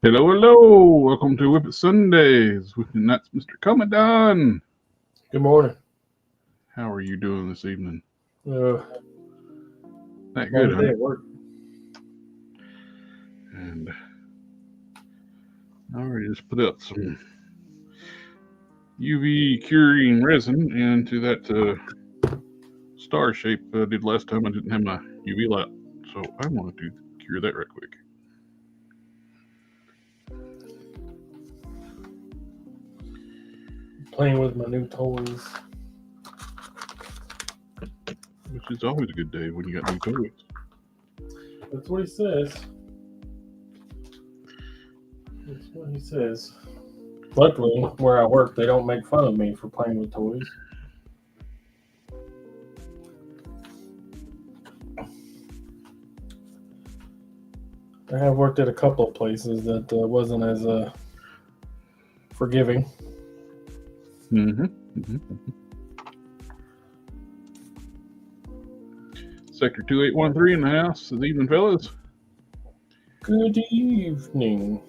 Hello, hello. Welcome to WIP IT Sundays. And that's Mr. Commandant. Good morning. How are you doing this evening? That good, huh? Day at work. And I already just put up some UV curing resin into that star shape I did last time. I didn't have my UV light, so I want to cure that right quick. Playing with my new toys. Which is always a good day when you got new toys. That's what he says. That's what he says. Luckily, where I work, they don't make fun of me for playing with toys. I have worked at a couple of places that wasn't as forgiving. Sector 2813 in the house. Good evening, fellas. Good evening.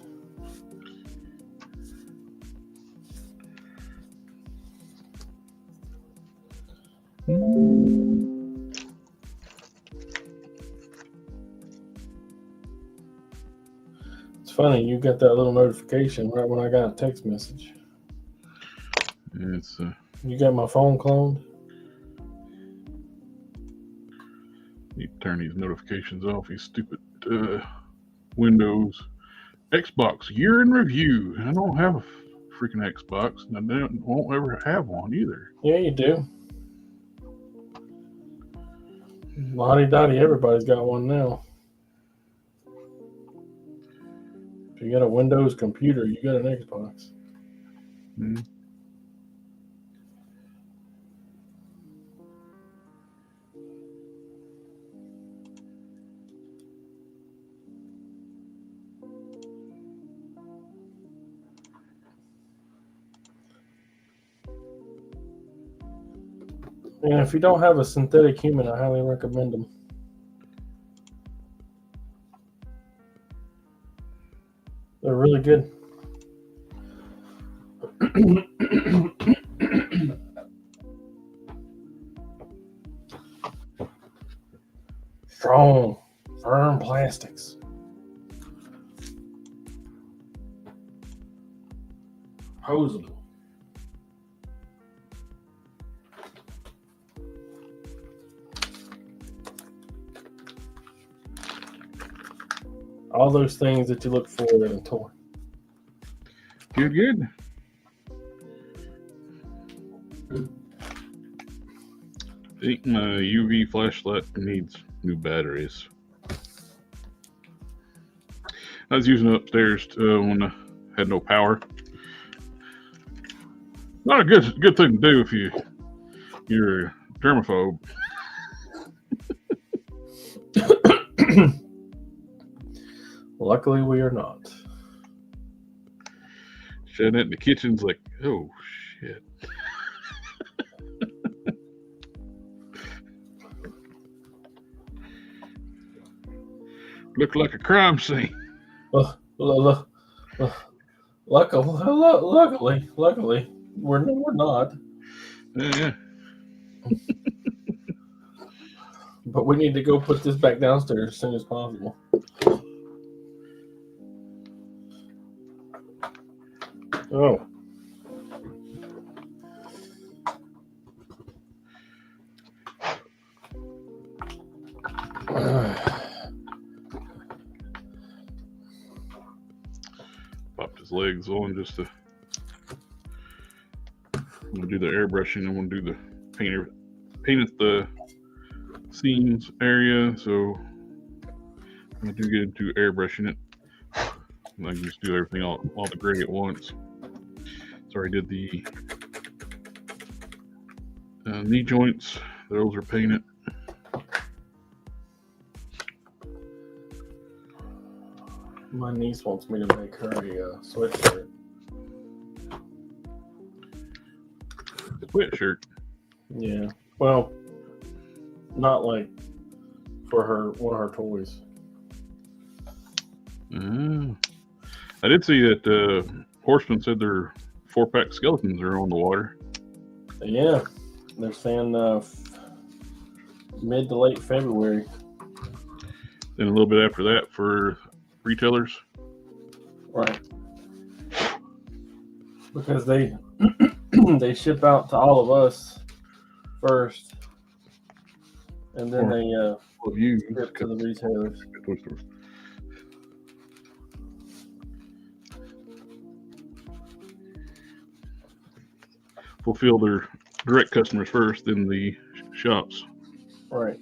It's funny, you got that little notification right when I got a text message. It's You got my phone cloned? Need to turn these notifications off. These stupid Windows. Xbox year in review. I don't have a freaking Xbox, and I won't ever have one either. Yeah, you do. Lottie Dottie, everybody's got one now. If you got a Windows computer, you got an Xbox. Mm-hmm. And if you don't have a synthetic human, I highly recommend them. They're really good. Strong, firm plastics. Posable. All those things that you look for in a toy. Good. I think my UV flashlight needs new batteries. I was using it upstairs when I had no power. Not a good thing to do if you're a germaphobe. Luckily, we are not. Shutting it in the kitchen's like, oh shit. Look like a crime scene. Luckily, we're not. Yeah. But we need to go put this back downstairs as soon as possible. Oh. Popped his legs on just to. I'm gonna do the airbrushing. I want to do the paint at the seams area. So I do get into airbrushing it. And I can just do everything all the gray at once. So I did the knee joints. Those are painted. My niece wants me to make her a sweatshirt. Sweatshirt? Yeah. Well, not like for one of her toys. I did see that Horseman said their 4-pack skeletons are on the water. Yeah, they're saying mid to late February. Then a little bit after that for retailers. Right. Because they they ship out to all of us first, and then they ship to the retailers. Fulfill their direct customers first, then the shops. Right.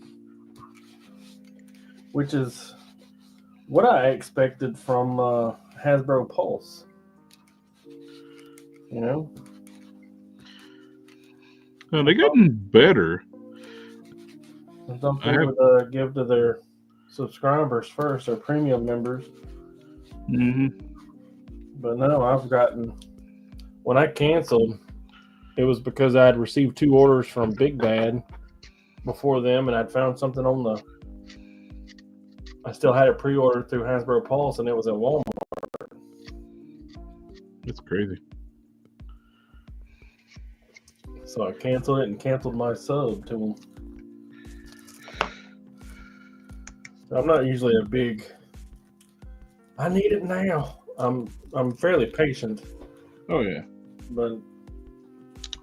Which is what I expected from Hasbro Pulse. You know? They gotten better. I thought they would give to their subscribers first, or premium members. Mm-hmm. But no, I've gotten... When I canceled, it was because I had received 2 orders from Big Bad before them, and I'd found something on the... I still had it pre-ordered through Hasbro Pulse, and it was at Walmart. That's crazy. So I canceled it and canceled my sub to them. I'm not usually a big... I need it now. I'm fairly patient. Oh, yeah. But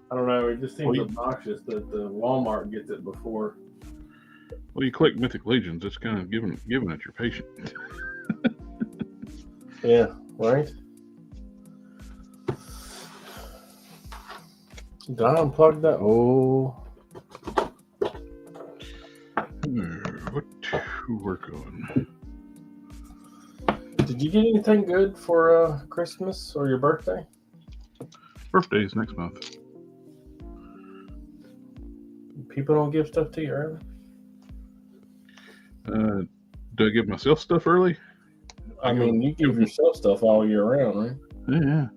I don't know. It just seems obnoxious that the Walmart gets it before. Well, you collect Mythic Legions. It's kind of giving it your patient. Yeah, right? Did I unplug that? Oh. What to work on? Did you get anything good for Christmas or your birthday? Birthday is next month. People don't give stuff to you early? Do I give myself stuff early? I mean, you give yourself stuff all year round, right? Yeah.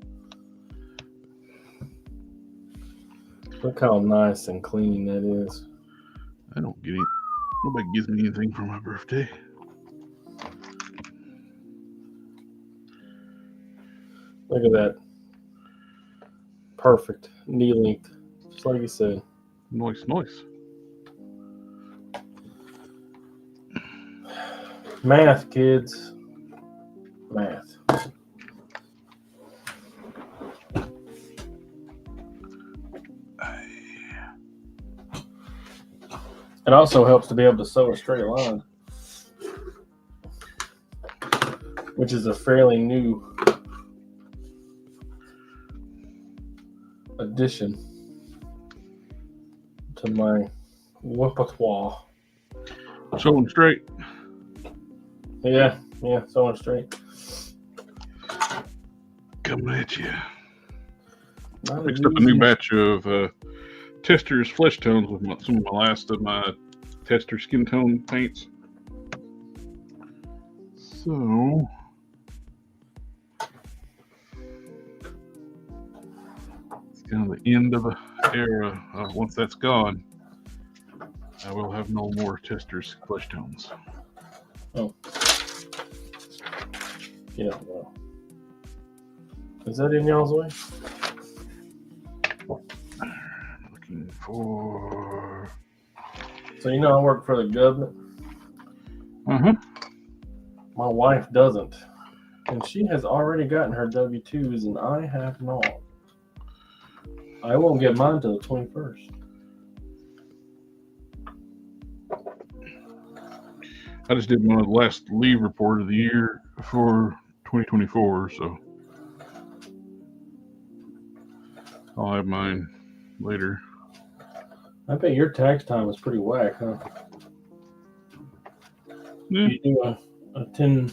Look how nice and clean that is. I don't get it. Nobody gives me anything for my birthday. Look at that. Perfect. Knee length. Just like you said. Nice. Math, kids. Math. It also helps to be able to sew a straight line, which is a fairly new addition to my repertoire. Sewing straight. Yeah, sewing straight. Coming at you. I mixed up a new batch of Testors flesh tones with some of my last of my Tester skin tone paints. So it's kind of the end of the era. Once that's gone, I will have no more Testors flesh tones. Oh. Yeah, well. Is that in y'all's way? Looking for... So you know I work for the government? Uh-huh. My wife doesn't. And she has already gotten her W-2s and I have not. I won't get mine till the 21st. I just did my last leave report of the year for 2024, so I'll have mine later. I bet your tax time is pretty whack, huh? Yeah. You do a 10...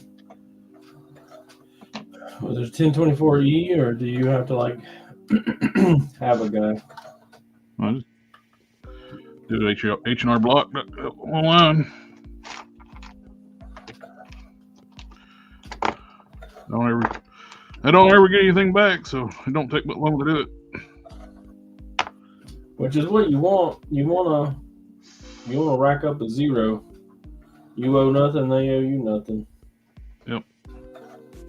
Was it a 1024E, or do you have to, like, have a guy? I just did H&R Block online. I don't ever get anything back, so it don't take but long to do it. Which is what you want. You wanna rack up a zero. You owe nothing, they owe you nothing. Yep.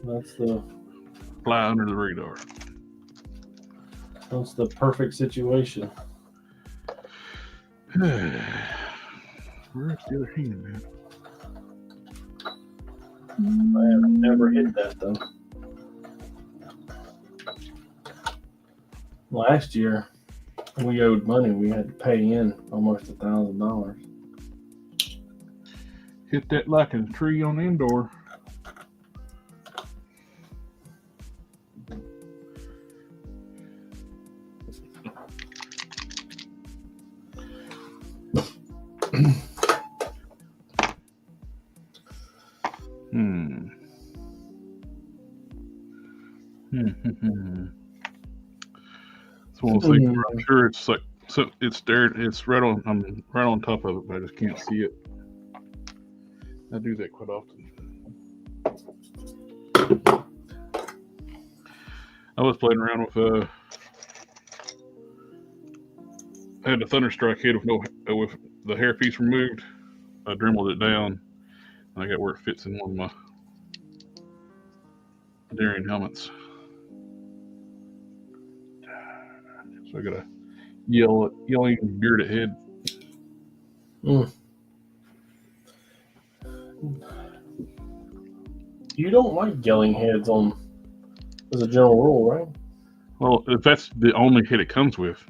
That's the fly under the radar. That's the perfect situation. Where's the other hand, man? I have never hit that though. Last year, we owed money. We had to pay in almost $1,000. Hit that like a tree on the indoor. So we'll see. I'm sure it's like so. It's there. It's right on. I'm right on top of it, but I just can't see it. I do that quite often. I was playing around with I had a Thunderstrike head with with the hairpiece removed. I dremeled it down. And I got where it fits in one of my Darien helmets. So I got a yelling bearded head. You don't like yelling heads on as a general rule, right? Well, if that's the only head it comes with,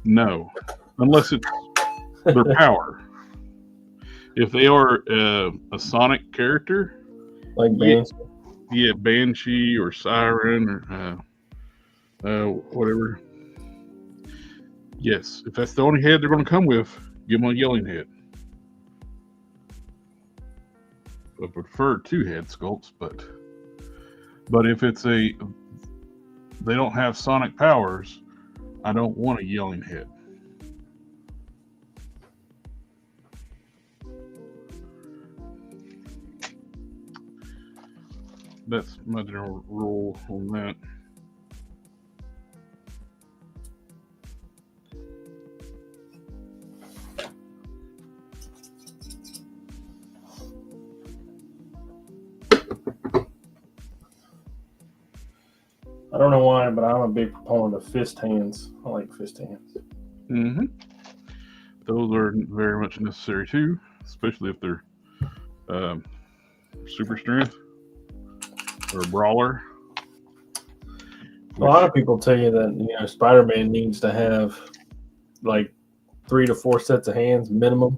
no. Unless it's their power. If they are a Sonic character, like Banshee. Yeah, Banshee or Siren or whatever. Yes, if that's the only head they're going to come with, give them a yelling head. I prefer 2-head sculpts, but if it's they don't have Sonic powers, I don't want a yelling head. That's my general rule on that. I don't know why, but I'm a big proponent of fist hands. I like fist hands. Mm-hmm. Those are very much necessary too, especially if they're super strength or brawler. A lot of people tell you that Spider-Man needs to have like 3 to 4 sets of hands minimum,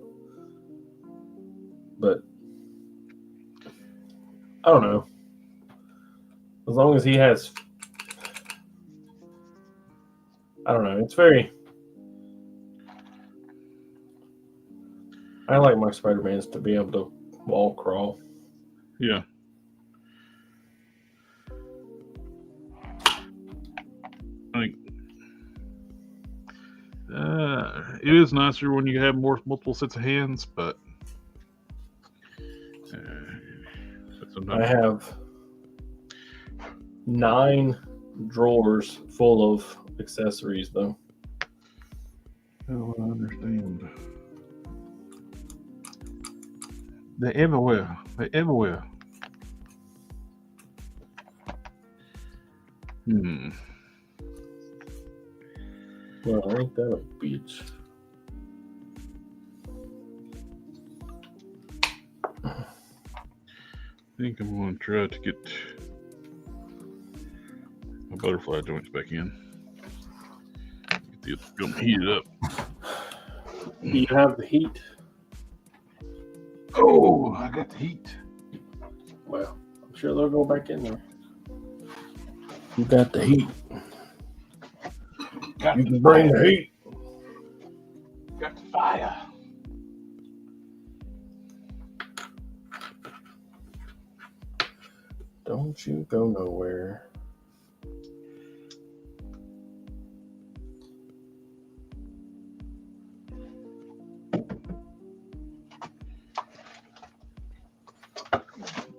but I don't know. As long as he has, I don't know. It's very. I like my Spider-Mans to be able to wall crawl. Yeah. Like, it is nicer when you have multiple sets of hands, but I have 9 drawers full of accessories, though. Oh, I understand. They're everywhere. They're everywhere. Well, ain't that a bitch? I think I'm going to try to get my butterfly joints back in. Get them heated up. Do you have the heat? Oh, I got the heat. Well, I'm sure they'll go back in there. You got the heat. You can bring the heat. Got the fire. Don't you go nowhere.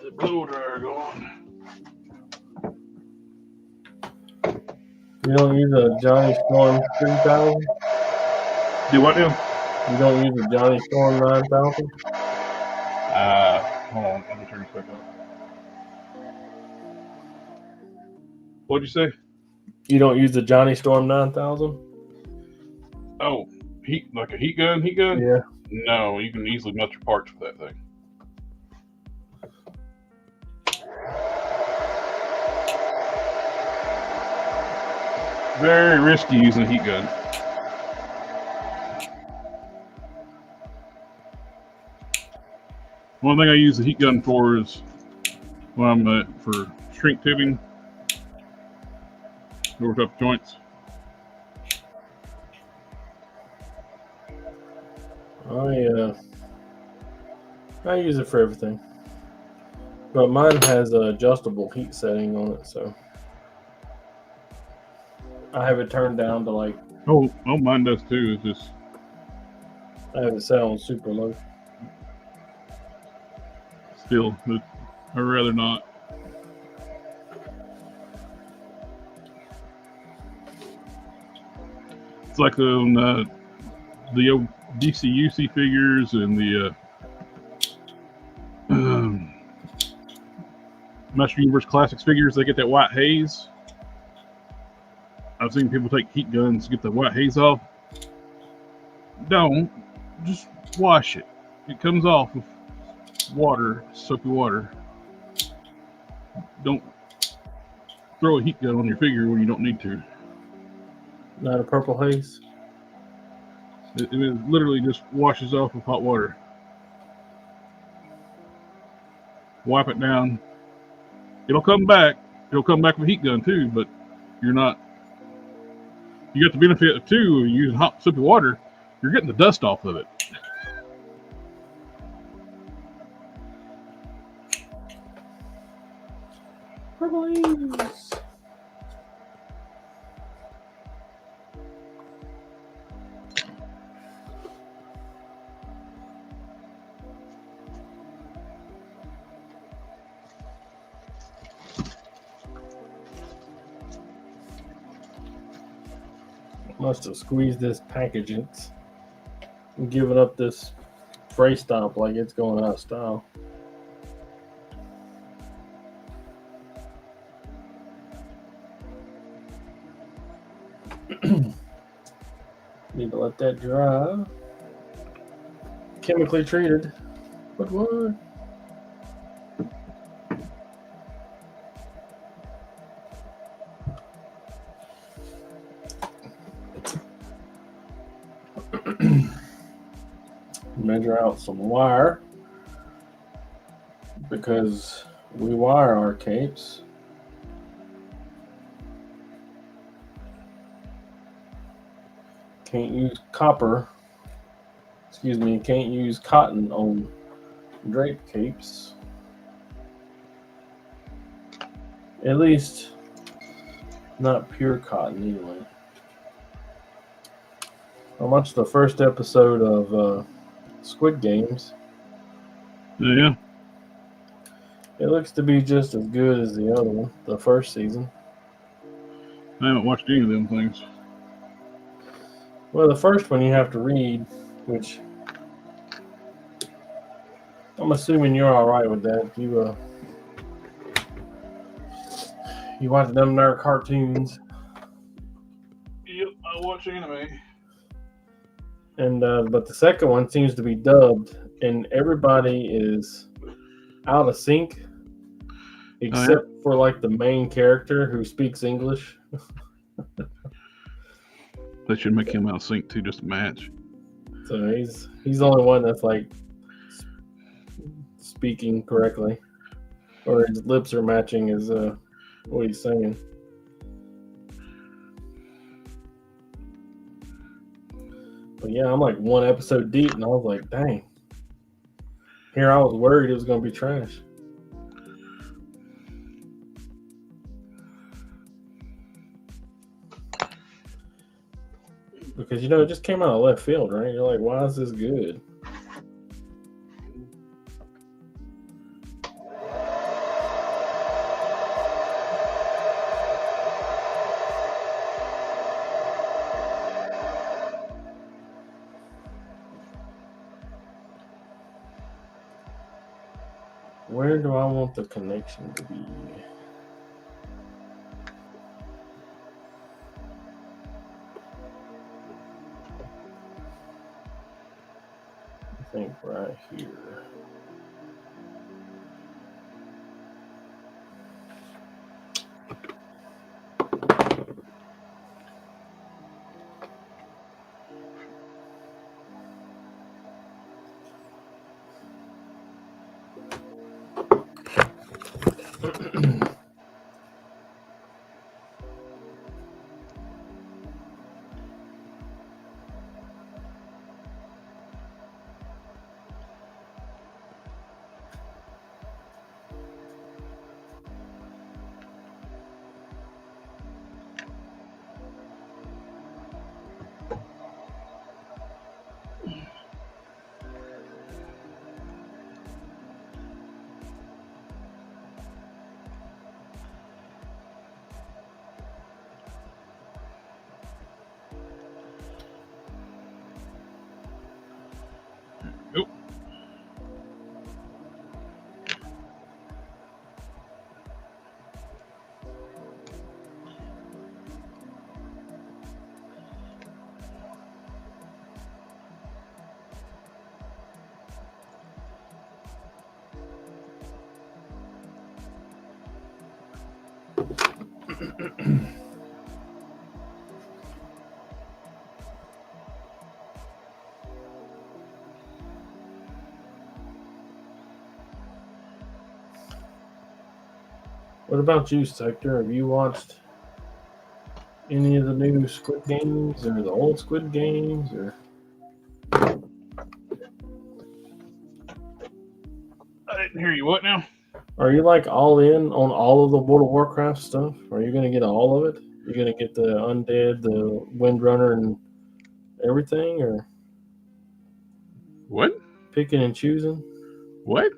The blow dryer going. You don't use a Johnny Storm 3000? Do what now? You don't use a Johnny Storm 9000? Hold on. Let me turn this back What'd you say? You don't use the Johnny Storm 9000? Oh, like a heat gun? Heat gun? Yeah. No, you can easily melt your parts with that thing. Very risky using a heat gun. One thing I use the heat gun for is when I'm for shrink tipping over top joints. I use it for everything, but mine has an adjustable heat setting on it, so I have it turned down to like. Oh, mine does too. It's just I have it set on super low. still, I'd rather not. It's like on the old DCUC figures and the Master Universe Classics figures. They get that white haze. I've seen people take heat guns to get the white haze off. Don't. Just wash it. It comes off with water, soapy water. Don't throw a heat gun on your figure when you don't need to. Not a purple haze? It literally just washes off with hot water. Wipe it down. It'll come back. It'll come back with a heat gun too, but you're not. You got the benefit of two using hot soapy water. You're getting the dust off of it. Purple haze. Must have squeezed this package and giving up this spray stomp like it's going out of style. Need to let that dry. Chemically treated. But what? Measure out some wire because we wire our capes. Can't use copper. Excuse me, can't use cotton on drape capes. At least not pure cotton anyway. I watched the first episode of Squid Games. Yeah. It looks to be just as good as the other one, the first season. I haven't watched any of them things. Well, the first one you have to read, which I'm assuming you're all right with that. You watch them nerd cartoons. Yep, I watch anime. And but the second one seems to be dubbed, and everybody is out of sync except for like the main character who speaks English. They should make him out of sync too, just to match. So he's the only one that's like speaking correctly, or his lips are matching his what he's saying. But yeah, I'm like one episode deep, and I was like, dang. Here I was worried it was going to be trash. Because, it just came out of left field, right? You're like, why is this good? Where do I want the connection to be? here. Nope. What about you, Sector? Have you watched any of the new Squid Games or the old Squid Games? Or I didn't hear you. What now? are you like all in on all of the World of Warcraft stuff? Are you going to get all of it? You're going to get the Undead, the Windrunner, and everything? Or What? picking and choosing? What?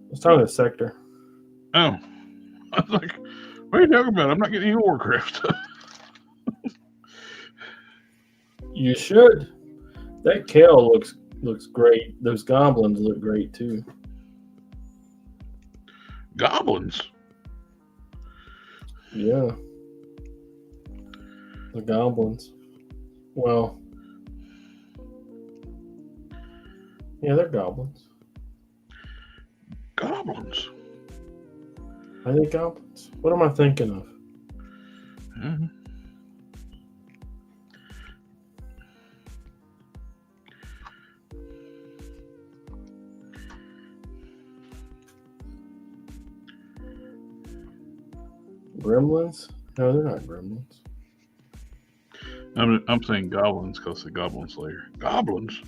Let's talk about Sector. Oh. I was like, what are you talking about? I'm not getting any Warcraft stuff. You should. That Kale looks great. Those goblins look great too. Goblins? Yeah. The goblins. Well, yeah, they're goblins. Goblins? Are they goblins? What am I thinking of? Mm-hmm. Gremlins? No, they're not gremlins. I'm saying goblins because the Goblin Slayer. Goblins?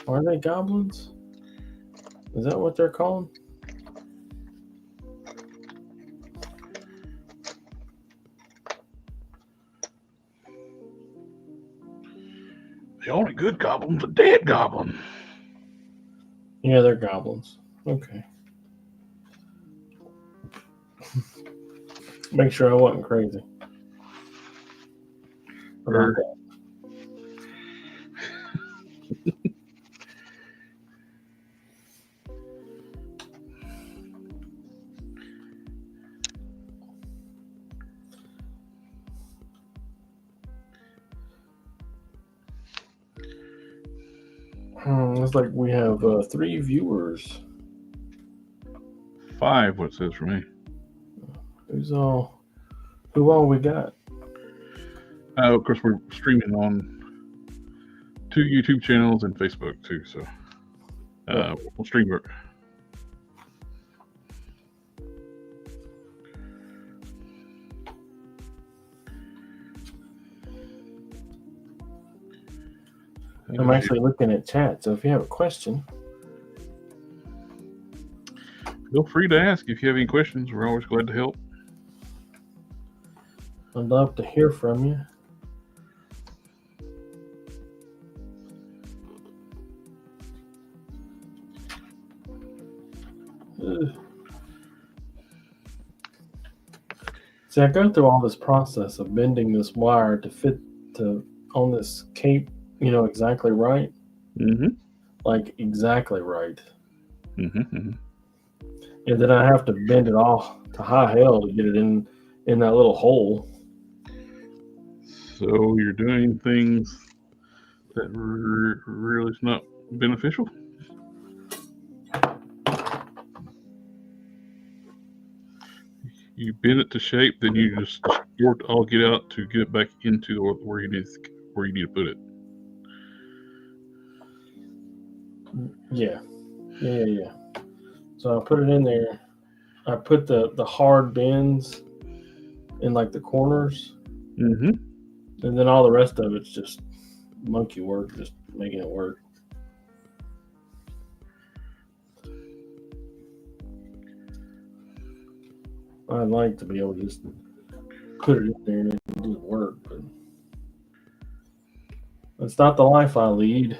Are they goblins? Is that what they're called? The only good goblin's a dead goblin. Yeah, they're goblins. Okay. Make sure I wasn't crazy. Or Looks like we have 3 viewers. 5, what it says for me. Who all we got? Of course, we're streaming on 2 YouTube channels and Facebook too, so we'll stream it. I'm actually looking at chat, so if you have a question, feel free to ask if you have any questions. We're always glad to help. I'd love to hear from you. Ugh. See, I go through all this process of bending this wire to fit on this cape, exactly right. Mm-hmm. Like exactly right. Mm-hmm. And then I have to bend it off to high hell to get it in that little hole. So you're doing things that really is not beneficial. You bend it to shape, then you just distort all get out to get it back into where you need to put it. Yeah. So I put it in there. I put the hard bends in like the corners, Mm-hmm. and then all the rest of it's just monkey work, just making it work. I'd like to be able to just put it in there and it do the work, but that's not the life I lead.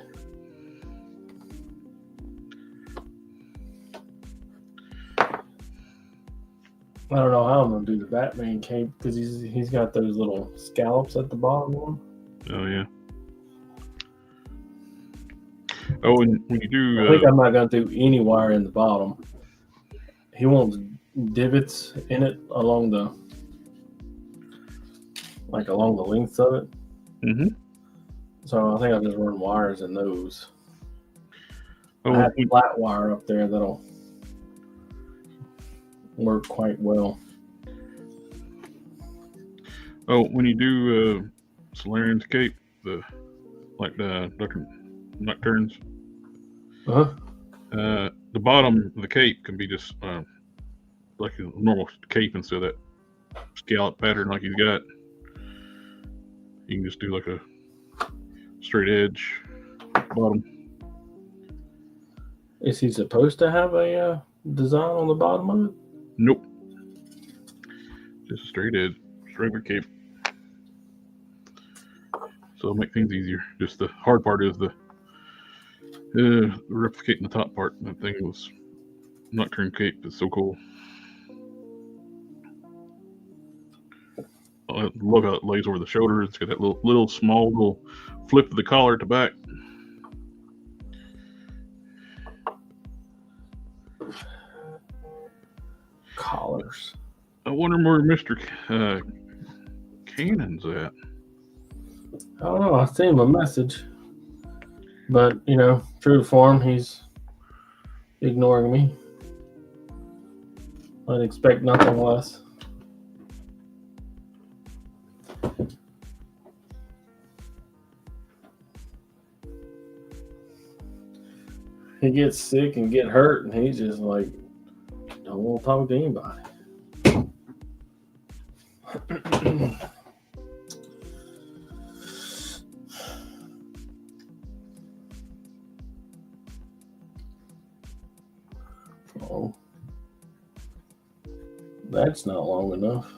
I don't know how I'm gonna do the Batman cape because he's got those little scallops at the bottom of him. Oh yeah. Oh, and when you do, I think I'm not gonna do any wire in the bottom. He wants divots in it along the length of it. Mm-hmm. So I think I'll just run wires in those. Oh, I have flat wire up there that'll work quite well. Oh, when you do Solarian's cape, the Nocturnes, the bottom of the cape can be just like a normal cape instead of that scallop pattern like he's got. You can just do like a straight edge bottom. Is he supposed to have a design on the bottom of it? Nope. Just a straight edge, regular cape. So it'll make things easier. Just the hard part is the replicating the top part. That thing was Nocturne cape is so cool. I love how it lays over the shoulder. It's got that little flip of the collar at the back. Collars. I wonder where Mr. Cannon's at. I don't know. I sent him a message, but true to form, he's ignoring me. I'd expect nothing less. He gets sick and get hurt, and he's just like, don't want to talk to anybody. Oh, that's not long enough.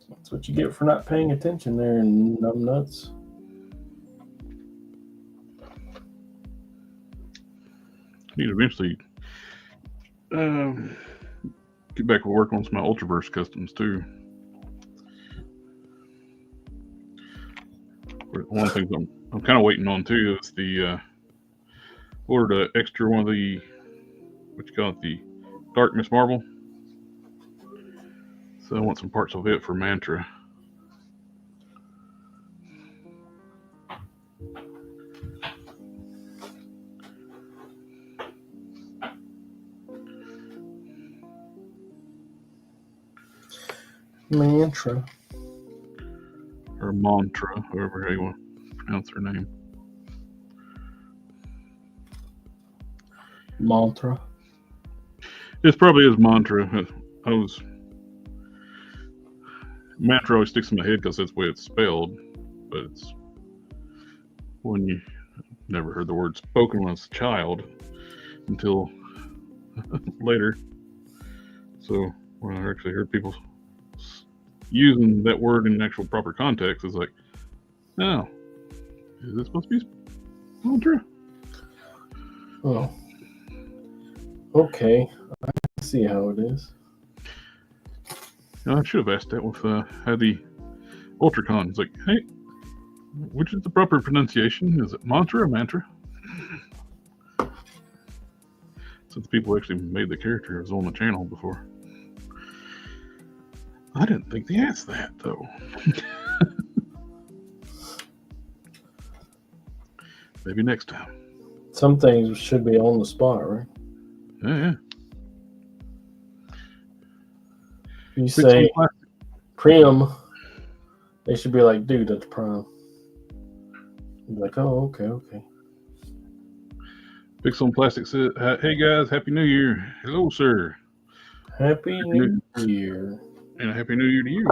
That's what you get for not paying attention there, numbnuts. I need to eventually get back to work on some of my Ultraverse customs too. One of the things I'm kind of waiting on too is the ordered an extra one of the the Darkness Marble. So I want some parts of it for Mantra. Mantra. Or Mantra, however you want to pronounce her name. Mantra. This probably is Mantra. Mantra always sticks in my head because that's the way it's spelled, but it's when you never heard the word spoken when I was a child until later. So when I actually heard people using that word in actual proper context, it's like, oh, Is this supposed to be ultra? Oh. Okay. I see how it is. I should have asked that with how the Ultracon. It's like, hey, which is the proper pronunciation? Is it mantra or mantra? Since people actually made the character, it was on the channel before. I didn't think they asked that though. Maybe next time. Some things should be on the spot, right? Yeah. You say Prim, they should be like, dude, that's Prime. You'd be like, oh, okay. Fix on Plastic said, hey guys, Happy New Year. Hello, sir. Happy New Year. And a Happy New Year to you.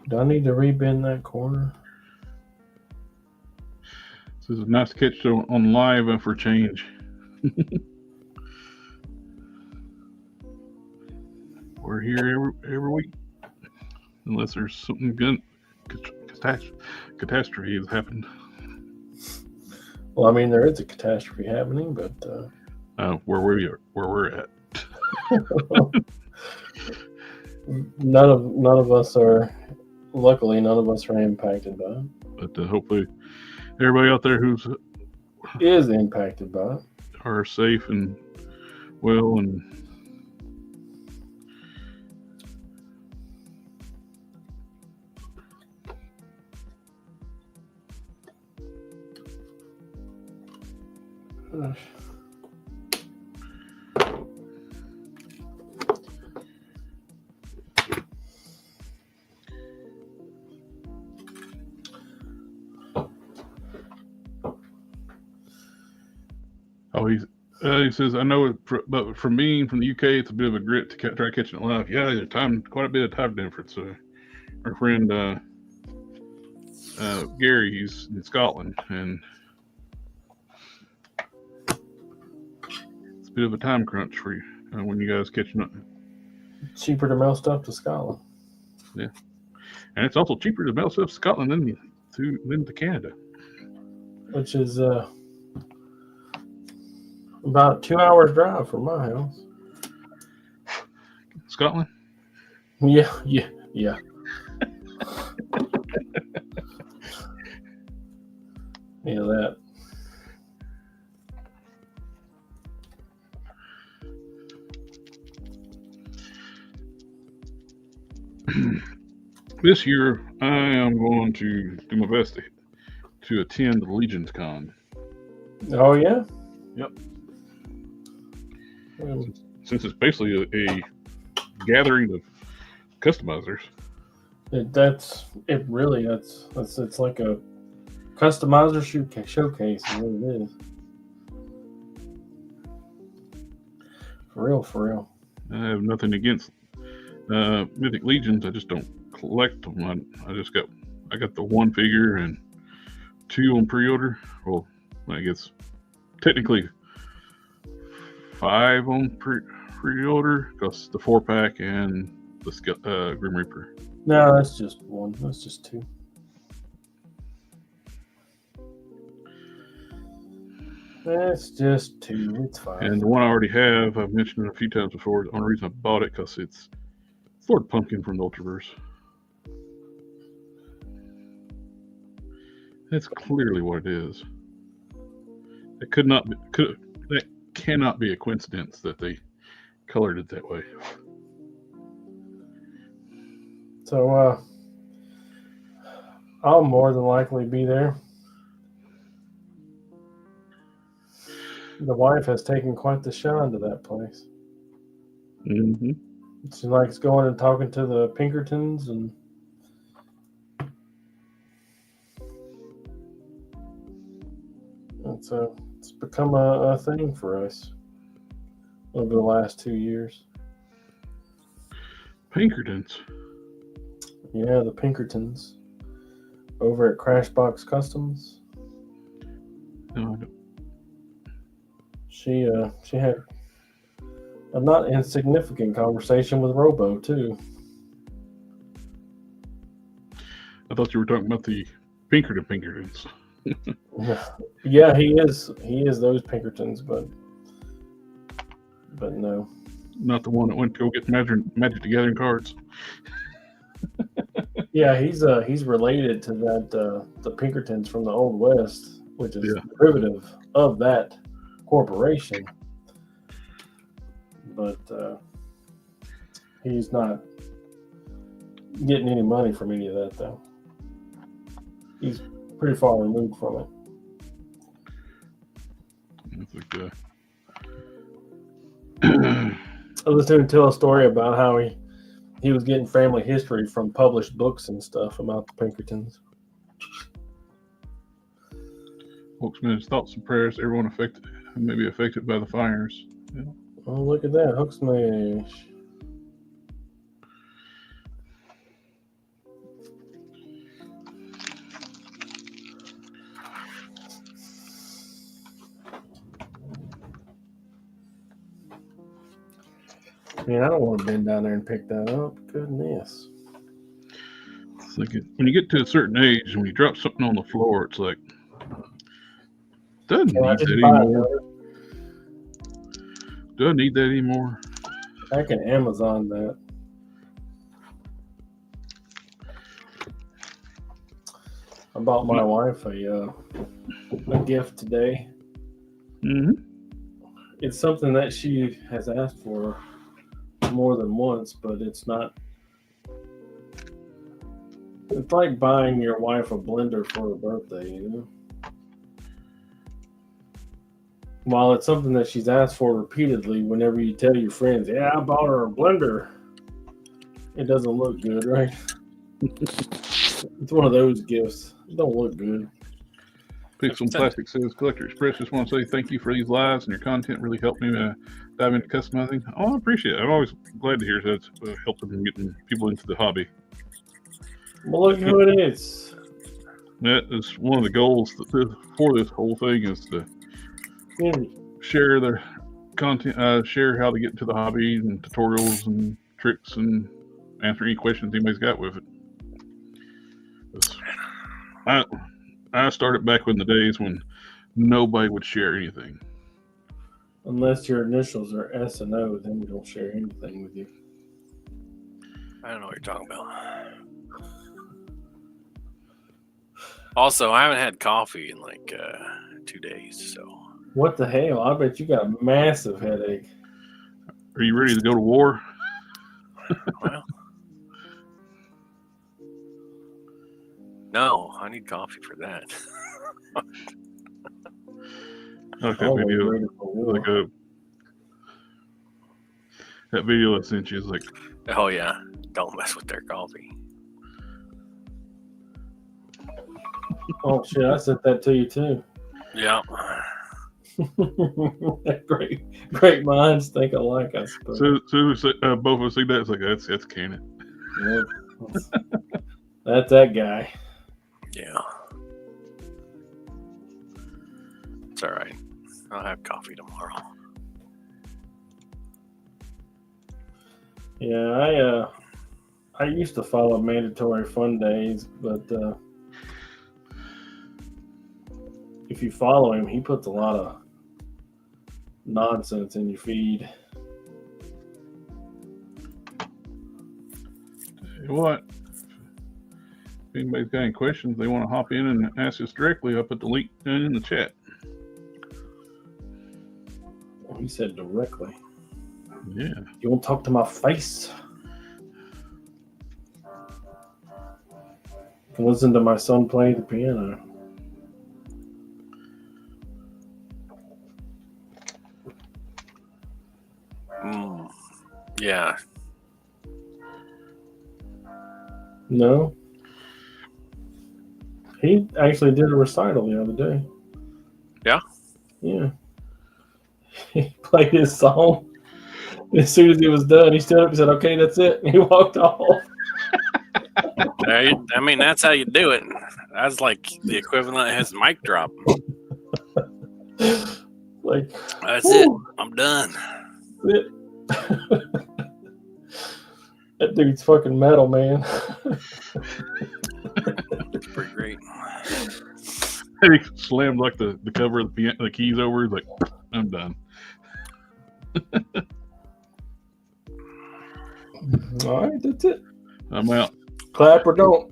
Do I need to rebend that corner? This is a nice catch on live for change. We're here every week, unless there's something good, catastrophe has happened. Well, I mean, there is a catastrophe happening, but where we're at. none of us are. Luckily, none of us are impacted by it. But hopefully, everybody out there who's is impacted by it are safe and well and. He says, I know, but for me, from the UK, it's a bit of a grit to try catching it live. Yeah, there's quite a bit of time difference. Our friend Gary, he's in Scotland, and it's a bit of a time crunch for you when you guys catching up. Cheaper to mail stuff to Scotland. Yeah, and it's also cheaper to mail stuff to Scotland than to Canada, which is about 2 hours drive from my house. Scotland? Yeah. Yeah, that. This year, I am going to do my best to attend the Legions Con. Oh, yeah? Yep. Since it's basically a gathering of customizers. It's like a customizer showcase is what it is. For real. I have nothing against Mythic Legions. I just don't collect them. I got the one figure and 2 on pre-order. Well, I guess technically 5 on pre-order because the 4-pack and the Grim Reaper. No, that's just 1. That's just 2. That's just 2. It's fine. And the one I already have, I've mentioned it a few times before. The only reason I bought it because it's Lord Pumpkin from the Ultraverse. That's clearly what it is. That cannot be a coincidence that they colored it that way. So I'll more than likely be there. The wife has taken quite the shine to that place. Mm-hmm. She likes going and talking to the Pinkertons, and it's become a thing for us. over the last 2 years. Pinkertons. Yeah, the Pinkertons over at Crashbox Customs. No, I don't. She had a not insignificant conversation with Robo too. I thought you were talking about the Pinkertons. Yeah, he is those Pinkertons, but no. Not the one that went to go get Magic the Gathering cards. Yeah, he's related to that the Pinkertons from the Old West, which is Yeah. derivative of that corporation. But he's not getting any money from any of that, though. He's pretty far removed from it. It's like I was going to tell a story about how he was getting family history from published books and stuff about the Pinkertons. Hooksman's thoughts and prayers. Everyone may be affected by the fires. Yeah. Oh, look at that. Hook smash. Man, I don't want to bend down there and pick that up. Goodness. It's like when you get to a certain age, when you drop something on the floor, it's like, doesn't need that anymore. Do I need that anymore? I can Amazon that. I bought my wife a gift today. Mm-hmm. It's something that she has asked for more than once, but it's not. It's like buying your wife a blender for her birthday, you know? While it's something that she's asked for repeatedly, whenever you tell your friends, yeah, I bought her a blender, it doesn't look good, right? It's one of those gifts. It don't look good. Pixel Plastic says, Collector Express, just want to say thank you for these lives and your content really helped me dive into customizing. Oh, I appreciate it. I'm always glad to hear that's helping getting people into the hobby. Well, look who it is. That is one of the goals for this whole thing is to share their content, share how to get into the hobby and tutorials and tricks and answer any questions anybody's got with it. I started back in the days when nobody would share anything. Unless your initials are S and O, then we don't share anything with you. I don't know what you're talking about. Also, I haven't had coffee in like 2 days, so. What the hell? I bet you got a massive headache. Are you ready to go to war? Well, no, I need coffee for that. Like that video. Like that video I sent you is like, Oh yeah, don't mess with their coffee. Oh shit, I sent that to you too. Yeah. Great minds think alike, I suppose. So both of us see that, it's like that's canon. Yep. That's that guy. Yeah. It's all right. I'll have coffee tomorrow. Yeah, I used to follow mandatory fun days, but if you follow him, he puts a lot of nonsense in your feed. What? If anybody's got any questions, they want to hop in and ask us directly, I'll put the link in the chat. He said directly. Yeah. You won't talk to my face? You can listen to my son play the piano. Yeah. No. He actually did a recital the other day. Yeah? Yeah. He played his song As soon as he was done, he stood up and said, "Okay, that's it." And he walked off. I mean, that's how you do it. That's like the equivalent of his mic drop. Like, That's whew, it. I'm done. that's it. That dude's fucking metal, man. It's pretty great. He slammed like the cover of the keys over. He's like, I'm done. All right, that's it. I'm out. Clap or don't.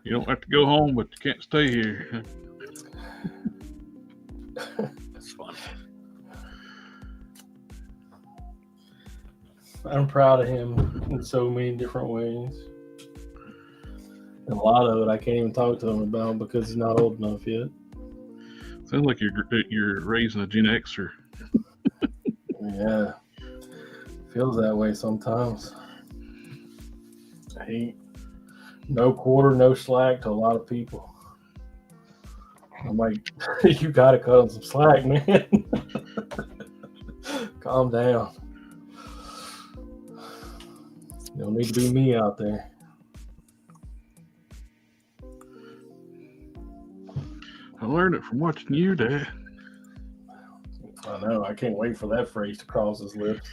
You don't have to go home, but you can't stay here. That's fun. I'm proud of him in so many different ways. And a lot of it I can't even talk to him about because he's not old enough yet. Sounds like you're raising a Gen Xer. Yeah. Feels that way sometimes. No quarter, no slack to a lot of people. I'm like, you gotta cut him some slack, man. Calm down. You don't need to be me out there. I learned it from watching you, Dad. I know. I can't wait for that phrase to cross his lips.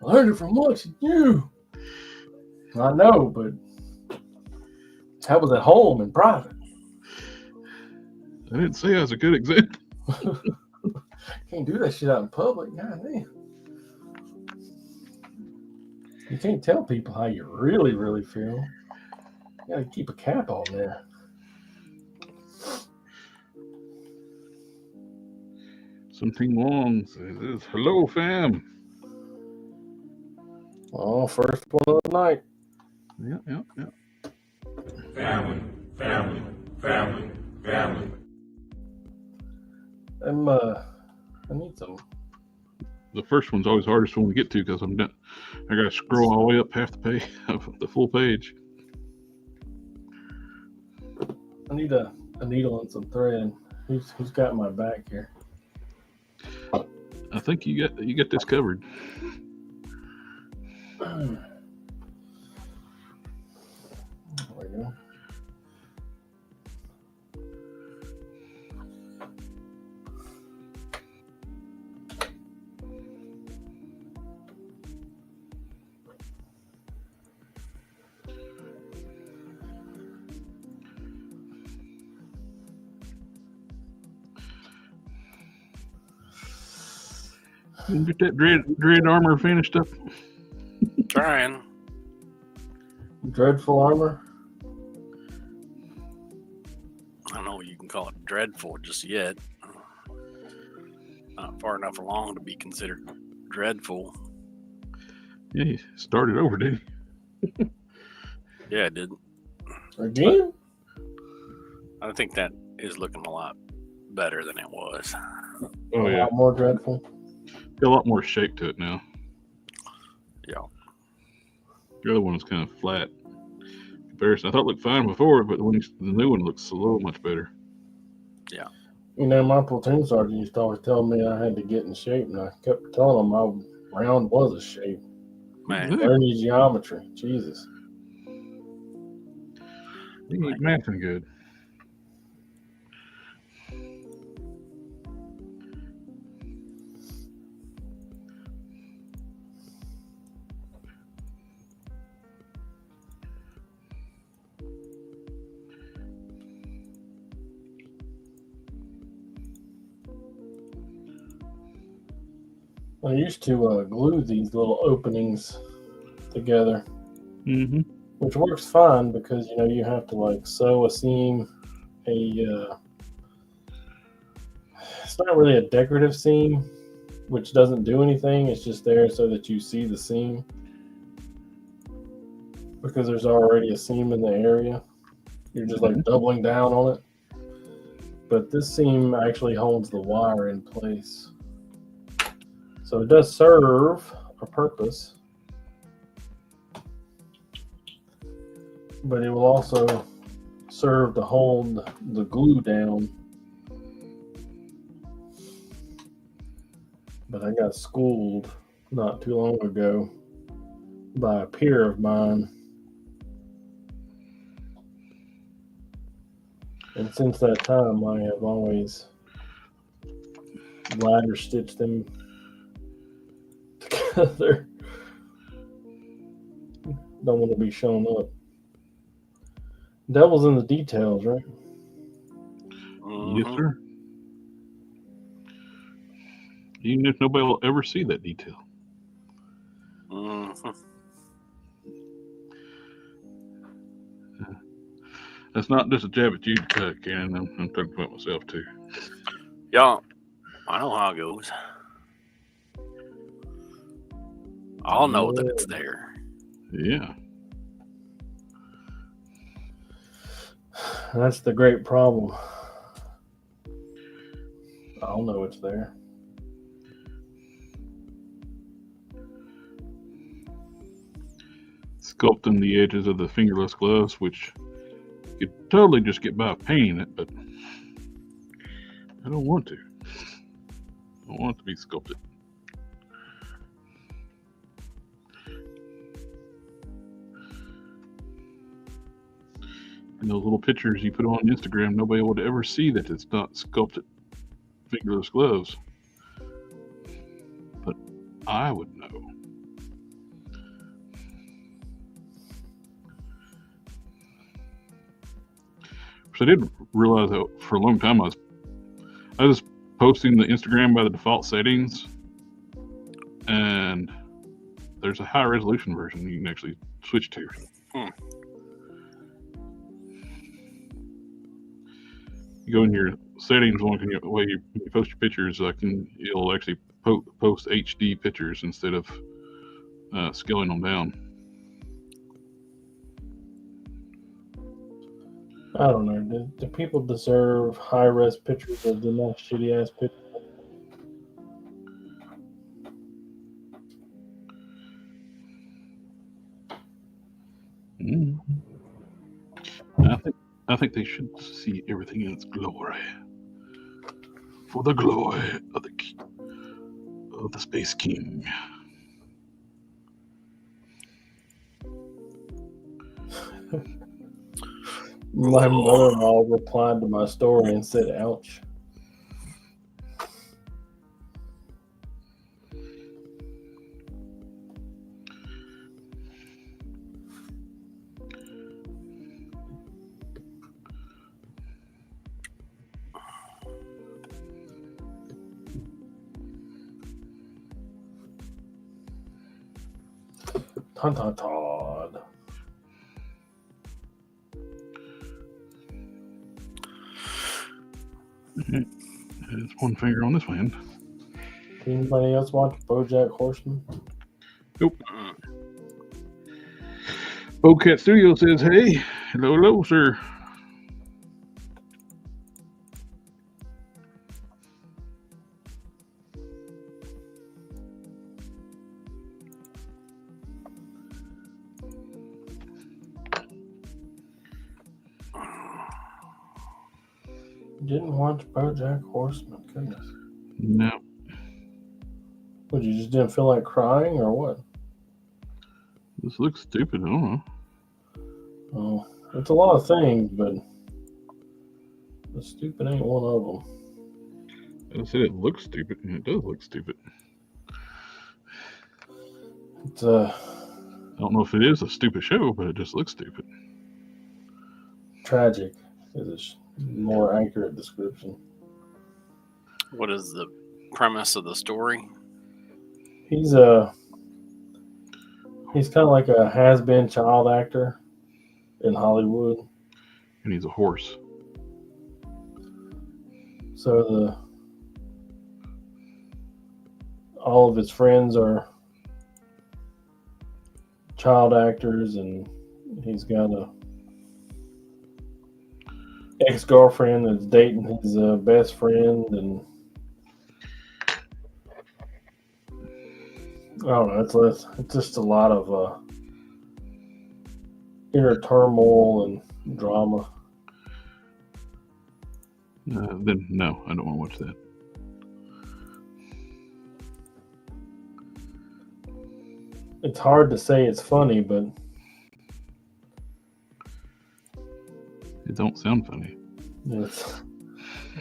I learned it from watching you. I know, but that was at home in private. I didn't say I was a good example. Can't do that shit out in public. God damn. You can't tell people how you really, really feel. You gotta keep a cap on there. Something long says, hello, fam. Oh, first one of the night. Yeah. Family. I need some. The first one's always hardest one to get to because I'm done. I gotta scroll all the way up half the page, the full page. I need a needle and some thread. Who's got my back here? I think you got this covered. There we go. Get that dread armor finished up. Trying. Dreadful armor. I don't know what you can call it dreadful just yet. Not far enough along to be considered dreadful. Yeah, he started over, didn't he? Yeah, it did. Again? I think that is looking a lot better than it was. Oh A yeah, lot more dreadful. got a lot more shape to it now. Yeah. The other one was kind of flat. Comparison, I thought it looked fine before, but the new one looks a little much better. Yeah. You know, my platoon sergeant used to always tell me I had to get in shape, and I kept telling him my round was a shape. Man. Learn your geometry. Jesus. You ain't mathing good. I used to glue these little openings together, Mm-hmm. which works fine because, you know, you have to like sew a seam, it's not really a decorative seam, which doesn't do anything. It's just there so that you see the seam because there's already a seam in the area. You're just like doubling down on it. But this seam actually holds the wire in place. So it does serve a purpose, but it will also serve to hold the glue down. But I got schooled not too long ago by a peer of mine. And since that time, I have always ladder stitched them together. Don't want to be shown up. Devil's in the details, right? Yes, sir. Even if nobody will ever see that detail. Mhm. That's not just a jab at you, Cannon. I'm talking about myself too. Yeah, I know how it goes. I'll know that it's there. Yeah. That's the great problem. I'll know it's there. Sculpting the edges of the fingerless gloves, which you could totally just get by painting it, but I don't want to. I don't want it to be sculpted. And those little pictures you put on Instagram, nobody would ever see that it's not sculpted fingerless gloves. But I would know. So I did realize that for a long time I was posting the Instagram by the default settings, and there's a high resolution version you can actually switch to. You go in your settings one way you post your pictures, it'll actually post HD pictures instead of scaling them down. I don't know. Do people deserve high-res pictures of the nice shitty-ass pictures? I think they should see everything in its glory. For the glory of the Space King. My mother-in-law replied to my story and said, ouch. Todd. There's one finger on this hand. Anybody else watch BoJack Horseman? Nope. Bobcat Studio says, hey, hello, sir. Didn't watch BoJack Horseman. Goodness. No. What, you just didn't feel like crying or what? This looks stupid. I don't know. Oh, it's a lot of things, but the stupid ain't one of them. I said it looks stupid, and it does look stupid. It's I don't know if it is a stupid show, but it just looks stupid. tragic is a more accurate description. What is the premise of the story? He's kind of like a has-been child actor in Hollywood. And he's a horse. So all of his friends are child actors, and he's got a ex-girlfriend that's dating his best friend, and I don't know. It's just a lot of inner turmoil and drama. Then no, I don't want to watch that. it's hard to say it's funny, but It don't sound funny. it's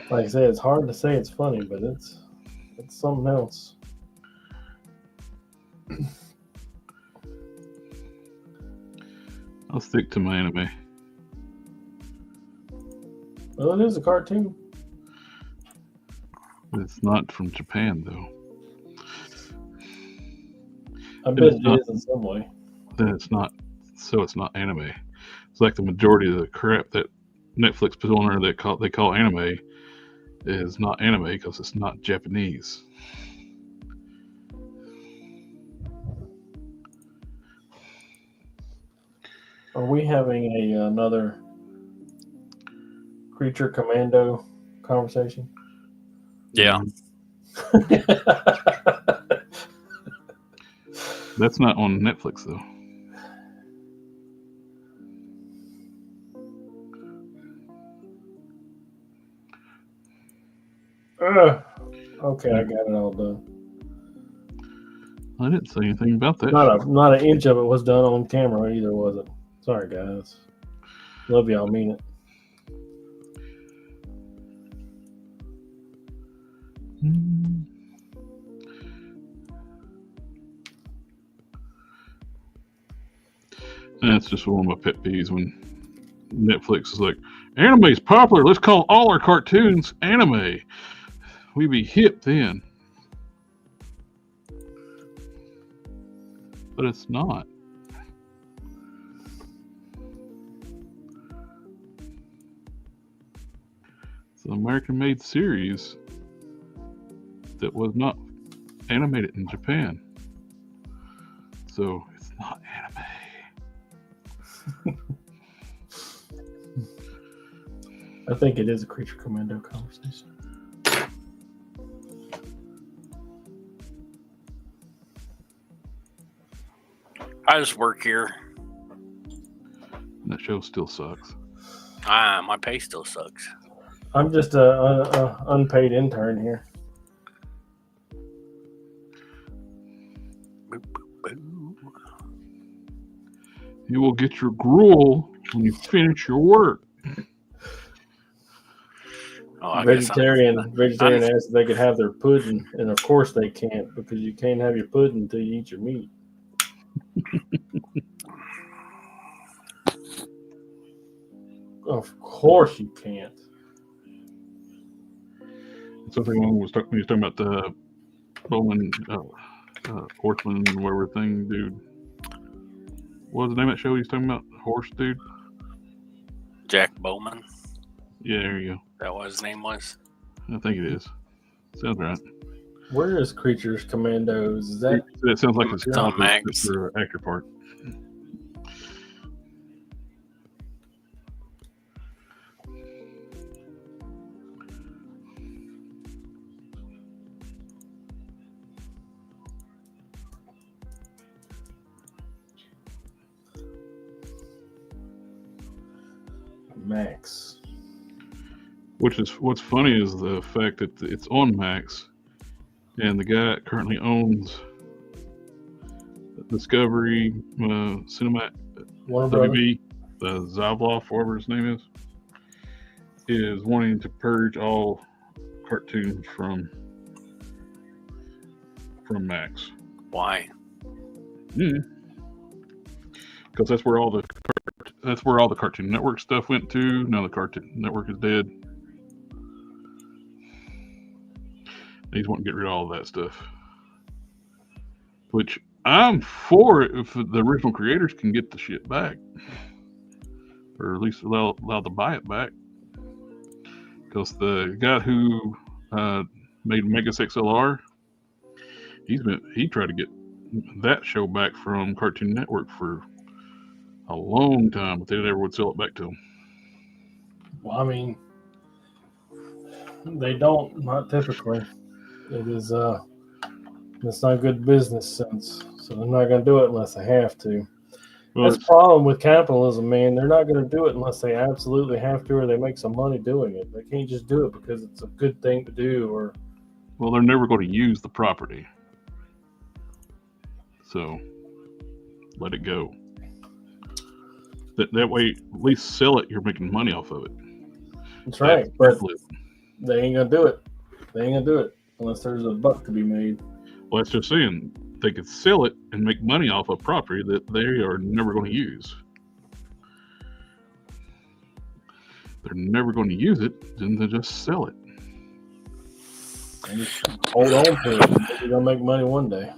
like I said, it's hard to say it's funny, but it's something else. I'll stick to my anime. Well, it is a cartoon. It's not from Japan, though. I bet it is in some way. Then it's not. So it's not anime. It's like the majority of the crap that Netflix puts on there they call anime is not anime because it's not Japanese. Are we having another Creature Commando conversation? Yeah. That's not on Netflix though. Okay, I got it all done. I didn't say anything about that. Not an inch of it was done on camera either, was it? Sorry, guys. Love y'all, mean it. That's just one of my pet peeves when Netflix is like, anime's popular, let's call all our cartoons anime. We be hip then. But it's not. It's an American-made series that was not animated in Japan. So it's not anime. I think it is a Creature Commando conversation. I just work here. And that show still sucks. My pay still sucks. I'm just a unpaid intern here. You will get your gruel when you finish your work. Oh, I guess Vegetarian asked if they could have their pudding, and of course they can't because you can't have your pudding until you eat your meat. Of course you can't. Something when you're talking about the Bowman, Horseman, whatever thing, dude. What was the name of that show he's talking about? Horse dude? Jack Bowman. Yeah, there you go. That what his name was? I think it is. Sounds right. Where is Creatures Commandos? Is that It sounds like it's on Max for actor part. Max? What's funny is the fact that it's on Max, and the guy that currently owns Discovery Cinematic WB, the Zavloff, whatever his name is wanting to purge all cartoons from Max. Why? Because that's where all the Cartoon Network stuff went to. Now the Cartoon Network is dead. He's wanting to get rid of all of that stuff, which I'm for it if the original creators can get the shit back, or at least allowed to buy it back. Because the guy who made Megas XLR, he tried to get that show back from Cartoon Network for a long time, but they never would sell it back to him. Well, I mean, they don't. Not typically. It is it's not good business sense, so they're not going to do it unless they have to. Well, That's the problem with capitalism, man. They're not going to do it unless they absolutely have to, or they make some money doing it. They can't just do it because it's a good thing to do, or well, they're never going to use the property. So let it go. That way, at least sell it. You're making money off of it. That's right, but they ain't gonna do it. They ain't gonna do it unless there's a buck to be made. Well, that's just saying they could sell it and make money off of property that they are never going to use. They're never going to use it, then they just sell it. And just hold on to it. You're gonna make money one day.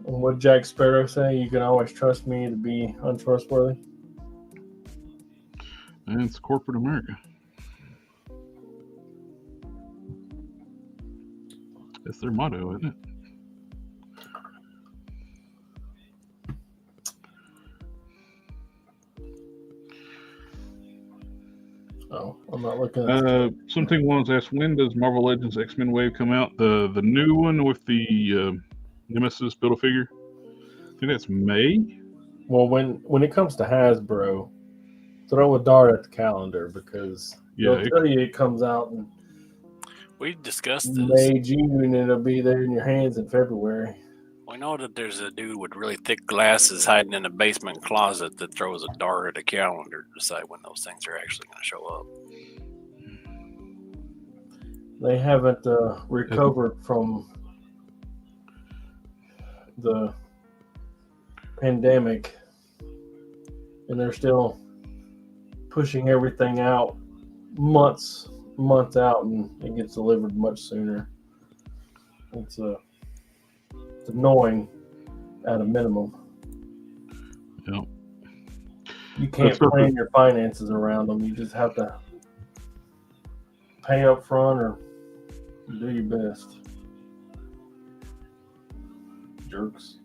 And what Jack Sparrow say? You can always trust me to be untrustworthy. And it's corporate America. That's their motto, isn't it? Oh, I'm not looking at Something was asked, when does Marvel Legends X-Men Wave come out? The new one with the Nemesis Build-A-Figure? I think that's May. Well, when it comes to Hasbro, throw a dart at the calendar because they'll tell you it comes out in We discussed this. May, June, and it'll be there in your hands in February. We know that there's a dude with really thick glasses hiding in a basement closet that throws a dart at a calendar to decide when those things are actually going to show up. They haven't recovered from the pandemic, and they're still pushing everything out months out, and it gets delivered much sooner. It's annoying at a minimum. Yeah. You can't plan your finances around them. You just have to pay up front or do your best. Jerks.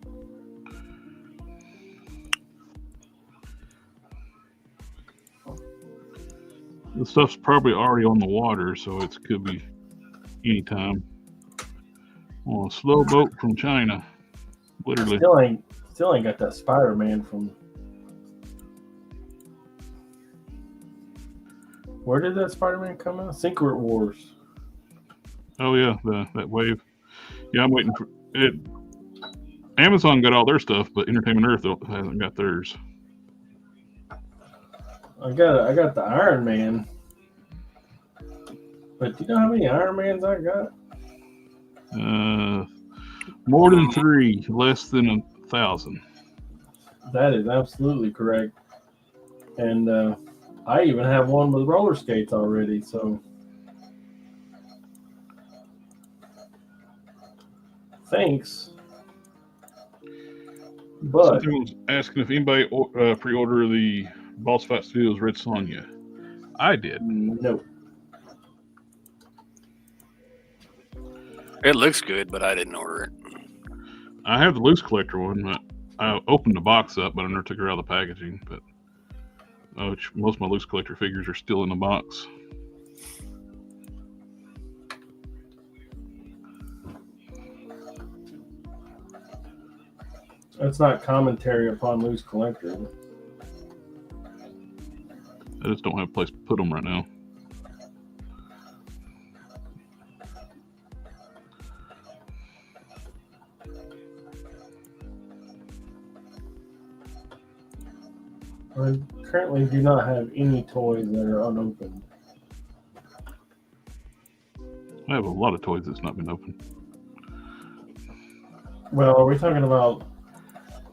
The stuff's probably already on the water, so it could be anytime. On a slow boat from China, literally. Still ain't got that Spider-Man from. Where did that Spider-Man come out? Secret Wars. Oh yeah, that wave. Yeah, I'm waiting for it. Amazon got all their stuff, but Entertainment Earth hasn't got theirs. I got the Iron Man. But do you know how many Iron Mans I got? More than 3, less than 1,000. That is absolutely correct. And I even have one with roller skates already, so thanks. But someone was asking if anybody pre-order the Boss Fight Studios Red Sonja. I did. No. It looks good, but I didn't order it. I have the loose collector one. But I opened the box up, but I never took her out of the packaging. But most of my loose collector figures are still in the box. That's not commentary upon loose collector. I just don't have a place to put them right now. I currently do not have any toys that are unopened. I have a lot of toys that's not been opened. Well, are we talking about?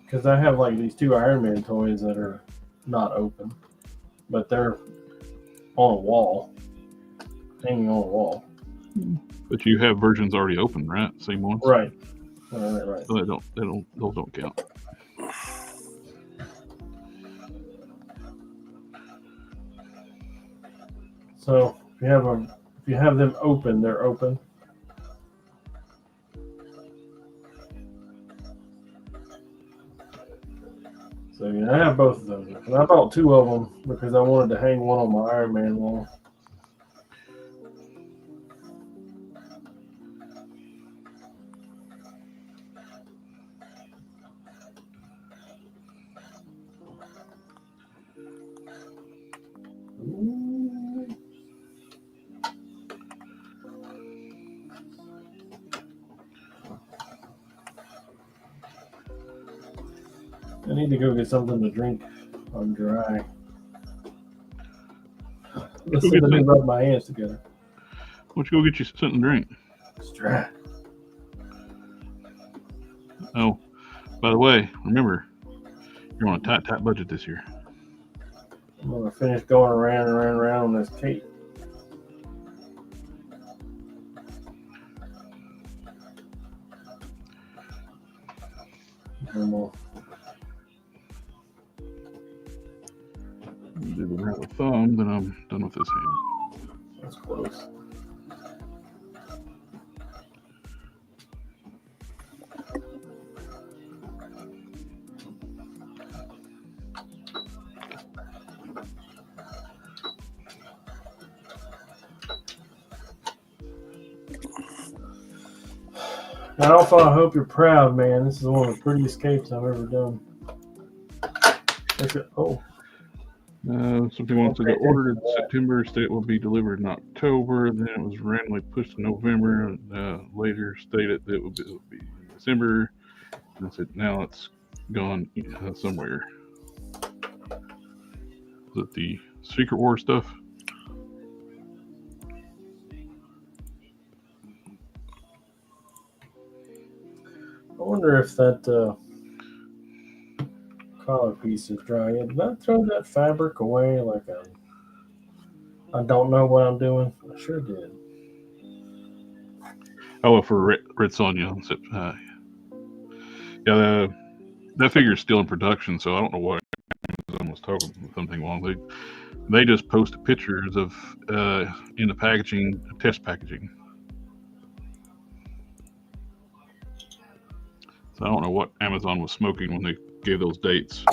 Because I have like these 2 Iron Man toys that are not open, but they're on a wall, hanging on a wall. But you have versions already open, right? Same ones. Right. Right. So those don't count. So if you have them open, they're open. So yeah, I have both of those. And I bought 2 of them because I wanted to hang one on my Iron Man wall. I need to go get something to drink. I'm dry. Let's see, let me rub my hands together. Why don't you go get you something to drink? It's dry. Oh, by the way, remember, you're on a tight budget this year. I'm gonna finish going around and around on this tape. Do the round with thumb, then I'm done with this hand. That's close. Alpha, I hope you're proud, man. This is one of the prettiest capes I've ever done. Oh. Something wants to go ordered in September, state will be delivered in October, then it was randomly pushed to November, later stated that it would be December, and I said now it's gone somewhere. Is it the Secret War stuff? I wonder if that collar piece is dry yet. Did I throw that fabric away like I don't know what I'm doing? I sure did. Oh, for Red Sonja. Yeah, that figure is still in production, so I don't know why I was talking something wrong. They just posted pictures of in the packaging, test packaging. So I don't know what Amazon was smoking when they gave those dates.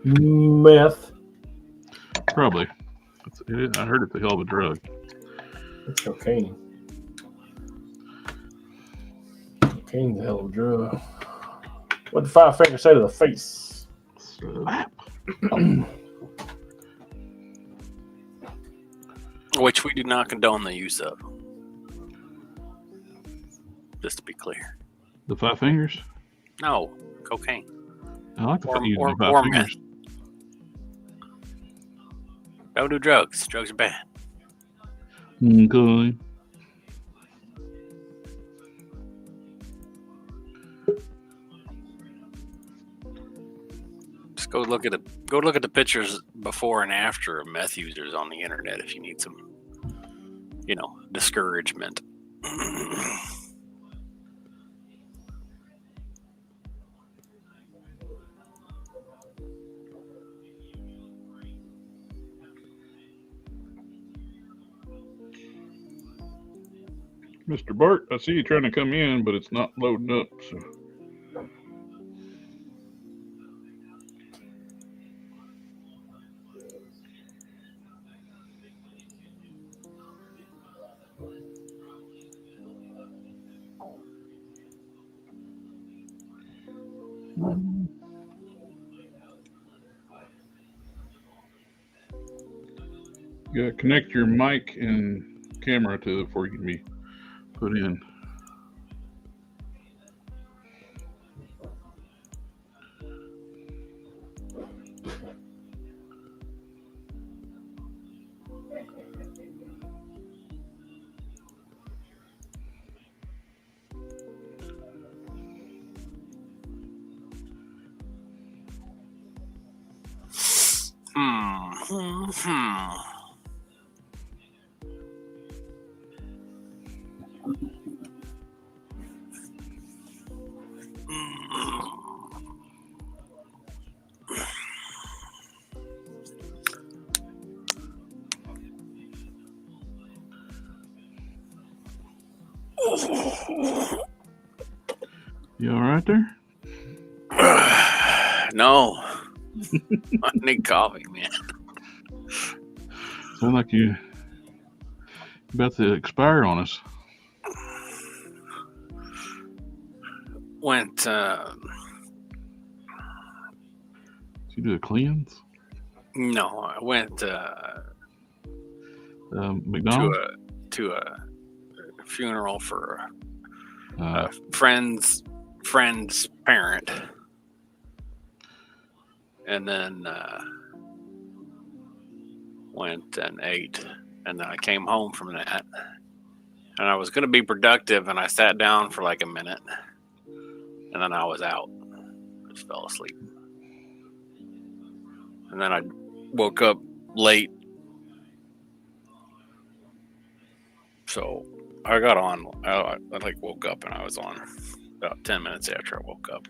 Meth. Probably. I heard it's a hell of a drug. It's cocaine. Cocaine's a hell of a drug. What did Five Finger say to the face? Slap. Which we do not condone the use of. Just to be clear. The Five Fingers? No, cocaine. I like the using or the Five Fingers. meth. Don't do drugs. Drugs are bad. Okay. Just go look at the pictures before and after of meth users on the internet if you need some, discouragement. Mr. Bart, I see you trying to come in, but it's not loading up. So. You gotta connect your mic and camera to it before you can be put in. You all right there? No. I need coffee, man. Sound like you about to expire on us. Went Did you do a cleanse? no, I went McDonald's? to a funeral for friend's parent, and then went and ate, and then I came home from that, and I was going to be productive, and I sat down for like a minute, and then I was out. I just fell asleep, and then I woke up late, so I got on. I like woke up and I was on about 10 minutes after I woke up.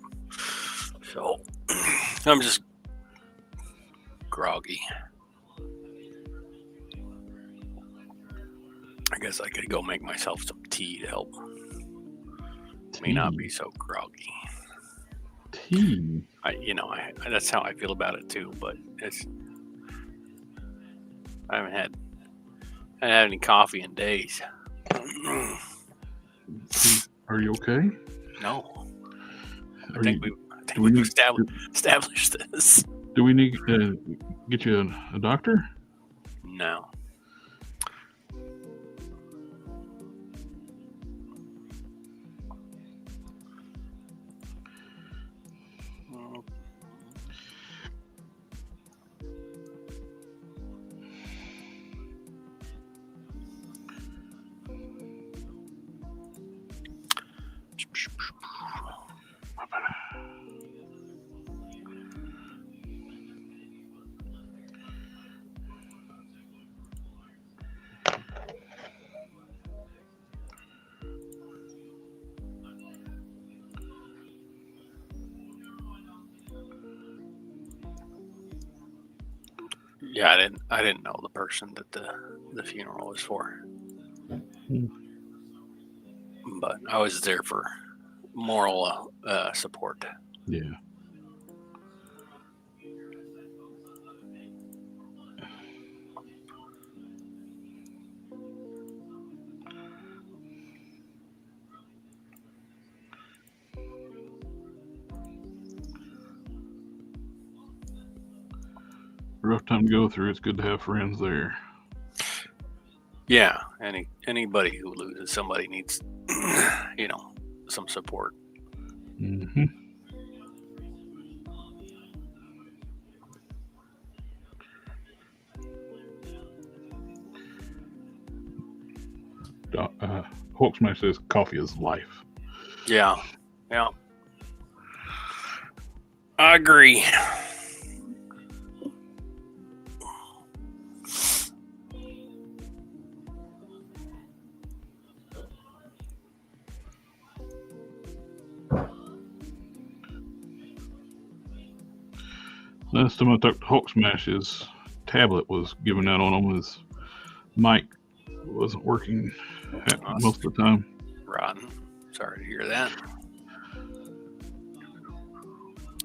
So I'm just groggy. I guess I could go make myself some tea to help me not be so groggy. Tea. That's how I feel about it too. But I haven't had any coffee in days. Are you okay? No. I think we've established this. Do we need to get you a doctor? No. Yeah, I didn't know the person that the funeral was for. But I was there for moral support. Yeah. Rough time to go through. It's good to have friends there. Yeah, anybody who loses somebody needs, some support. Mm-hmm. Hawksman says coffee is life. Yeah. I agree. Last time I talked to Hawksmash, his tablet was giving out on him. His mic wasn't working most of the time. Rotten. Sorry to hear that.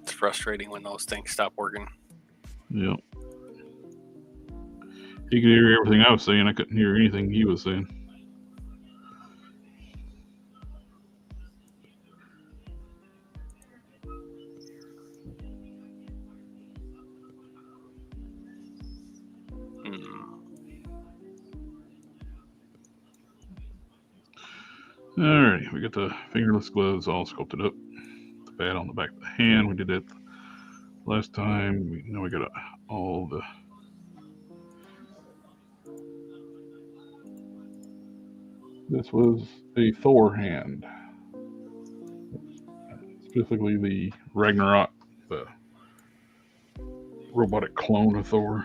It's frustrating when those things stop working. Yep. He could hear everything I was saying. I couldn't hear anything he was saying. Alright, we got the fingerless gloves all sculpted up. The pad on the back of the hand. We did that last time. We got all the This was a Thor hand, specifically the Ragnarok, the robotic clone of Thor.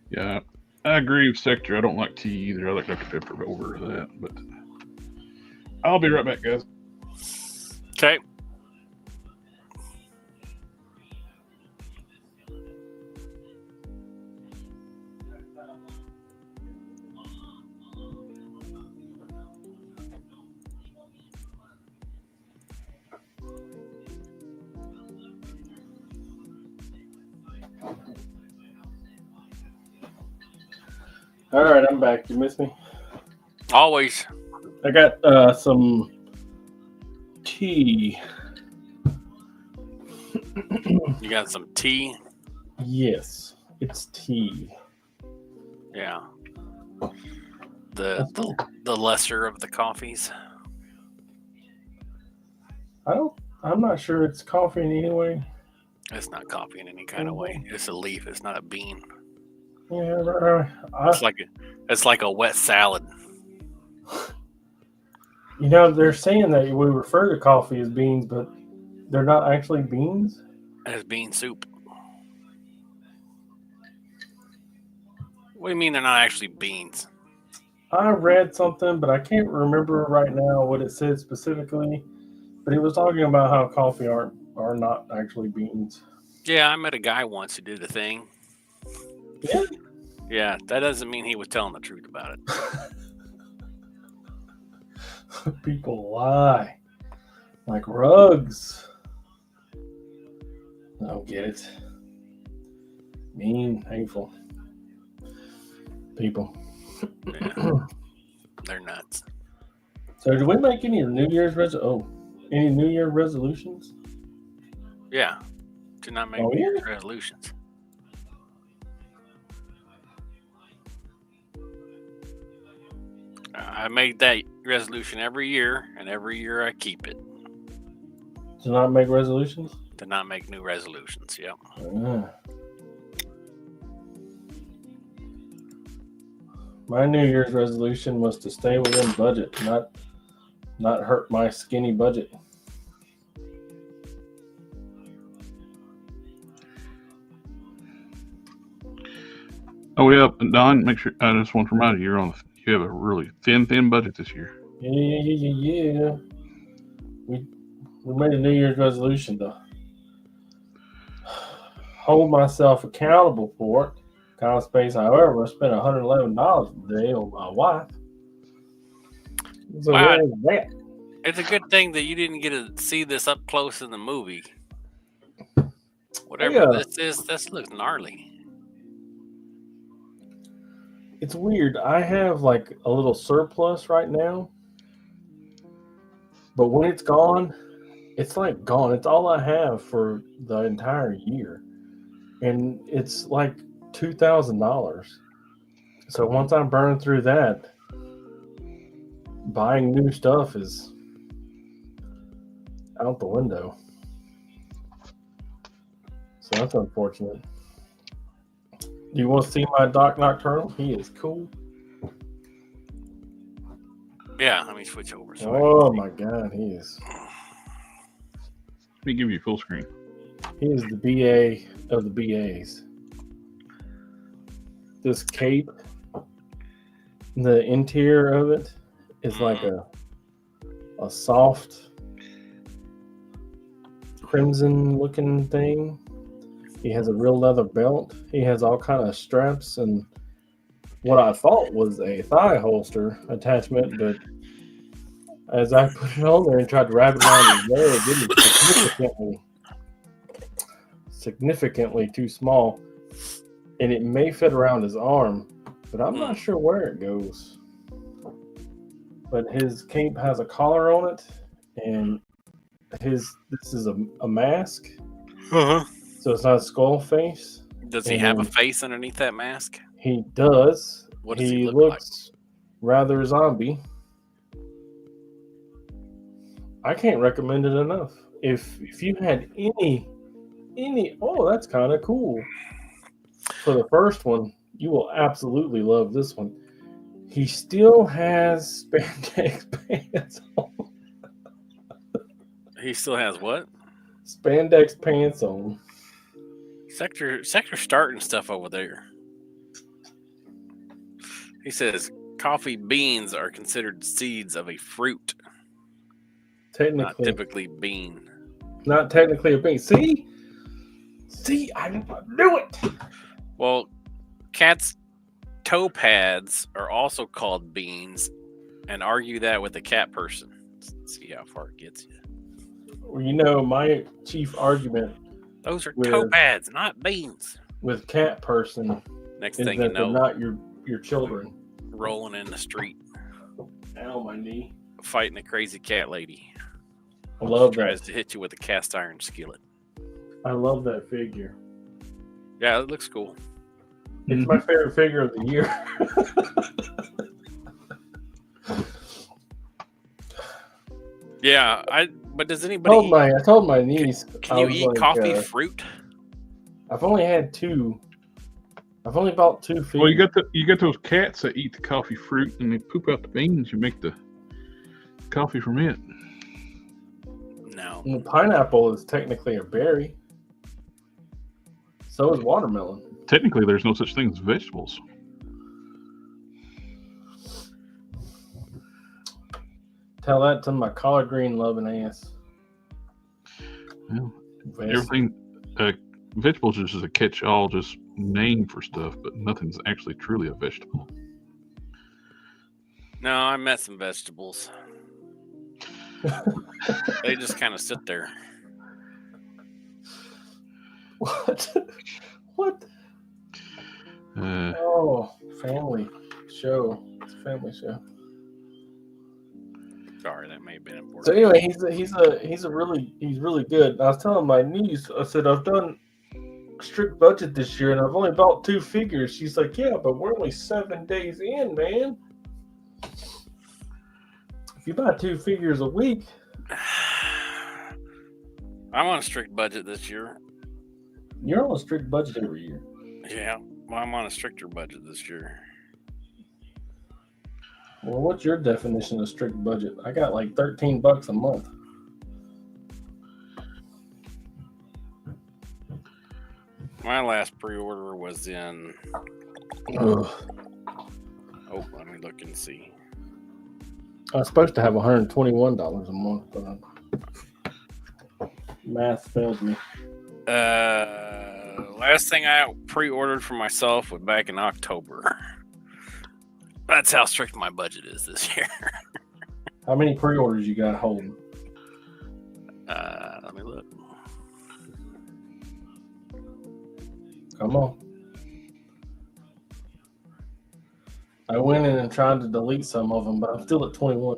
Yeah, I agree with Sector. I don't like tea either. I like Dr. Pepper over that, but I'll be right back, guys. Okay. All right, I'm back. You miss me? Always. I got some tea. You got some tea? Yes, it's tea. Yeah. The lesser of the coffees. I'm not sure it's coffee in any way. It's not coffee in any kind of way. It's a leaf. It's not a bean. Yeah, It's like a wet salad. you know, they're saying that we refer to coffee as beans, but they're not actually beans. It's bean soup. What do you mean they're not actually beans? I read something, but I can't remember right now what it said specifically. But he was talking about how coffee are not actually beans. Yeah, I met a guy once who did a thing. Yeah. Yeah, that doesn't mean he was telling the truth about it. People lie like rugs. I don't get it. Mean, hateful people. Yeah. They're nuts. So, did we make any New Year's any New Year resolutions? Yeah, to not make New Year's resolutions. I make that resolution every year, and every year I keep it. To not make resolutions? To not make new resolutions, yep. My New Year's resolution was to stay within budget, not hurt my skinny budget. Oh yeah, Don. Make sure. I just want to remind you, you have a really thin budget this year. Yeah. We made a New Year's resolution to hold myself accountable for it. Kind of space. However, I spent $111 today on my wife. So Wow. where's that? It's a good thing that you didn't get to see this up close in the movie. Whatever this is, this looks gnarly. It's weird. I have like a little surplus right now. But when it's gone, it's like gone. It's all I have for the entire year. And it's like $2,000. So once I burn through that, buying new stuff is out the window. So that's unfortunate. Do you want to see my Doc Nocturnal? He is cool. Yeah, let me switch over. Oh my God, he is. Let me give you full screen. He is the BA of the BAs. This cape, the interior of it is like a soft crimson looking thing. He has a real leather belt. He has all kind of straps and what I thought was a thigh holster attachment, but as I put it on there and tried to wrap it around his leg, it was significantly too small, and it may fit around his arm, but I'm not sure where it goes. But his cape has a collar on it, and this is a mask, so it's not a skull face. Does he have a face underneath that mask? He does. What does he look looks rather zombie. I can't recommend it enough. If you had any, that's kind of cool. For the first one, you will absolutely love this one. He still has spandex pants on. He still has what? Spandex pants on. Sector starting stuff over there. He says coffee beans are considered seeds of a fruit. Technically. Not typically bean. Not technically a bean. See, I knew it. Well, cat's toe pads are also called beans, and argue that with a cat person. Let's see how far it gets you. Well, you know, my chief argument. Those are toe pads, not beans. With cat person. Next thing you know, they're not your children. rolling in the street. Ow, my knee. Fighting a crazy cat lady. I love She tries that. to hit you with a cast iron skillet. I love that figure. Yeah, it looks cool. It's my favorite figure of the year. Yeah, but does anybody I told my niece. can I you was eat like, coffee fruit? I've only had 2. I've only bought 2 figures. Well, you got those cats that eat the coffee fruit and they poop out the beans. You make the coffee from it. No. And the pineapple is technically a berry. So is watermelon. Technically, there's no such thing as vegetables. Tell that to my collard green loving ass. Well, everything, vegetables is just a catch-all, just name for stuff, but nothing's actually truly a vegetable. No, I met some vegetables. They just kind of sit there. What? What? Uh, Oh, family show. It's a family show. Sorry, that may have been important. So anyway, he's really good. I was telling my niece, I said I've done a strict budget this year and I've only bought 2 figures. She's like, yeah, but we're only 7 days in, man. If you buy 2 figures a week, I'm on a strict budget this year. you're on a strict budget every year. Yeah, well, I'm on a stricter budget this year. Well, what's your definition of strict budget? I got like $13 a month. My last pre-order was in. Ugh. Oh, let me look and see. I was supposed to have $121 a month, but math failed me. Last thing I pre-ordered for myself was back in October. That's how strict my budget is this year. How many pre-orders you got holding? Let me look. Come on. I went in and tried to delete some of them, but I'm still at 21.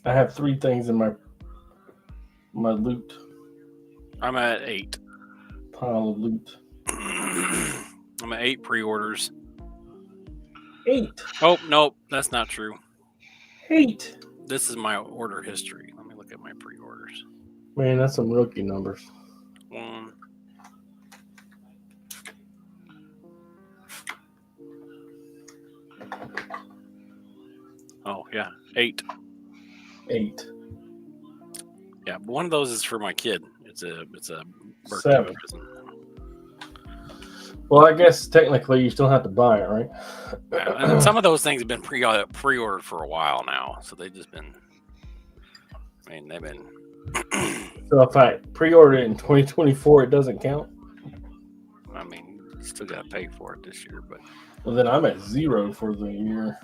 I have 3 things in my loot I'm at 8. pile of loot. I'm at 8 pre-orders. 8. Oh, nope, that's not true. 8. This is my order history. Let me look at my pre-orders. Man, that's some rookie numbers. 1. Oh yeah, 8. 8. Yeah, but one of those is for my kid. It's a birthday 7. present. Well, I guess technically you still have to buy it, right? Yeah, and some of those things have been pre-ordered for a while now, so they've just been. I mean, they've been. So if I pre-order it in 2024, it doesn't count? I mean, you still got to pay for it this year, but Well, then I'm at 0 for the year.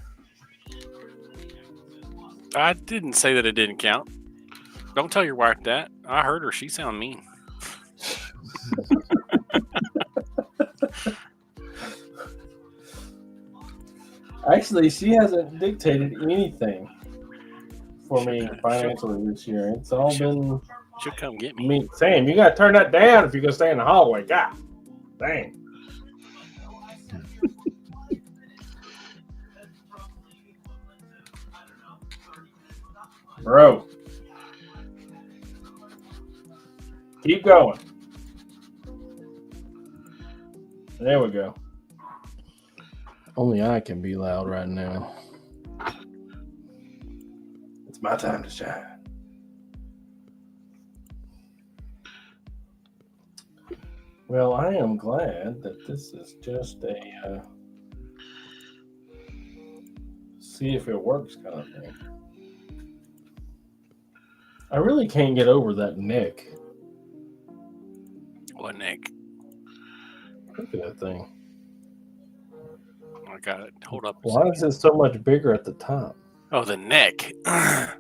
I didn't say that it didn't count. Don't tell your wife that. I heard her. She sounded mean. Actually, she hasn't dictated anything for me financially this year. It's all been She'll come get me. me. Sam, you got to turn that down if you're going to stay in the hallway. God dang. Bro. Keep going. There we go. Only I can be loud right now. It's my time to shine. Well, I am glad that this is just a see if it works kind of thing. I really can't get over that neck. What, Nick? Look at that thing. I got it. Hold up. Why is it so much bigger at the top? Oh, the neck. Oh,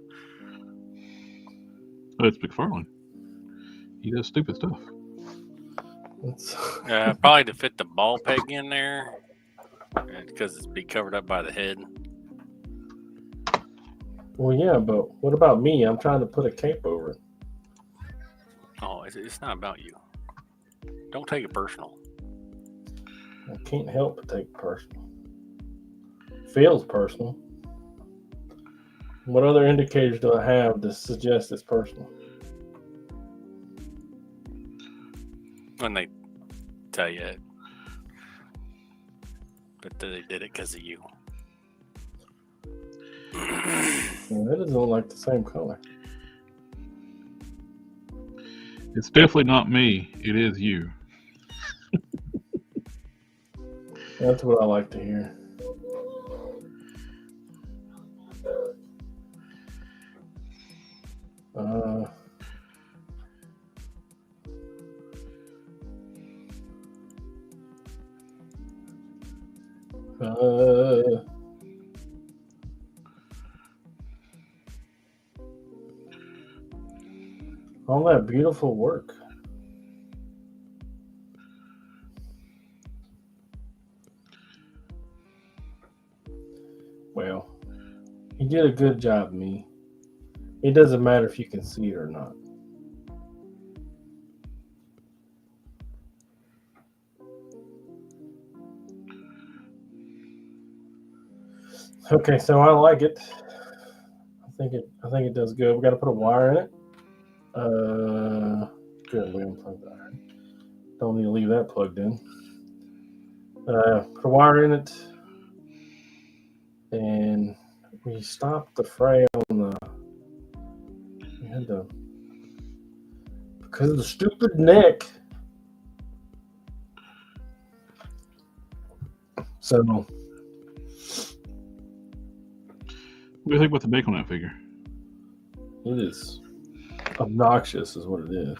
it's McFarlane. He does stupid stuff. It's Probably to fit the ball peg in there. Because it's be covered up by the head. Well, yeah, but what about me? I'm trying to put a cape over it. Oh, it's not about you. Don't take it personal. I can't help but take it personal. Feels personal. What other indicators do I have to suggest it's personal? When they tell you it. But they did it because of you. Well, that doesn't look like the same color. It's definitely not me. It is you. That's what I like to hear. All that beautiful work. Well, you did a good job, me. It doesn't matter if you can see it or not. Okay, so I like it. I think it does good. We got to put a wire in it. Good. We unplugged the iron. Don't need to leave that plugged in. Put a wire in it, and we stopped the fray on the. We had to, because of the stupid neck. So, What do you think about the make on that figure? it is obnoxious, is what it is.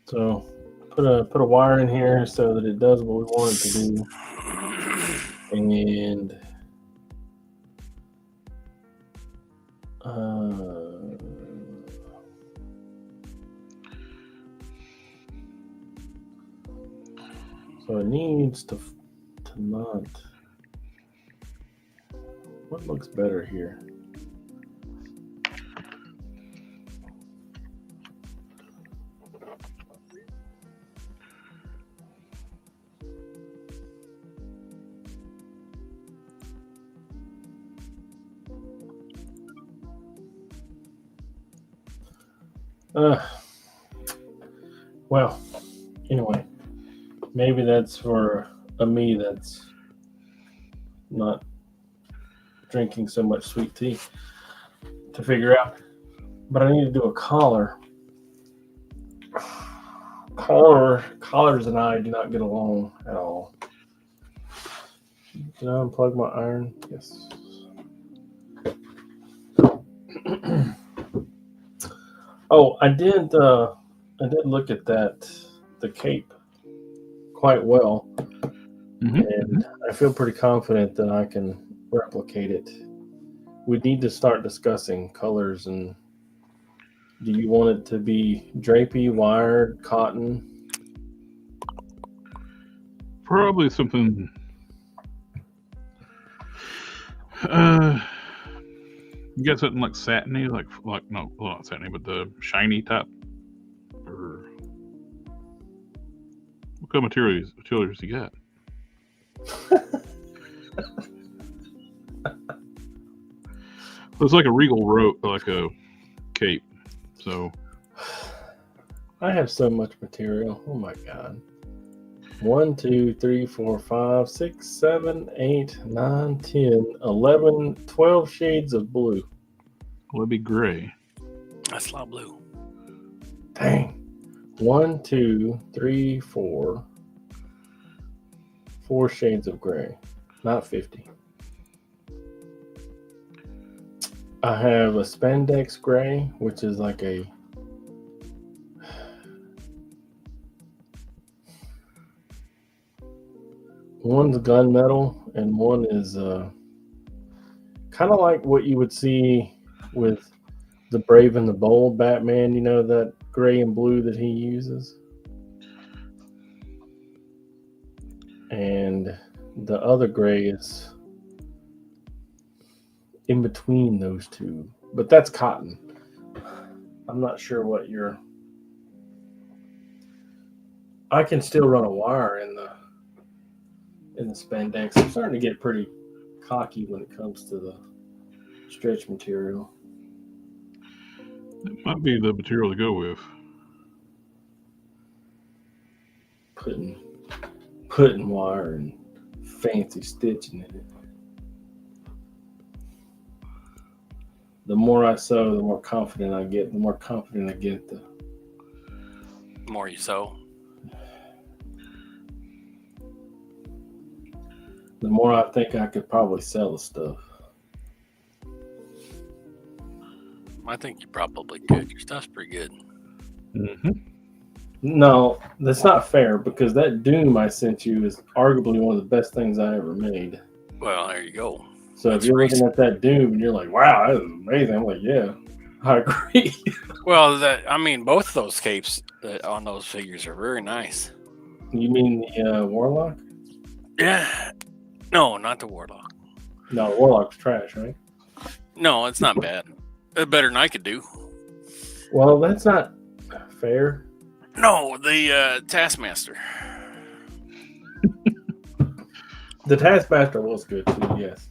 So, put a wire in here so that it does what we want it to do, and so it needs to not. What looks better here? Well, anyway, maybe that's for a me that's not drinking so much sweet tea to figure out. But I need to do a collar. Collars and I do not get along at all. Did I unplug my iron? Yes. Oh, I did look at the cape quite well, and I feel pretty confident that I can replicate it. We need to start discussing colors. And do you want it to be drapey, wired, cotton? Probably something. You got something like satiny, like no, well, not satiny, but the shiny type, or what kind of materials you got? It's like a regal rope, like a cape. So I have so much material. Oh my god. 1, 2, 3, 4, 5, 6, 7, 8, 9, 10, 11, 12 shades of blue. well, it'd be gray. That's a lot of blue. Dang. 1, 2, 3, 4. 4 shades of gray. Not 50. I have a spandex gray, which is like a one's gunmetal and one is kind of like what you would see with the Brave and the Bold Batman, you know, that gray and blue that he uses. and the other gray is in between those two, but that's cotton. I'm not sure what your. I can still run a wire in the spandex. I'm starting to get pretty cocky when it comes to the stretch material. It might be the material to go with. Putting wire and fancy stitching in it. The more I sew, the more confident I get. The more confident I get, the more you sew. The more I think I could probably sell the stuff. I think you probably could. Your stuff's pretty good. Mm-hmm. No, that's not fair because that Doom I sent you is arguably one of the best things I ever made. Well, there you go. So That's if you're recent. looking at that Doom and you're like, wow, that is amazing. I'm like, yeah, I agree. Well, both of those capes on those figures are very nice. You mean the Warlock? Yeah. No, not the Warlock. No, the Warlock's trash, right? No, it's not bad. Better than I could do. Well, that's not fair. No, the Taskmaster. The Taskmaster was good too, yes.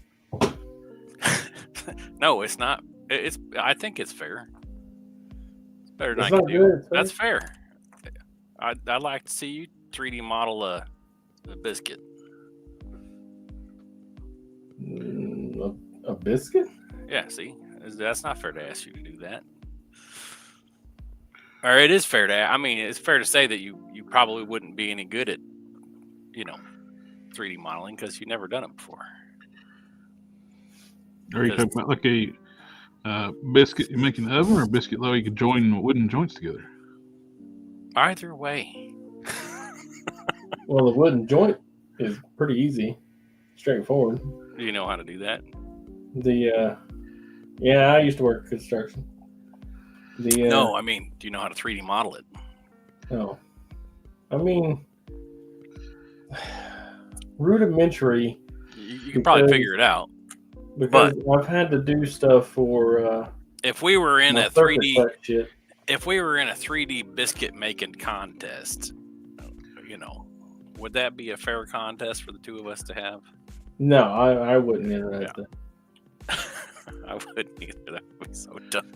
No, it's not. I think it's fair. It's better than It's I not could do. good, it's That's fair. I'd like to see you 3D model a biscuit. A biscuit? Yeah, see? That's not fair to ask you to do that. Or it is fair to, it's fair to say that you probably wouldn't be any good at, 3D modeling because you've never done it before. Are you talking about like a biscuit you make in the oven or a biscuit though you could join wooden joints together? Either way. Well, the wooden joint is pretty easy, straightforward. Do you know how to do that? Yeah, I used to work construction. No, do you know how to 3D model it? No. Rudimentary. You can probably figure it out. Because I've had to do stuff for if we were in a circuit 3D tech shit. if we were in a 3D biscuit making contest, would that be a fair contest for the two of us to have? No, I wouldn't enter that. I wouldn't either. That would be so dumb.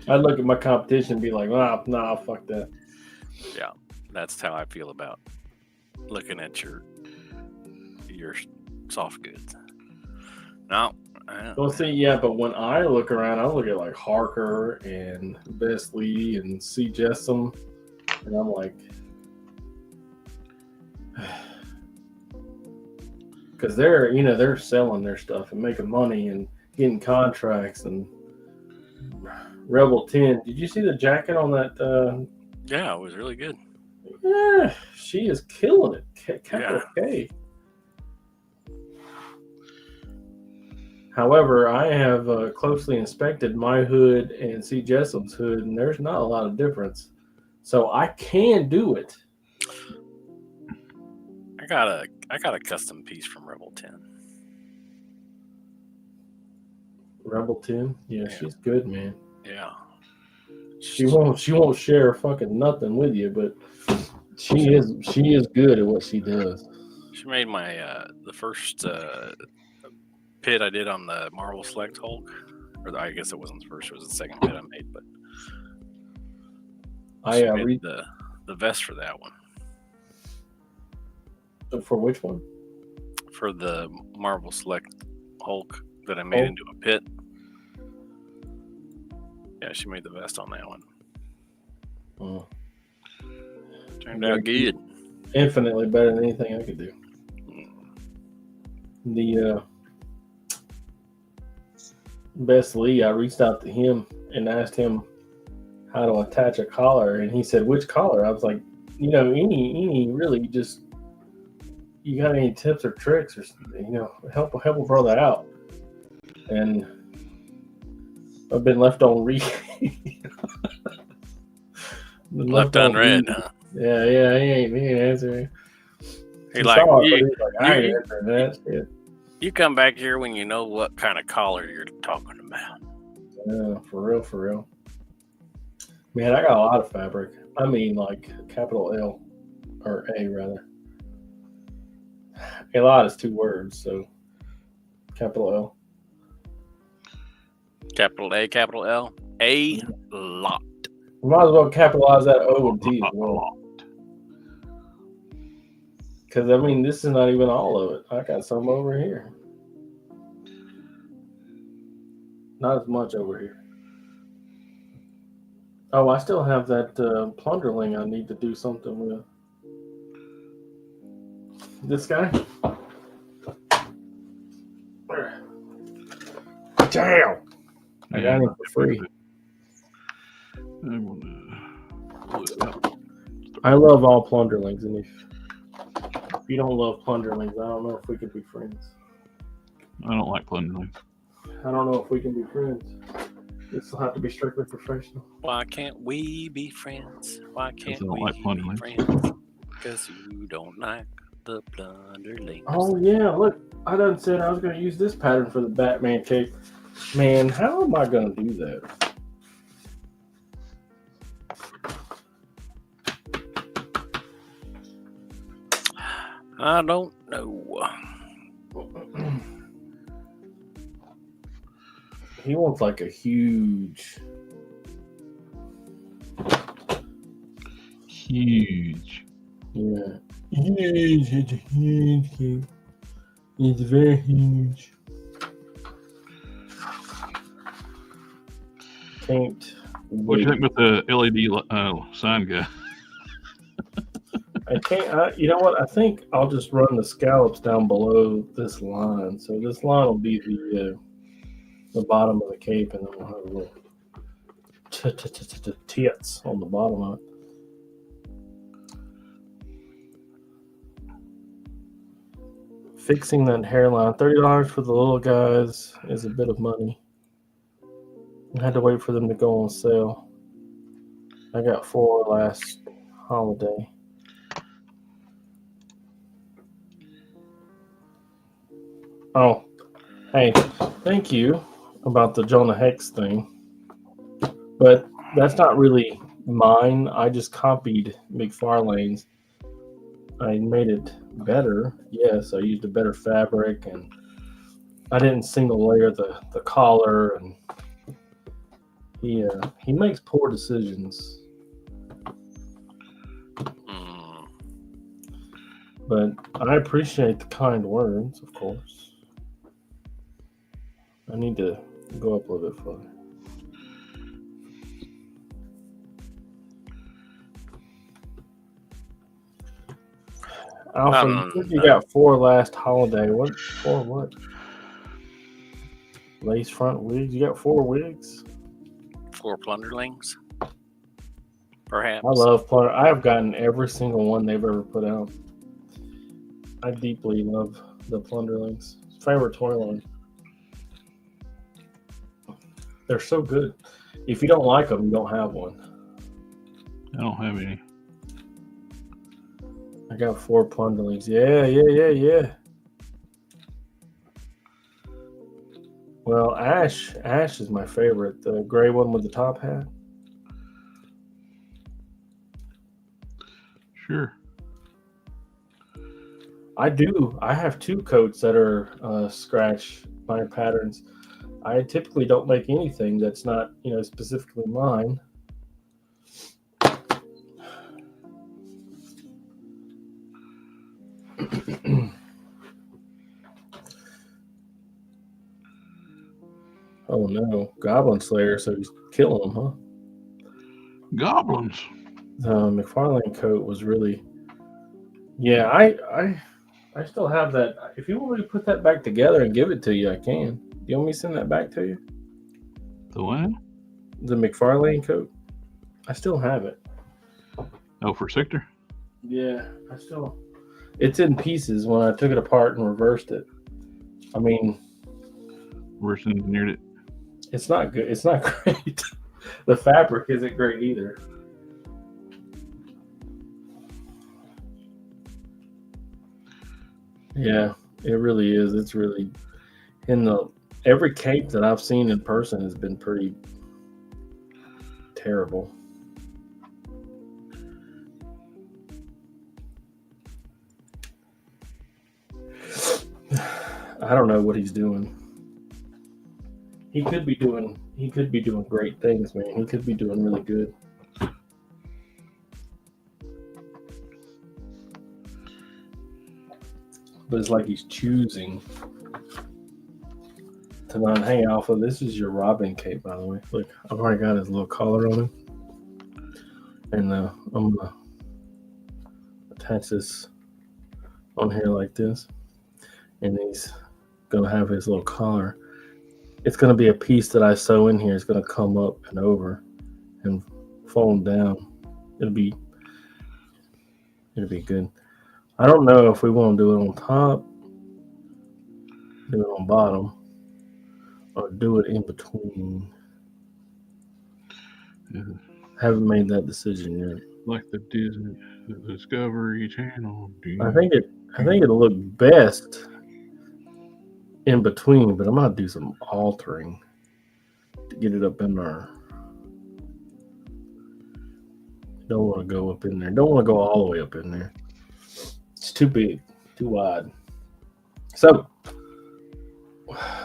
I'd look at my competition and be like, nah, fuck that. Yeah, that's how I feel about looking at your soft goods. No. Well, see, yeah, but when I look around, I look at like Harker and Besley and C. Jessam, and I'm like, because they're selling their stuff and making money and getting contracts. And Rebel 10, did you see the jacket on that? Yeah, it was really good. Yeah, she is killing it. Capital K. However, I have closely inspected my hood and C. Jessam's hood, and there's not a lot of difference. So I can do it. I got a custom piece from Rebel 10. Rebel 10? Yeah, she's good, man. Yeah. She won't share fucking nothing with you, but she is good at what she does. She made my the first pit I did on the Marvel Select Hulk, or I guess it wasn't the first; it was the second pit I made. But I made the vest for that one. For which one? For the Marvel Select Hulk that I made into a pit. Yeah, she made the vest on that one. Oh. Turned out good. Infinitely better than anything I could do. The Best Lee, I reached out to him and asked him how to attach a collar, and he said, "Which collar?" I was like, any really, just you got any tips or tricks or help a brother out. And I've been left on read. Left unread, huh? Yeah, he ain't answering. He like, saw it, but you, he's like, I ain't you, answering that shit. you come back here when you know what kind of collar you're talking about. Yeah, for real. Man, I got a lot of fabric. I mean, like capital L or A rather. A lot is 2 words, so capital L. Capital A, capital L. A lot. You might as well capitalize that O and T as well. Because, I mean, this is not even all of it. I got some over here. Not as much over here. Oh, I still have that plunderling I need to do something with. This guy? Damn! I got him for free. I love all plunderlings, and if you don't love plunderlings, I don't know if we could be friends. I don't like plunderlings. I don't know if we can be friends. This will have to be strictly professional. Why can't we be friends? Why can't don't we like be plunderlings. friends? Because you don't like the plunderlings. Oh, yeah, look. I done said I was going to use this pattern for the Batman cape. Man, how am I going to do that? I don't know. He wants like a huge. Yeah. Huge. It's a huge cape. It's very huge. Can't. What do you think with the LED sign guy? I can't. You know what? I think I'll just run the scallops down below this line. So this line will be the bottom of the cape, and then we'll have a little tits on the bottom of it. Fixing that hairline. $30 for the little guys is a bit of money. I had to wait for them to go on sale. I got 4 last holiday. Oh, hey, thank you about the Jonah Hex thing. But that's not really mine. I just copied McFarlane's. I made it better. Yes, I used a better fabric, and I didn't single layer the collar, and he makes poor decisions. But I appreciate the kind words, of course. I need to go up a little bit further. Alpha, you got 4 last holiday. What? 4 what? Lace front wigs. You got 4 wigs? 4 plunderlings? Perhaps. I love plunder. I have gotten every single one they've ever put out. I deeply love the plunderlings. Favorite toy line. They're so good. If you don't like them, you don't have one. I don't have any. I got 4 plunderlings. Yeah. Well, Ash is my favorite. The gray one with the top hat. Sure. I have 2 coats that are scratch my patterns. I typically don't make anything that's not, specifically mine. Oh no, Goblin Slayer! So he's killing them, huh? Goblins. The McFarlane coat was really. Yeah, I still have that. If you want me to put that back together and give it to you, I can. Do you want me to send that back to you? The what? The McFarlane coat. I still have it. Oh, for Sector? Yeah, it's in pieces when I took it apart and reversed it. I mean, Reverse engineered it. it's not good. It's not great. The fabric isn't great either. Yeah, it really is. It's really every cape that I've seen in person has been pretty terrible. I don't know what he's doing. He could be doing great things, man. He could be doing really good. But it's like he's choosing to not. Hey, Alpha, this is your Robin cape, by the way. Look, I've already got his little collar on him. And I'm going to attach this on here like this. And he's going to have his little collar. It's going to be a piece that I sew in here. It's going to come up and over and fold down. It'll be good. I don't know if we want to do it on top, do it on bottom, or do it in between. Yeah. Haven't made that decision yet. Like the Discovery Channel. I think it'll look best in between, but I'm gonna do some altering to get it up in there. Don't want to go up in there. Don't want to go all the way up in there. It's too big, too wide. So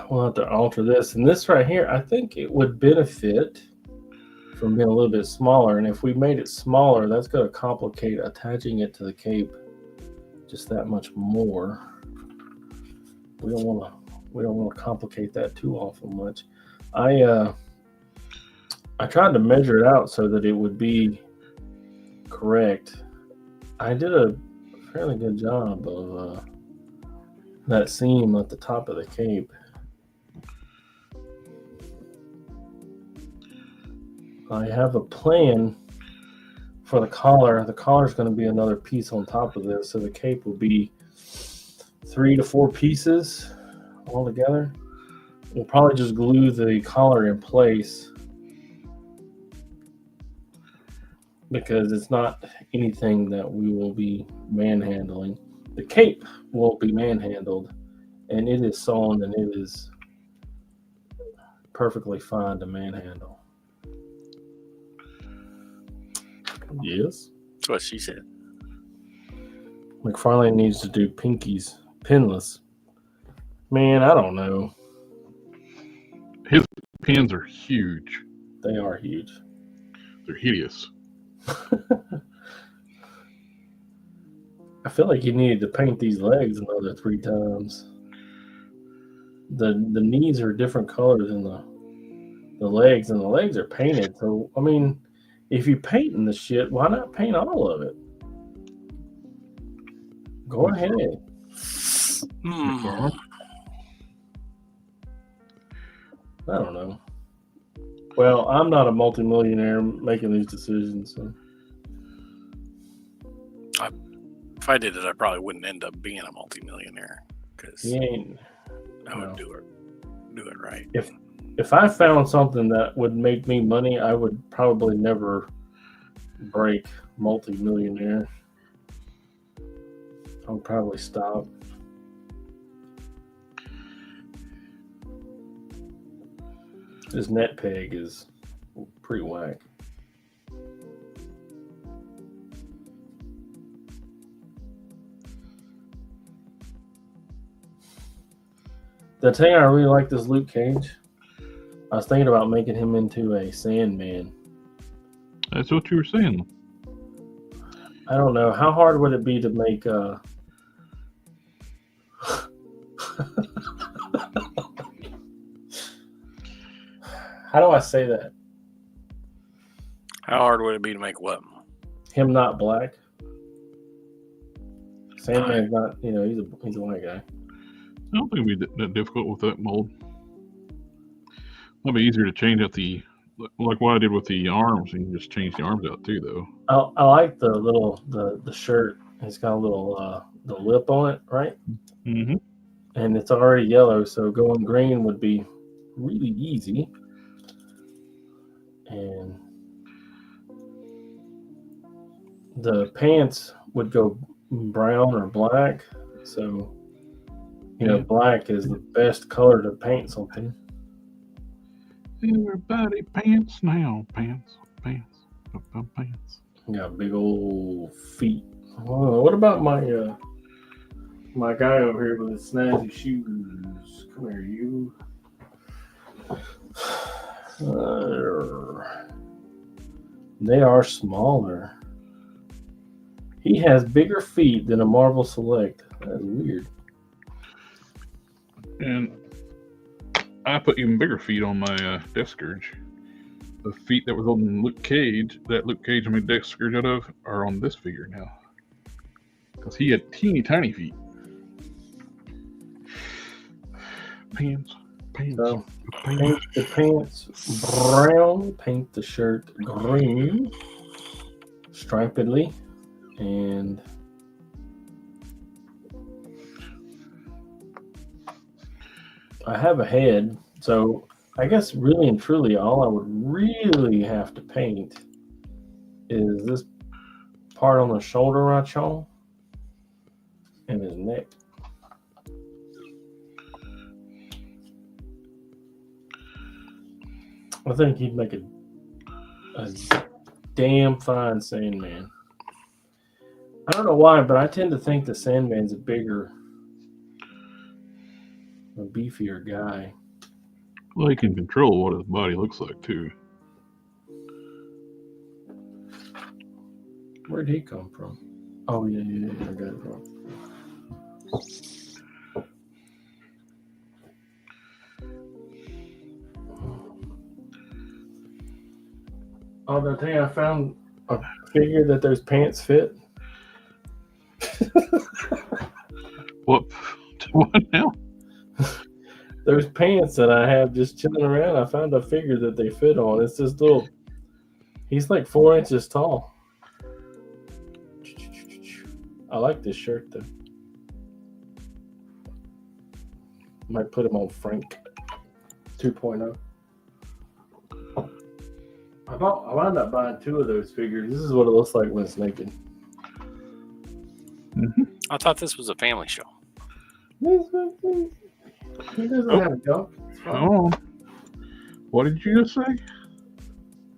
we'll have to alter this. And this right here, I think it would benefit from being a little bit smaller. And if we made it smaller, that's going to complicate attaching it to the cape just that much more. We don't want to complicate that too awful much. I tried to measure it out so that it would be correct. I did a fairly good job of that seam at the top of the cape. I have a plan for the collar. The collar is going to be another piece on top of this, so the cape will be 3 to 4 pieces all together. We'll probably just glue the collar in place because it's not anything that we will be manhandling. The cape won't be manhandled, and it is sewn, and it is perfectly fine to manhandle. Yes? That's what she said. McFarlane needs to do pinkies pinless. Man, I don't know. His pins are huge. They are huge. They're hideous. I feel like you needed to paint these legs another 3 times. The knees are different colors than the legs, and the legs are painted. So, I mean, if you're painting the shit, why not paint all of it? Go ahead. Hmm. I don't know. Well, I'm not a multimillionaire making these decisions. So. If I did it, I probably wouldn't end up being a multimillionaire because I would do it right. If I found something that would make me money, I would probably never break multimillionaire. I would probably stop. This net peg is pretty whack. The thing I really like this Luke Cage. I was thinking about making him into a Sandman. That's what you were saying. I don't know. How hard would it be to make How do I say that? How hard would it be to make what? Him not black. Sandman's not, he's a white guy. I don't think it'd be that difficult with that mold. It'll be easier to change out like what I did with the arms. You can just change the arms out too, though. I like the little the shirt. It's got a little the lip on it, right? Mm-hmm. And it's already yellow, so going green would be really easy. And the pants would go brown or black, so You know, black is the best color to paint something. Everybody pants now. Pants. Pants. Got big old feet. Oh, what about my my guy over here with his snazzy shoes? Come here, you. They are smaller. He has bigger feet than a Marvel Select. That's weird. And I put even bigger feet on my desk scourge. The feet that was on Luke Cage, that Luke Cage made desk scourge out of, are on this figure now. Because he had teeny tiny feet. Pants. So, paint the pants brown, paint the shirt green, stripedly, and I have a head, so I guess really and truly all I would really have to paint is this part on the shoulder right y'all and his neck. I think he'd make a damn fine Sandman. I don't know why, but I tend to think the Sandman's a beefier guy. Well, he can control what his body looks like, too. Where'd he come from? Oh, yeah, I got it wrong. Oh, the thing I found a figure that those pants fit. What now? Those pants that I have just chilling around, I found a figure that they fit on. It's this little, he's like 4 inches tall. I like this shirt though. Might put him on Frank 2.0. I wound up buying 2 of those figures. This is what it looks like when it's naked. Mm-hmm. I thought this was a family show. He doesn't have a jump. Oh. What did you just say?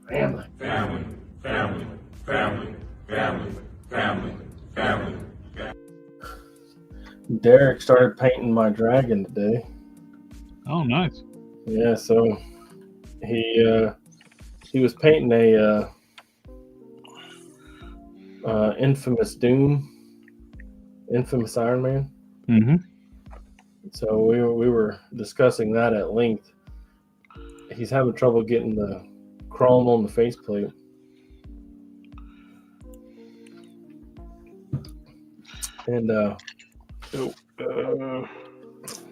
Family. Family. Family. Family. Family. Family. Family. Derek started painting my dragon today. Oh, nice. Yeah, so he was painting a infamous Doom, infamous Iron Man. Mm-hmm. So we were discussing that at length. He's having trouble getting the chrome on the faceplate. And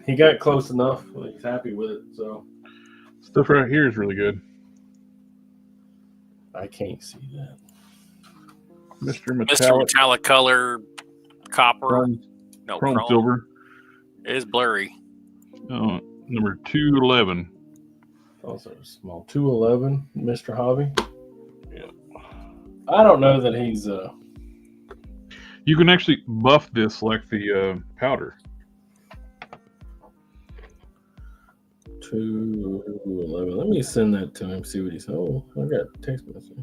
he got close enough. He's happy with it. So Stuff right here is really good. I can't see that. Mr. Mr. Metallic color, copper, Chrome silver. It is blurry. Number 211. Also small 211, Mr. Hobby. Yeah. I don't know that he's You can actually buff this like the powder. 211. Let me send that to him. See what he's. Oh, I got a text message.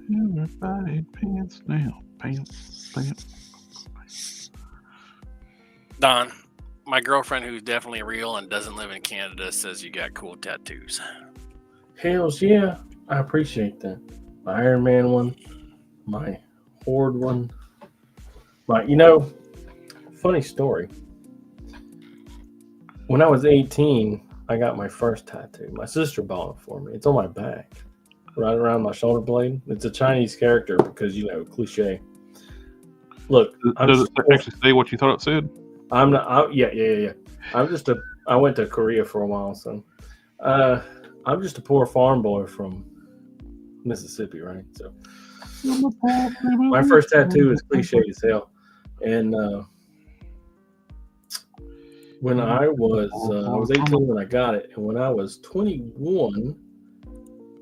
Everybody pants now. Pants. Don, my girlfriend, who's definitely real and doesn't live in Canada, says you got cool tattoos. Hells yeah, I appreciate that. My Iron Man one, my Horde one. Funny story. When I was 18, I got my first tattoo. My sister bought it for me. It's on my back, right around my shoulder blade. It's a Chinese character because, cliche. Look, Does it actually say what you thought it said? I'm not. Yeah. I went to Korea for a while, so I'm just a poor farm boy from Mississippi, right? So my first tattoo is cliche as hell, and when I was 18 when I got it, and when I was 21,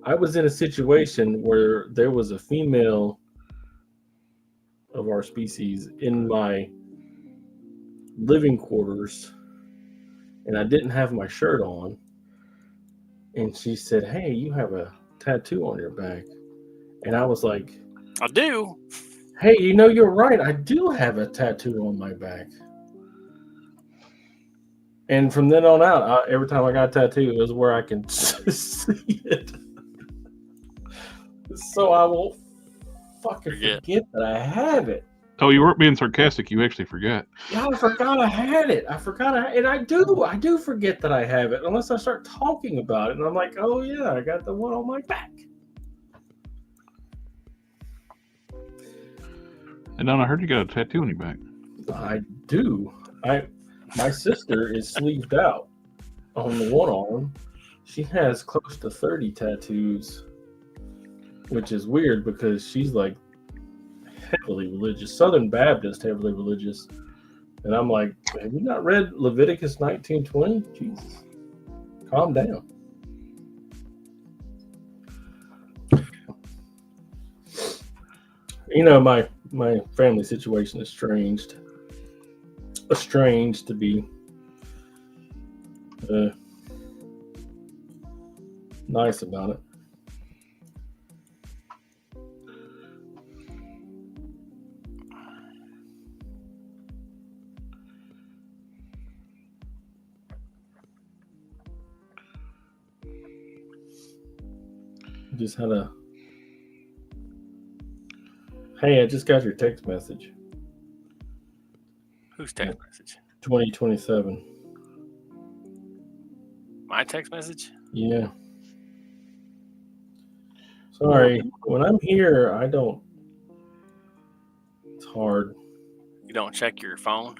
I was in a situation where there was a female of our species in my living quarters, and I didn't have my shirt on. And she said, "Hey, you have a tattoo on your back." And I was like, I do. "Hey, you know, you're right. I do have a tattoo on my back." And from then on out, every time I got a tattoo, it was where I can see it. So I won't fucking forget that I have it. Oh, you weren't being sarcastic. You actually forgot. Yeah, I forgot I had it. And I do forget that I have it unless I start talking about it. And I'm like, oh yeah, I got the one on my back. And Don, I heard you got a tattoo on your back. I do. My sister is sleeved out on the one arm. She has close to 30 tattoos, which is weird because she's like heavily religious, Southern Baptist, heavily religious. And I'm like, have you not read Leviticus 19:20? Jesus, calm down. You know, my family situation is estranged to be nice about it. Just had a hey, I just got your text message. Whose text message? 2027. My text message? Yeah. Sorry, when I'm here, I don't. It's hard. You don't check your phone?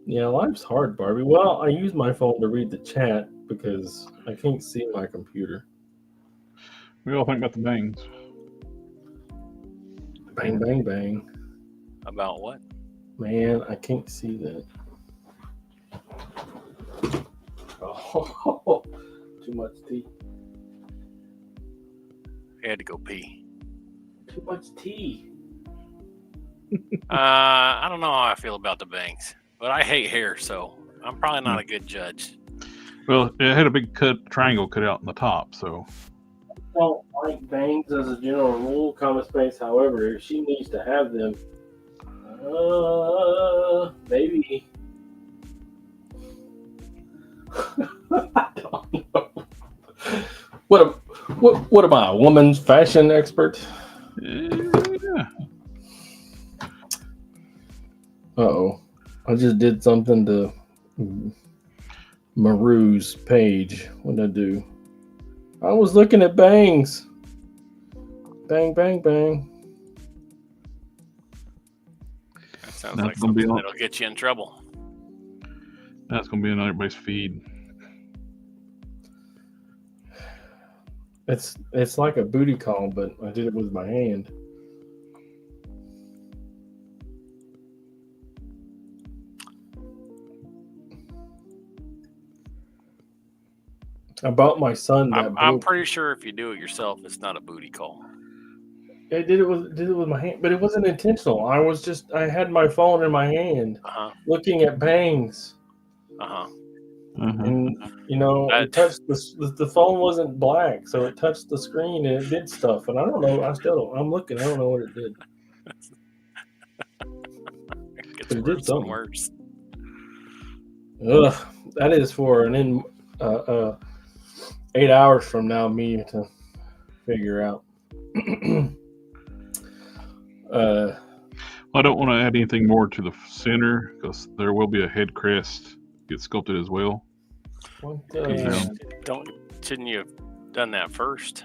Yeah, life's hard, Barbie. Well, I use my phone to read the chat because I can't see my computer. We all think about the bangs. Bang, bang, bang. About what? Man, I can't see that. Oh, too much tea. I had to go pee. Too much tea. I don't know how I feel about the bangs, but I hate hair, so I'm probably not a good judge. Well, it had a big triangle cut out in the top, so. I don't like bangs as a general rule, common space. However, if she needs to have them, maybe. I don't know. What am I, a woman's fashion expert? Yeah. Uh-oh. I just did something to Maru's page. What did I do? I was looking at bangs. Bang, bang, bang. That sounds like something that'll get you in trouble. That's going to be on everybody's feed. It's like a booty call, but I did it with my hand. I bought my son that. I'm pretty sure if you do it yourself, it's not a booty call. I did it with my hand, but it wasn't intentional. I had my phone in my hand, looking at bangs. And you know, it touched the phone wasn't black, so it touched the screen and it did stuff. And I don't know. I'm looking. I don't know what it did. It did something worse. Ugh, that is for an 8 hours from now, me to figure out. I don't want to add anything more to the center because there will be a head crest get sculpted as well. Shouldn't you have done that first?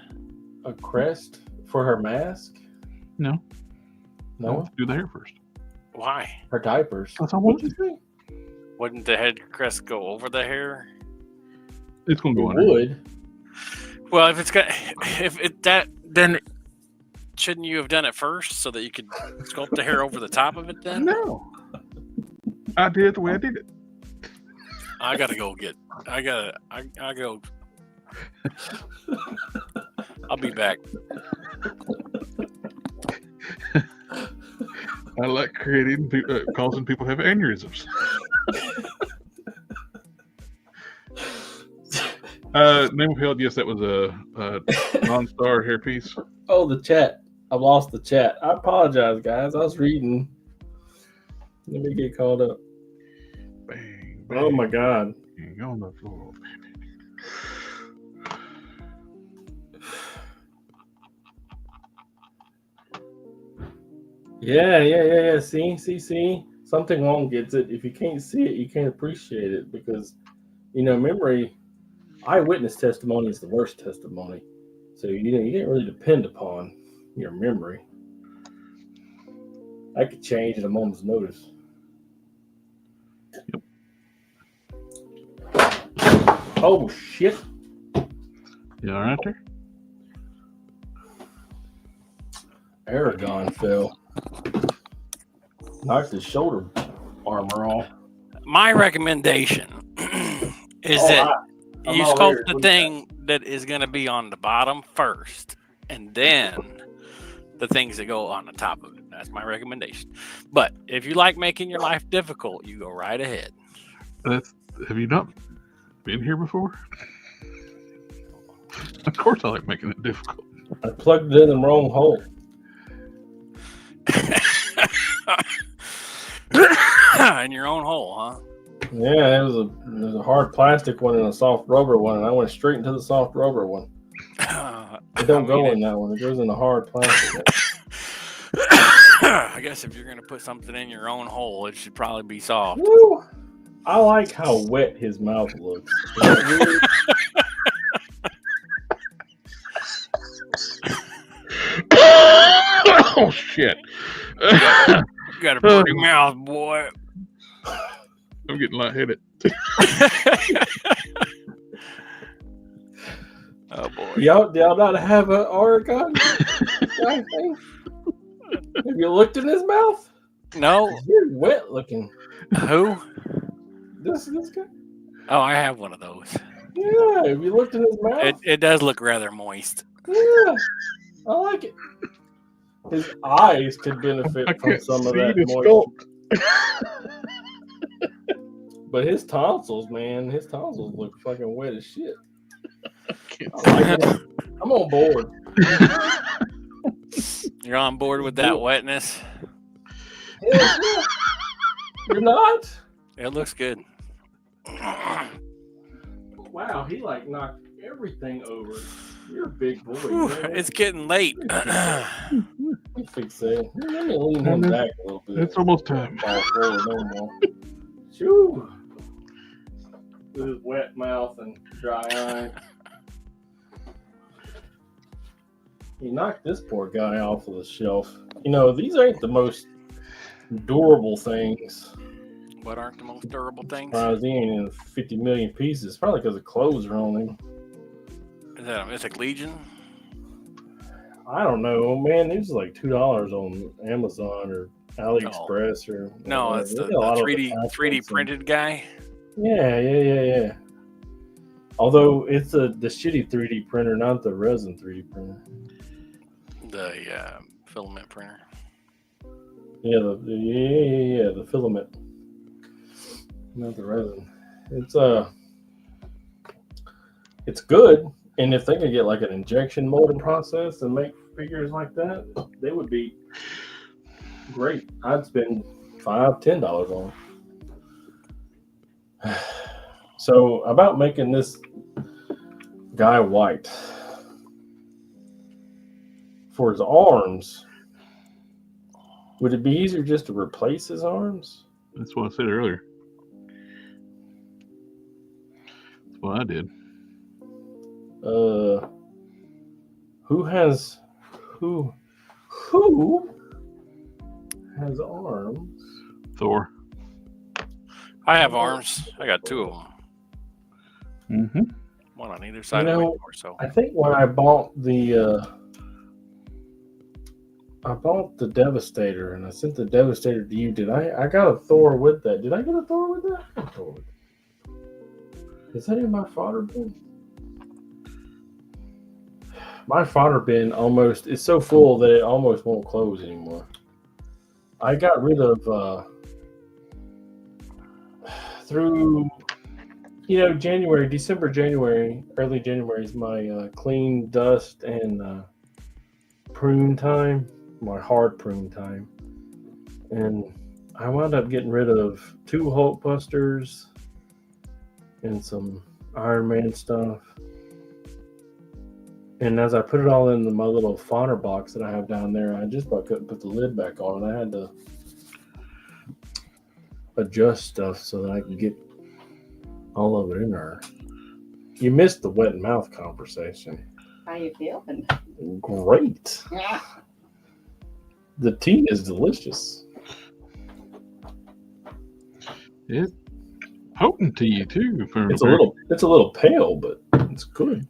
A crest for her mask? No. Do the hair first. Why? Her diapers. That's all. What you think? Wouldn't the head crest go over the hair? It's going to go under. It would. Well, then shouldn't you have done it first so that you could sculpt the hair over the top of it then? No. I did it the way I did it. I gotta go. I'll be back. I like creating, causing people to have aneurysms. Name of Held, yes, that was a non-star hairpiece. Oh, the chat. I've lost the chat. I apologize, guys. I was reading. Let me get caught up. Bang, bang. Oh my God. Bang on the floor. Yeah. See. Something wrong gets it. If you can't see it, you can't appreciate it because, memory, eyewitness testimony is the worst testimony. So, you can't really depend upon your memory. I could change at a moment's notice. Yep. Oh, shit. You all right there? Aragon fell. Knocked his shoulder armor off. My recommendation is that I'm you all sculpt ears. the thing that is going to be on the bottom first, and then the things that go on the top of it. That's my recommendation. But if you like making your life difficult, you go right ahead. Have you not been here before? Of course I like making it difficult. I plugged it in the wrong hole. In your own hole, huh? Yeah, there's a hard plastic one and a soft rubber one, and I went straight into the soft rubber one. It don't go in that one. It goes in the hard plastic. I guess if you're going to put something in your own hole, it should probably be soft. Woo! I like how wet his mouth looks. Is that weird? Oh shit! You got a pretty mouth, boy. I'm getting lightheaded. Oh boy. Y'all not have an Oregon guy thing? Have you looked in his mouth? No. You're wet looking. Who? This guy? Oh, I have one of those. Yeah, have you looked in his mouth? It does look rather moist. Yeah, I like it. His eyes could benefit I from can't some of see that the moisture. But his tonsils, man, look fucking wet as shit. I like it. I'm on board. You're on board with that wetness? Hell yeah. You're not? It looks good. Wow, he like knocked everything over. You're a big boy. Man. It's getting late. Fix it. Let me lean him back a little bit. It's almost time. Fall forward no more. Shoo. With his wet mouth and dry eye. He knocked this poor guy off of the shelf. These ain't the most durable things. What aren't the most durable things? He ain't in 50 million pieces. Probably because the clothes are on him. Is that a Mythic Legion? I don't know, man. These are like $2 on Amazon or AliExpress or No, it's the 3D printed guy. Yeah. Although it's the shitty 3D printer, not the resin 3D printer. The filament printer. Yeah, the filament, not the resin. It's good, and if they could get like an injection molding process and make figures like that, they would be great. I'd spend $5-10 on them. So about making this guy white for his arms. Would it be easier just to replace his arms? That's what I said earlier. That's what I did. Who has arms? Thor. I have arms. I got 2 of them. Mm-hmm. One on either side of my torso. I think when I bought the Devastator and I sent the Devastator to you, I got a Thor with that. Did I get a Thor with that? I got a Thor with that. Is that in my fodder bin? My fodder bin almost is so full that it almost won't close anymore. I got rid of through January, December, January, early January is my clean, dust, and prune time, my hard prune time. And I wound up getting rid of 2 Hulk Busters and some Iron Man stuff. And as I put it all in my little fodder box that I have down there, I just about couldn't put the lid back on. And I had to adjust stuff so that I could get all of it in there. You missed the wet mouth conversation. How you feeling? Great. Yeah. The tea is delicious. It's potent tea too. It's a little pale, but it's good.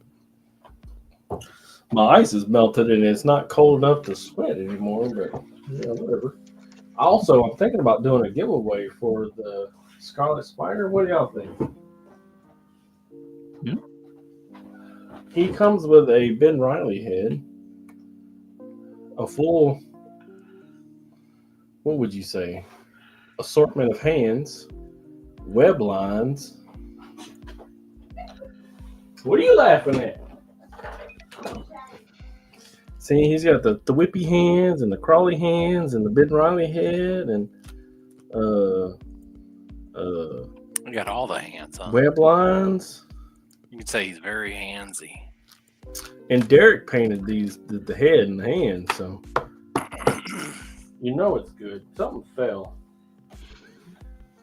My ice is melted and it's not cold enough to sweat anymore, but yeah, whatever. Also, I'm thinking about doing a giveaway for the Scarlet Spider. What do y'all think? Yeah. He comes with a Ben Riley head, a full, what would you say, assortment of hands, web lines. What are you laughing at? See, he's got the whippy hands and the crawly hands and the Ben Riley head and We got all the hands on. web lines. You could say he's very handsy. And Derek painted the head and the hands, so you know it's good. Something fell.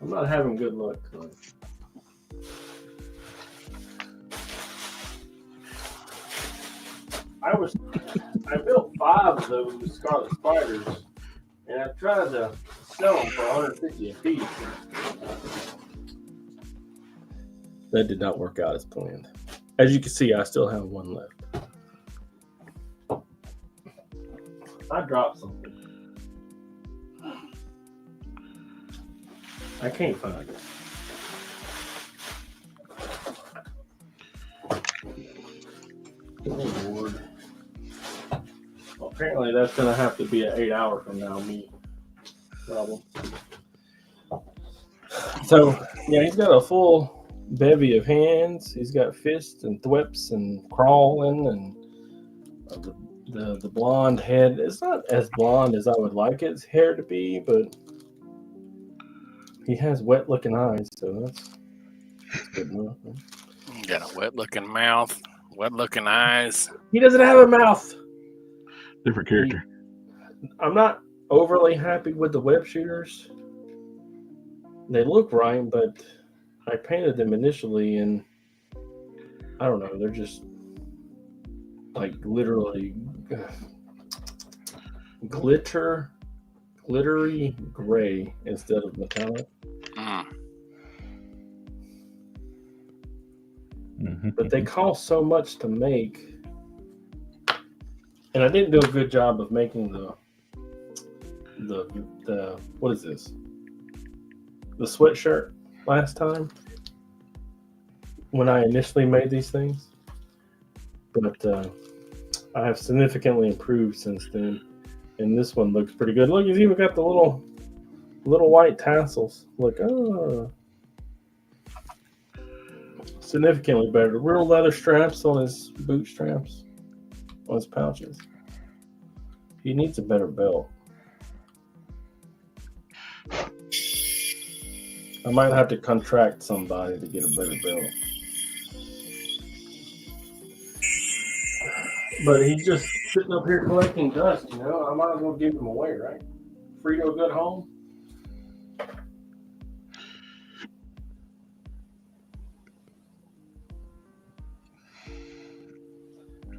I'm not having good luck tonight. I built 5 of those Scarlet Spiders, and I tried to sell them for $150 a piece. That did not work out as planned. As you can see, I still have 1 left. I dropped something. I can't find it. Oh, Lord. Well, apparently that's going to have to be an 8-hour from now, me problem. So, yeah, he's got a full bevy of hands. He's got fists and thwips and crawling and the blonde head. It's not as blonde as I would like his hair to be, but he has wet looking eyes, so that's good enough. You got a wet looking mouth, wet looking eyes. He doesn't have a mouth. Different character. I'm not overly happy with the web shooters. They look right, but I painted them initially, and I don't know, they're just like literally glittery gray instead of metallic. Mm-hmm. But they cost so much to make, and I didn't do a good job of making the what is this? The sweatshirt last time when I initially made these things. But I have significantly improved since then, and this one looks pretty good. Look, he's even got the little white tassels. Look, significantly better. Real leather straps on his boot straps, on his pouches. He needs a better belt. I might have to contract somebody to get a better belt. But he's just sitting up here collecting dust, you know. I might as well give him away, right? Free to a good home.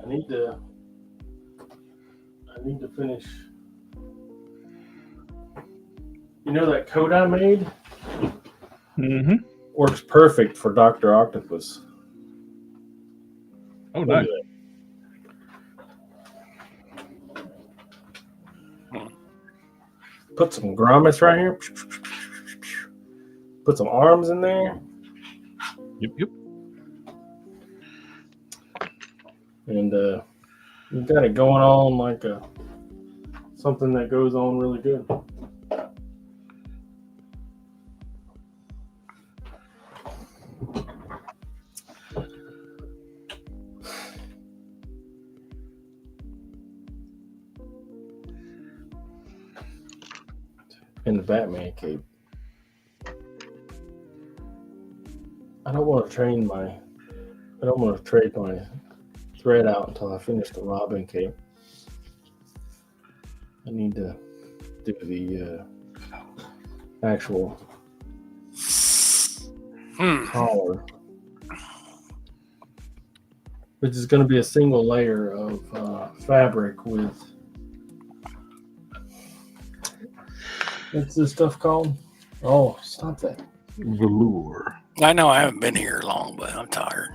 I need to finish. You know that coat I made? Mm-hmm. Works perfect for Dr. Octopus. Oh, nice. Put some grommets right here. Put some arms in there. Yep. And You got it going on like something that goes on really good. In the Batman cape. I don't want to trade my thread out until I finish the Robin cape. I need to do the actual collar, which is going to be a single layer of fabric with, what's this stuff called? Oh, stop that. Velour. I know I haven't been here long, but I'm tired.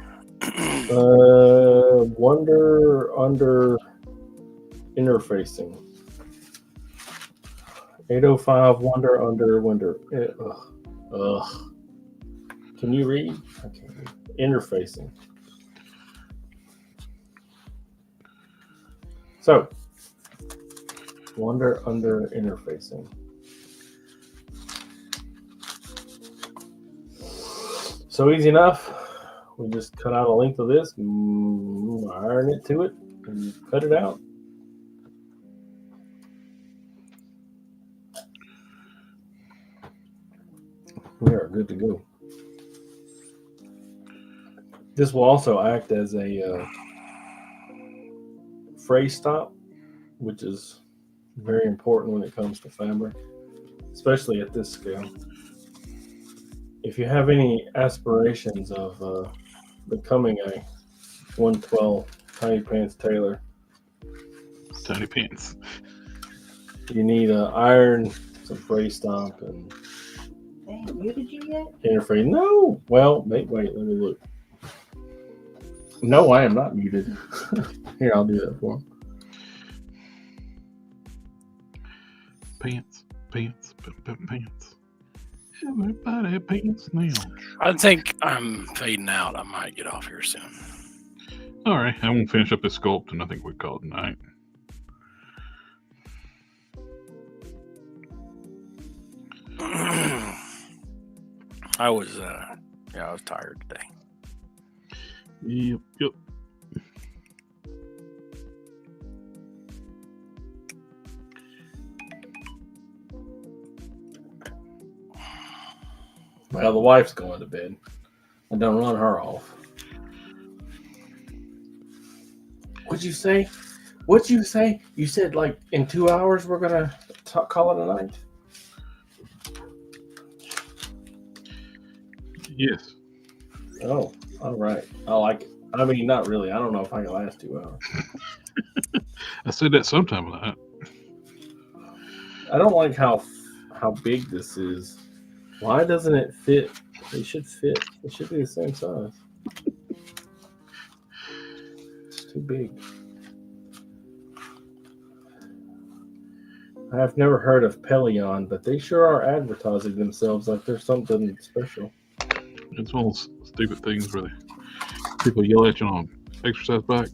Wonder under interfacing. 805 Wonder under Wonder. Ugh. Can you read? I can't read. Interfacing. So, Wonder under interfacing. So easy enough. We just cut out a length of this, iron it to it, and cut it out. We are good to go. This will also act as a fray stop, which is very important when it comes to fabric, especially at this scale. If you have any aspirations of becoming a 112 Tiny Pants tailor, Tiny pants. you need an iron, some fray stop, and They ain't muted you yet? interfacing. No, well, wait, let me look. No, I am not muted. Here, I'll do that for him. Pants. Everybody pants now. I think I'm fading out. I might get off here soon. All right, I won't finish up this sculpt, and I think we call it a night. I was tired today. Yep. Well, the wife's going to bed. I don't run her off. What'd you say? You said like in 2 hours we're gonna call it a night. Yes. Oh, all right. I like it. I mean, not really. I don't know if I can last 2 hours. I said that sometime like that. I don't like how big this is. Why doesn't it fit? It should fit. It should be the same size. It's too big. I've never heard of Pelion, but they sure are advertising themselves like they're something special. It's one of those stupid things where people yell at you on exercise bike.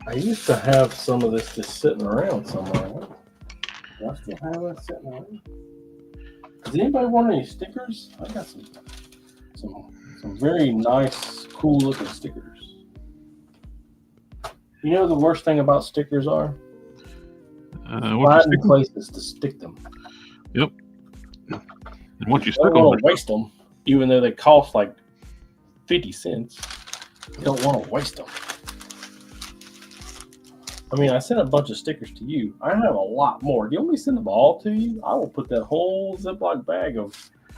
I used to have some of this just sitting around somewhere. Do I still have that sitting around? Does anybody want any stickers? I got some very nice, cool looking stickers. You know the worst thing about stickers are? Finding places to stick them. Yep. And once you You stick don't them, want to waste them, even though they cost like 50 cents. You don't want to waste them. I mean, I sent a bunch of stickers to you. I have a lot more. Do you want me to send them all to you? I will put that whole Ziploc bag of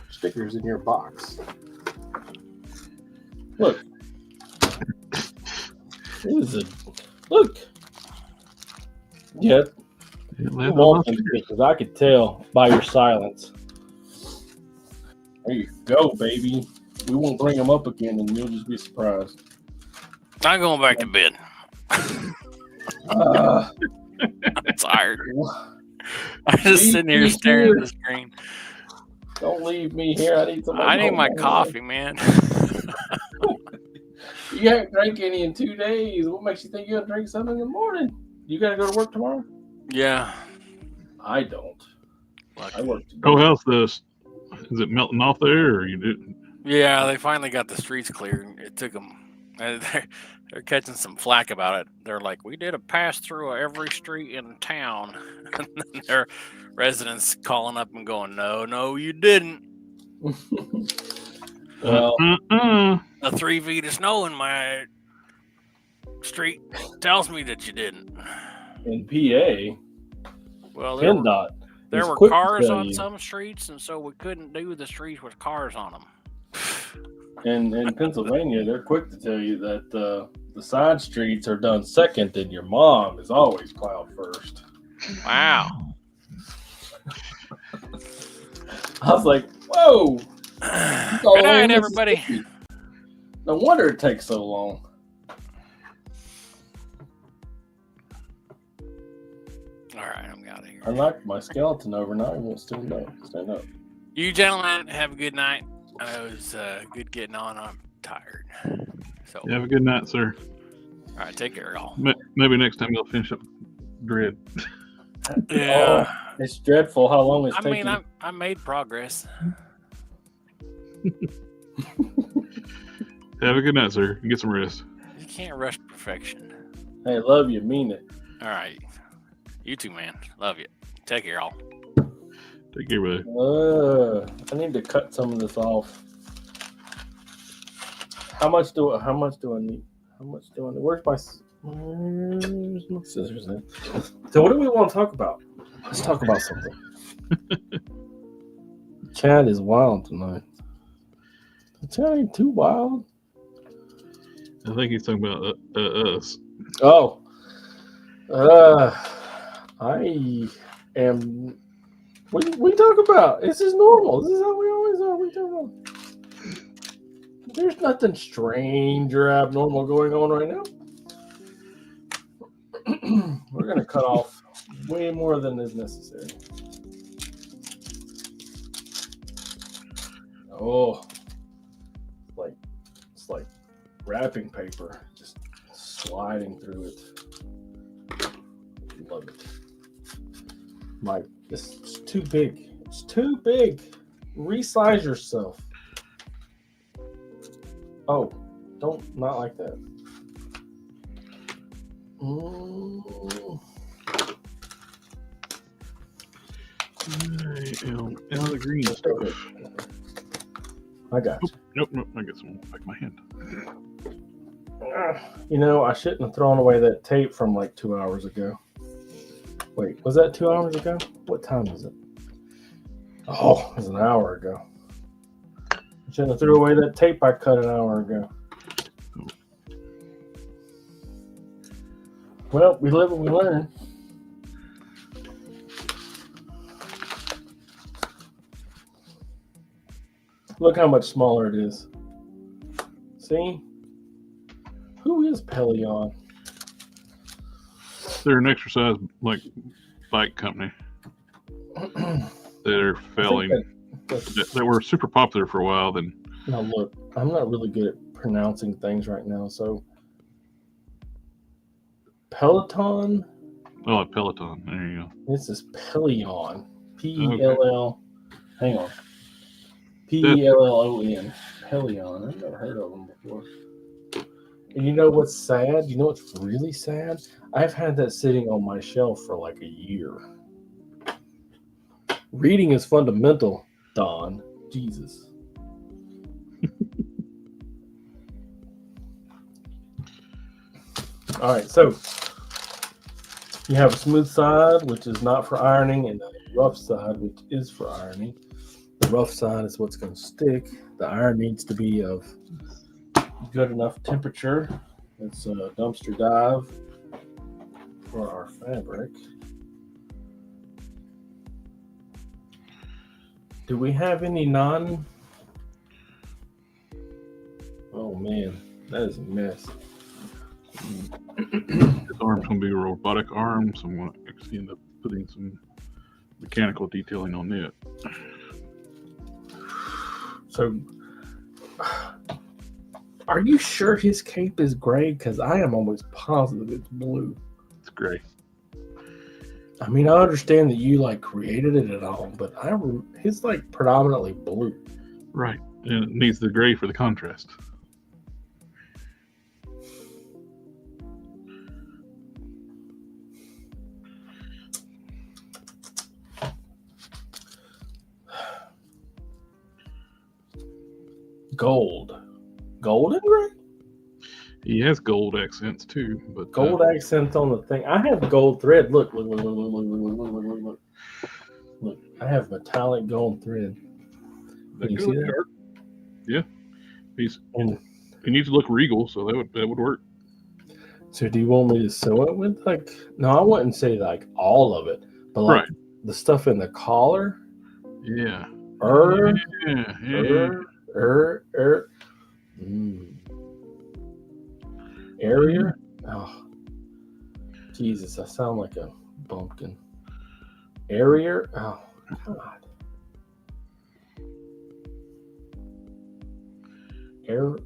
stickers in your box. Look. Look. Yeah. You want them stickers. I could tell by your silence. There you go, baby. We won't bring them up again, and you'll just be surprised. I'm going back to bed. I'm tired. I'm just sitting here staring at the screen. Don't leave me here. I need some. I need my coffee, man. You haven't drank any in 2 days. What makes you think you'll drink some in the morning? You gotta go to work tomorrow? Yeah. I don't. I work today. Oh, how's this? Is it melting off there, or you didn't? Yeah, they finally got the streets cleared. It took them. They're catching some flack about it. They're like, we did a pass through of every street in town. And then their residents calling up and going, no, you didn't. Well, The 3 feet of snow in my street tells me that you didn't. in PA, Well, PennDOT there is were quick to cars tell on you. some streets, and so we couldn't do the streets with cars on them. In Pennsylvania, they're quick to tell you that the side streets are done second, and your mom is always plowed first. Wow. I was like, whoa. Good night, everybody. No wonder it takes so long. All right, I'm out of here. I knocked my skeleton over. Now he won't stand up. Stand up. You gentlemen have a good night. It was good getting on. I'm tired. So, You have a good night, sir. all right, take care, y'all. Maybe next time you'll finish up Dread. Yeah. Oh, it's dreadful how long it's I taking. mean, I made progress. Have a good night, sir. You get some rest. You can't rush perfection. Hey, love you, mean it. All right. You too, man. Love you. Take care, y'all. Take care, buddy. I need to cut some of this off. How much do I need? Where's my scissors then? So what do we want to talk about? Let's talk about something. Chad is wild tonight. Chad ain't too wild. I think he's talking about us. Oh. I am. What we talk about? This is normal. This is how we always are. We talk about. There's nothing strange or abnormal going on right now. We're gonna cut off way more than is necessary. Oh, it's like wrapping paper, just sliding through it. Love it. It's too big. It's too big. Resize yourself. Oh, not like that. Out the green stuff. I got you. Nope. I got some back in my hand. You know, I shouldn't have thrown away that tape from like 2 hours ago. Wait, was that 2 hours ago? What time is it? Oh, it was an hour ago. I shouldn't have threw away that tape I cut an hour ago. Well, we live and we learn. Look how much smaller it is. See? Who is Pelion? They're an exercise bike company. They're failing. They were super popular for a while. Then now look, I'm not really good at pronouncing things right now. So Peloton. Oh, Peloton. There you go. This is Pelion. P-E-L-L. Hang on. Pellon. Pelion. I've never heard of them before. And you know what's sad? You know what's really sad? I've had that sitting on my shelf for like a year. Reading is fundamental, Don. Jesus. All right, so you have a smooth side, which is not for ironing, and a rough side, which is for ironing. The rough side is what's going to stick. The iron needs to be of good enough temperature. It's a dumpster dive for our fabric. Do we have any non? Oh man, that is a mess. This arm's going to be a robotic arm, so I'm going to actually end up putting some mechanical detailing on it. So, are you sure his cape is gray? Because I am almost positive it's blue. It's gray. I mean, I understand that you like created it and all, but it's like predominantly blue. Right. And it needs the gray for the contrast. Golden gray? He has gold accents too, but Gold accents on the thing. I have gold thread. Look. Look, I have metallic gold thread. Can you see that? Dark. Yeah. And he needs to look regal, so that would work. so do you want me to sew it with like, no, I wouldn't say like all of it, but like the stuff in the collar? Yeah. Area? Oh, Jesus, I sound like a bumpkin. Area? Oh, God. Area?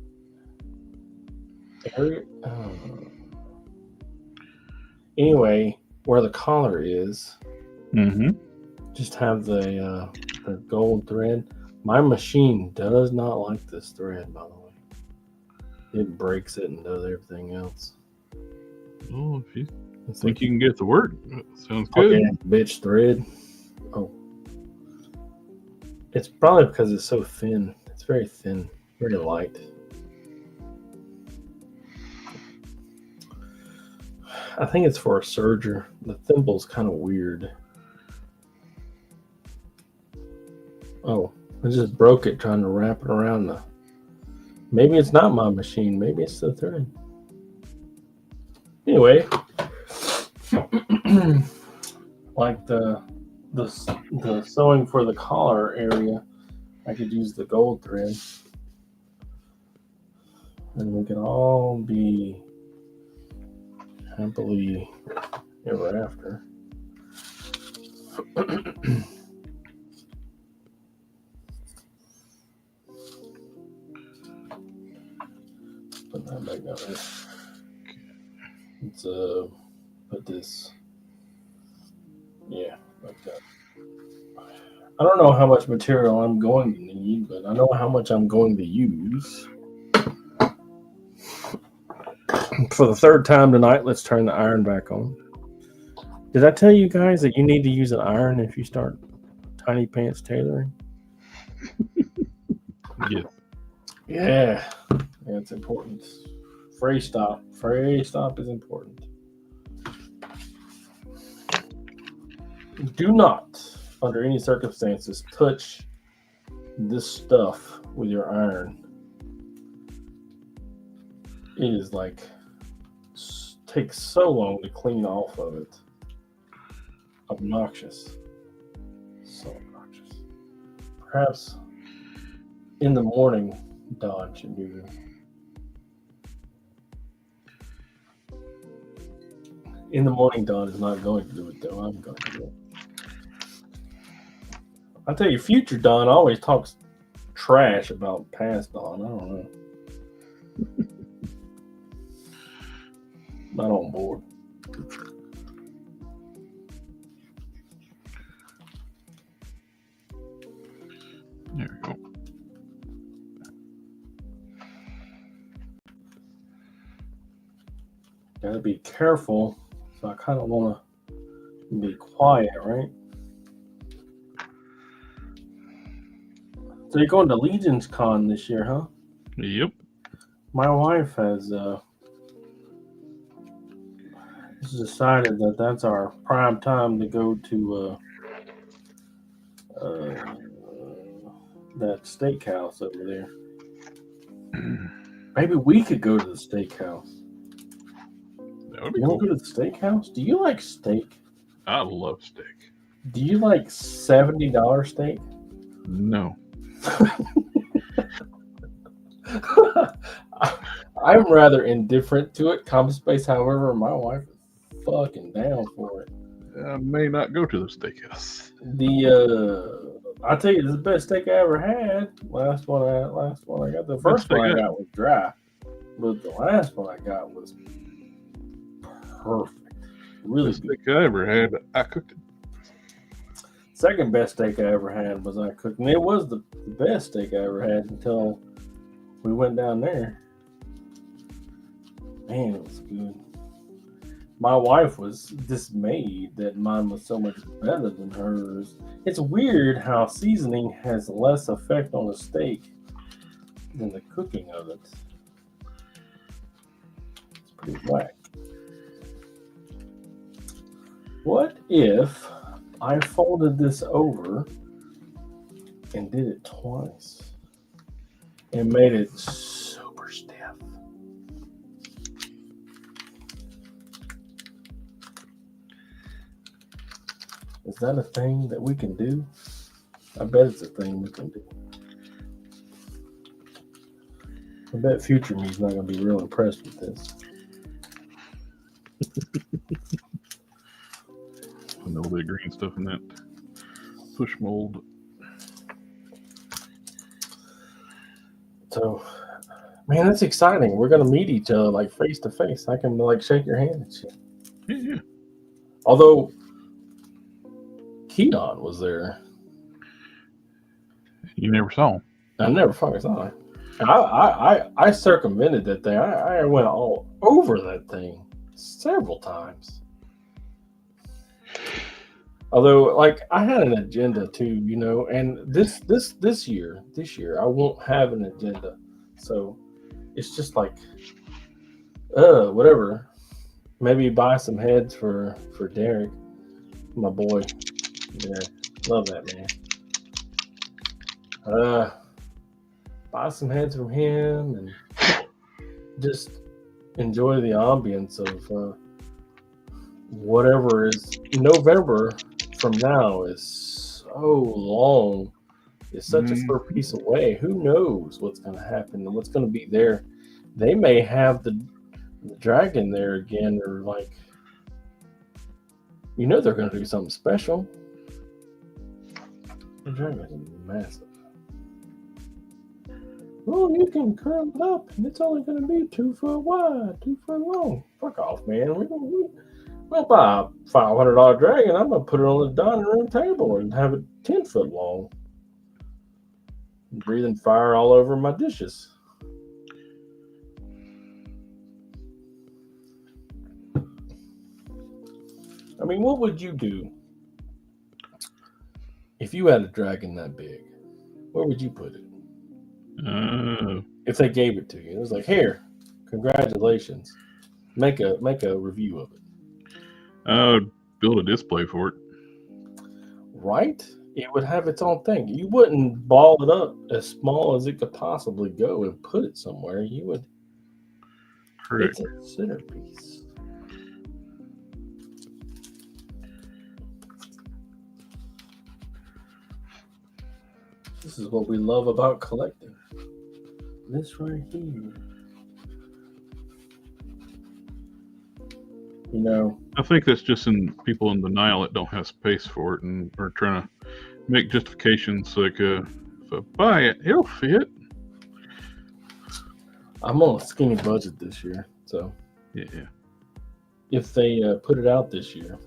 Anyway, where the collar is, just have the gold thread. My machine does not like this thread, by the way. It breaks it and does everything else. Oh, if you think you can get it to work, sounds good. Okay, bitch thread. Oh. It's probably because it's so thin. It's very thin, very light. I think it's for a serger. The thimble's kind of weird. Oh, I just broke it trying to wrap it around the... Maybe it's not my machine. Maybe it's the thread. Anyway, like the sewing for the collar area, I could use the gold thread, and we can all be happily ever after. Put that back down there. Let's put this, yeah, like that. I don't know how much material I'm going to need, but I know how much I'm going to use. For the third time tonight, let's turn the iron back on. Did I tell you guys that you need to use an iron if you start tiny pants tailoring? Yes. Yeah, it's important. Fray stop is important. Do not, under any circumstances, touch this stuff with your iron. It is like, takes so long to clean off of it. Obnoxious. So obnoxious. Perhaps in the morning, Don should do this. In the morning, Don is not going to do it, though. I'm going to do it. I'll tell you, future Don always talks trash about past Don. I don't know. Not on board. There we go. Gotta be careful. So I kind of want to be quiet, right? So you're going to Legion's Con this year, huh? Yep. My wife has decided that that's our prime time to go to that steakhouse over there. Maybe we could go to the steakhouse. That would be You cool. want to go to the steakhouse? Do you like steak? I love steak. Do you like $70 steak? No. I'm rather indifferent to it. Common space, however, my wife is fucking down for it. I may not go to the steakhouse. I'll tell you, this is the best steak I ever had. Last one I got. The first one I got was dry, but the last one I got was perfect. Really Best good. steak I ever had. I cooked it. Second best steak I ever had was I cooked, and it was the best steak I ever had until we went down there. Man, it was good. My wife was dismayed that mine was so much better than hers. It's weird how seasoning has less effect on a steak than the cooking of it. It's pretty whack. What if I folded this over and did it twice and made it super stiff? Is that a thing that we can do? I bet it's a thing we can do. I bet future me's not going to be real impressed with this. And all the green stuff in that push mold. So, man, that's exciting. We're going to meet each other like face to face. I can like shake your hand and shit. Yeah. Although Keaton was there. You never saw him. I never fucking saw it. I circumvented that thing. I went all over that thing several times. Although, like, I had an agenda too, you know, and this year I won't have an agenda. So it's just like, whatever. Maybe buy some heads for Derek, my boy. Yeah, love that man. Buy some heads from him and just enjoy the ambience of whatever is November from now is so long. It's such a short piece away. Who knows what's going to happen and what's going to be there? They may have the dragon there again, or like, you know, they're going to do something special. The dragon is massive. Oh, you can curl it up, and it's only going to be 2 foot wide, 2 foot long. Fuck off, man. We'll buy a $500 dragon. I'm going to put it on the dining room table and have it 10 foot long. Breathing fire all over my dishes. I mean, what would you do if you had a dragon that big? Where would you put it? If they gave it to you, it was like, here, congratulations. Make a review of it. Build a display for it. Right? It would have its own thing. You wouldn't ball it up as small as it could possibly go and put it somewhere. You would. Correct. It's a centerpiece. This is what we love about collecting. This right here. You know, I think that's just in people in denial that don't have space for it and are trying to make justifications like, if I buy it, it'll fit. I'm on a skinny budget this year, so Yeah. if they put it out this year,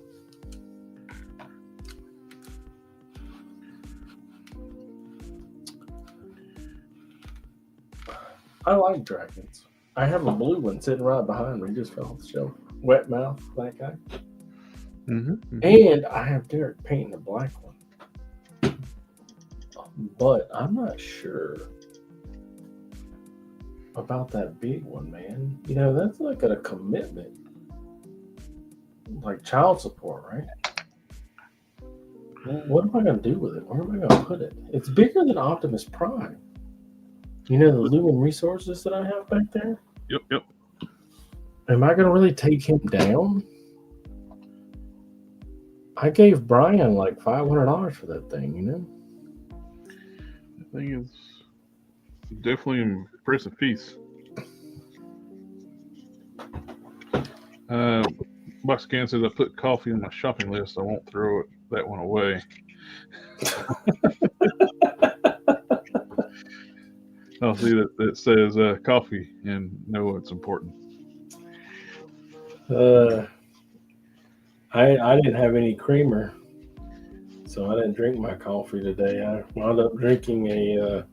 I like dragons. I have a blue one sitting right behind me, just fell off the shelf. Wet mouth, black eye. And I have Derek painting a black one. But I'm not sure about that big one, man. You know, that's like a commitment. Like child support, right? Well, what am I going to do with it? Where am I going to put it? It's bigger than Optimus Prime. You know the Lumen resources that I have back there? Yep. Am I going to really take him down? I gave Brian like $500 for that thing, you know? The thing is definitely an impressive piece. Boxcan says I put coffee on my shopping list. I won't throw that one away. I'll see that says coffee and know it's important. I didn't have any creamer, so I didn't drink my coffee today. I wound up drinking a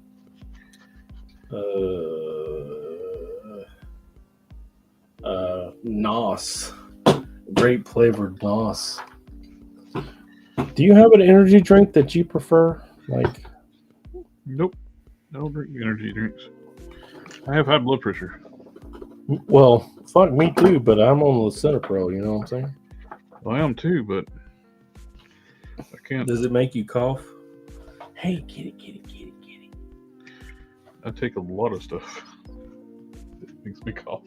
NOS, grape flavored NOS. Do you have an energy drink that you prefer? Like, Nope. I don't drink energy drinks. I have high blood pressure. well, fuck me too, but I'm on Licenopro, you know what I'm saying? Well, I am too, but I can't. Does it make you cough? Hey, kitty. I take a lot of stuff. It makes me cough.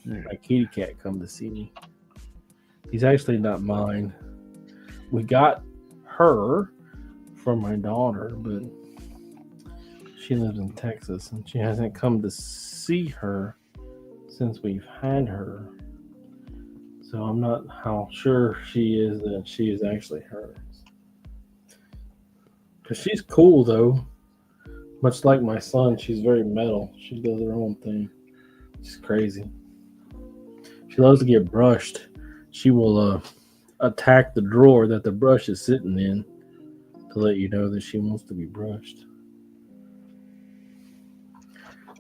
My kitty cat come to see me. He's actually not mine. We got her from my daughter, but she lives in Texas and she hasn't come to see her since we've had her. So I'm not how sure she is that she is actually hers. Because she's cool though. Much like my son, she's very metal. She does her own thing. She's crazy. She loves to get brushed. She will attack the drawer that the brush is sitting in to let you know that she wants to be brushed.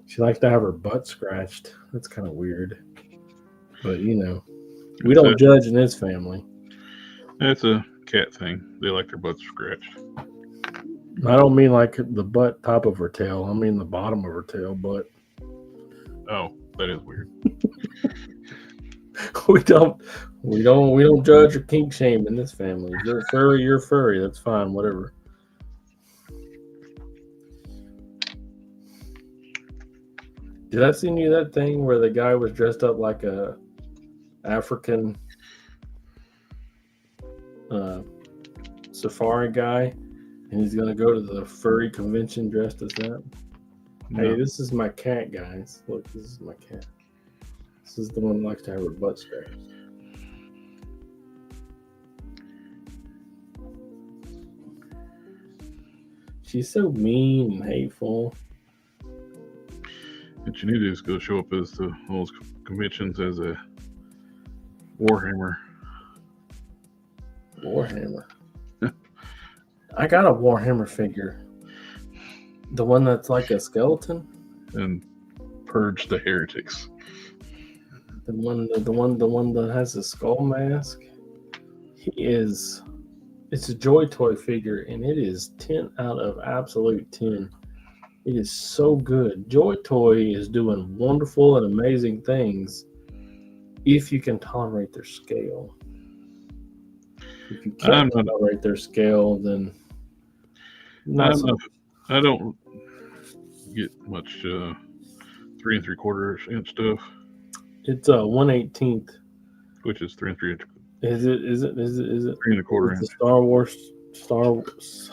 She likes to have her butt scratched. That's kind of weird. But, you know, we don't judge in this family. That's a cat thing. They like their butts scratched. I don't mean like the butt top of her tail. I mean the bottom of her tail, but Oh, that is weird. we don't judge or kink shame in this family. You're furry, you're furry. That's fine, whatever. Did I send you that thing where the guy was dressed up like a African safari guy, and he's gonna go to the furry convention dressed as that? No. Hey, this is my cat, guys. Look, this is my cat. This is the one that likes to have her butt scratched. She's so mean and hateful. What you need to do is go show up as to all those conventions as a Warhammer. Warhammer. I got a Warhammer figure. The one that's like a skeleton. And purge the heretics. The one that has a skull mask. It's a Joy Toy figure, and it is 10 out of absolute 10. It is so good. Joy Toy is doing wonderful and amazing things if you can tolerate their scale. If you can't tolerate their scale, then I don't get much 3 3/4 inch stuff. It's a 1/18th. Which is 3 3/4 inch. Is it 3 1/4 it's inch. the Star Wars.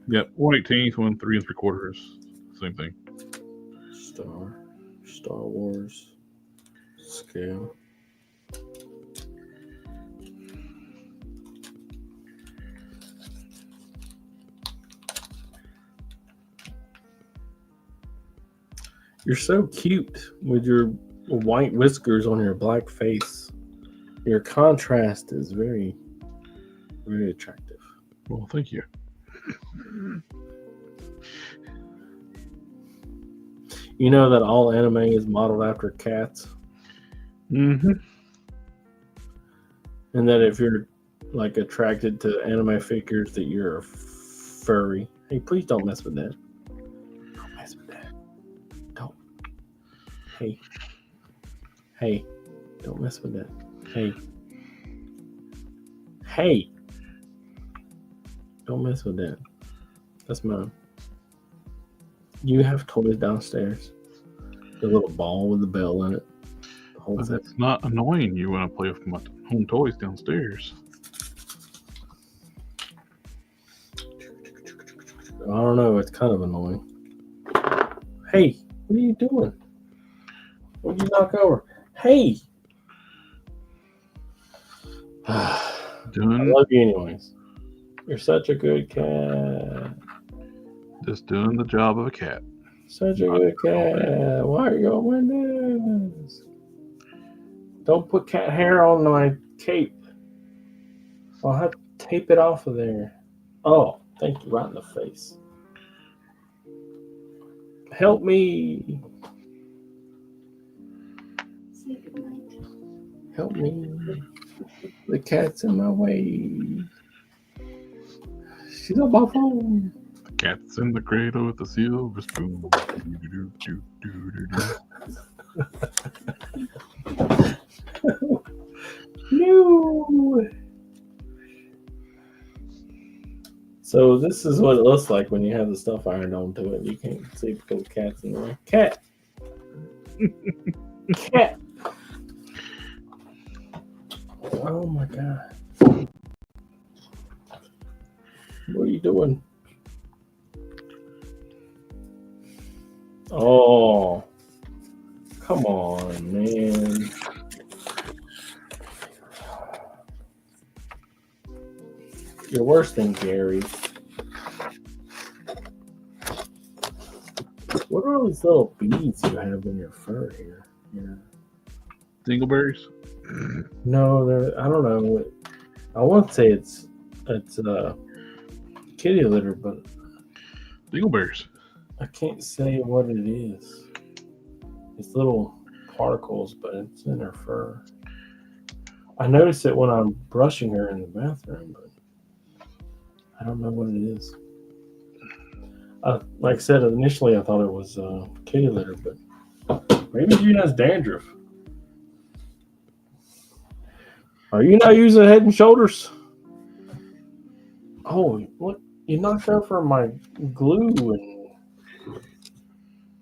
Yep, 1/18th, 1 3 3/4. Same thing. Star Wars scale. You're so cute with your white whiskers on your black face. Your contrast is very, very attractive. Well, thank you. You know that all anime is modeled after cats? Mm-hmm. And that if you're like attracted to anime figures, that you're a furry. Hey, please don't mess with that. Don't mess with that. Don't. Hey, don't mess with that. Hey, don't mess with that. That's mine. You have toys downstairs. The little ball with the bell in it. The whole thing. It's not annoying you when I play with my home toys downstairs. I don't know. It's kind of annoying. Hey, what are you doing? What did you knock over? Hey! I Done. love you anyways. You're such a good cat. Just doing the job of a cat. Such a good cat. Why are you going with this? Don't put cat hair on my cape. I'll have to tape it off of there. Oh, thank you. Right in the face. Help me. Say goodnight. Help me. The cat's in my way. She's on my phone. The cat's in the cradle with the silver spoon. No. So this is what it looks like when you have the stuff ironed onto it. You can't see because the cat's in the way. Cat. Cat. Oh my god. What are you doing? Oh. Come on, man. You're worse than Gary. What are all these little beads you have in your fur here? Yeah. Dingleberries? No, I don't know. I want to say it's kitty litter, but Dingleberries. I can't say what it is. It's little particles, but it's in her fur. I noticed it when I'm brushing her in the bathroom, but I don't know what it is. Like I said, initially I thought it was kitty litter, but maybe she has dandruff. Are you not using Head and Shoulders? Oh, look, you knocked over my glue and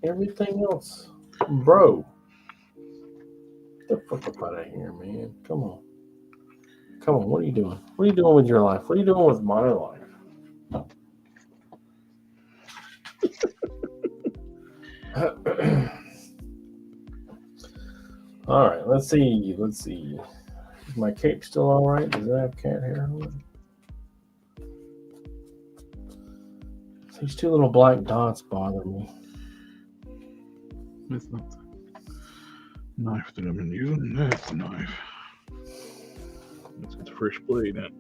everything else. Bro. Get the fuck up out of here, man. Come on. Come on, what are you doing? What are you doing with your life? What are you doing with my life? All right, let's see. Is my cape still all right? Does it have cat hair on it? These two little black dots bother me. That's not the knife that I've been using. That's the knife. Let's get the fresh blade out.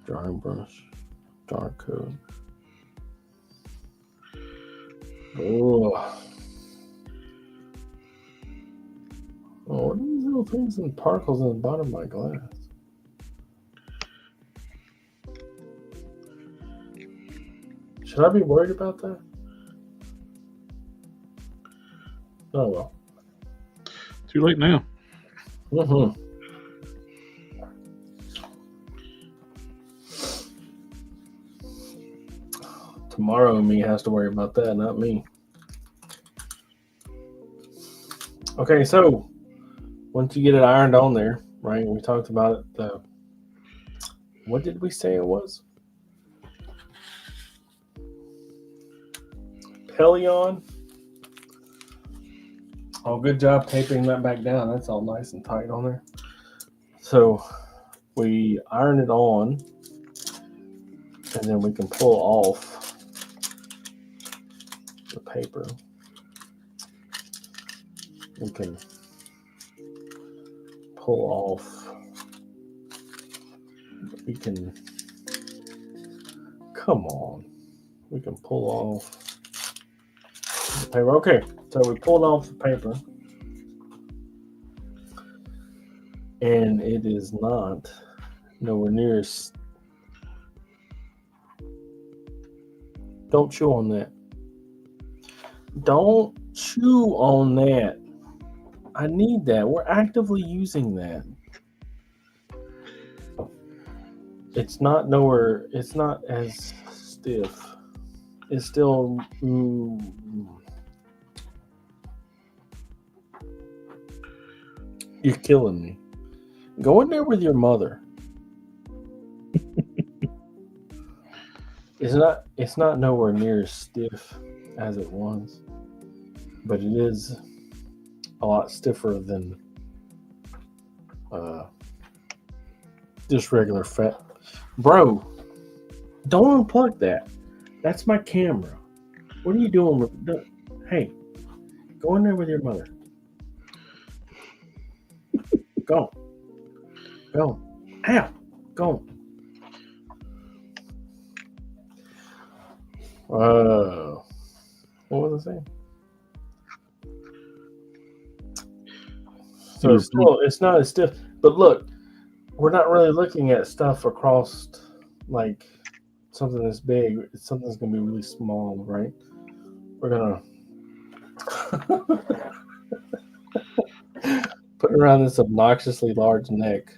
Drawing brush, dark coat. Oh, what are these little things and particles in the bottom of my glass? Should I be worried about that? Oh well. Too late now. Mm-hmm. Tomorrow me has to worry about that, not me. Okay, so once you get it ironed on there, right? We talked about it. What did we say it was? Pelion. Oh, good job taping that back down. That's all nice and tight on there. So we iron it on, and then we can pull off the paper. We can pull off. We can. Come on. We can pull off the paper. Okay, so we pulled off the paper, and it is not nowhere near as. Don't chew on that. Don't chew on that. I need that. We're actively using that. It's not nowhere. It's not as stiff. It's still. You're killing me. Go in there with your mother. It's not nowhere near as stiff as it was, but it is a lot stiffer than Just regular fat. Bro, don't unplug that. That's my camera. What are you doing with... Hey, go in there with your mother. Go. Go. Ow. Go. What was I saying? So it's not as stiff. But look, we're not really looking at stuff across like something that's big. Something's going to be really small, right? We're going to put around this obnoxiously large neck.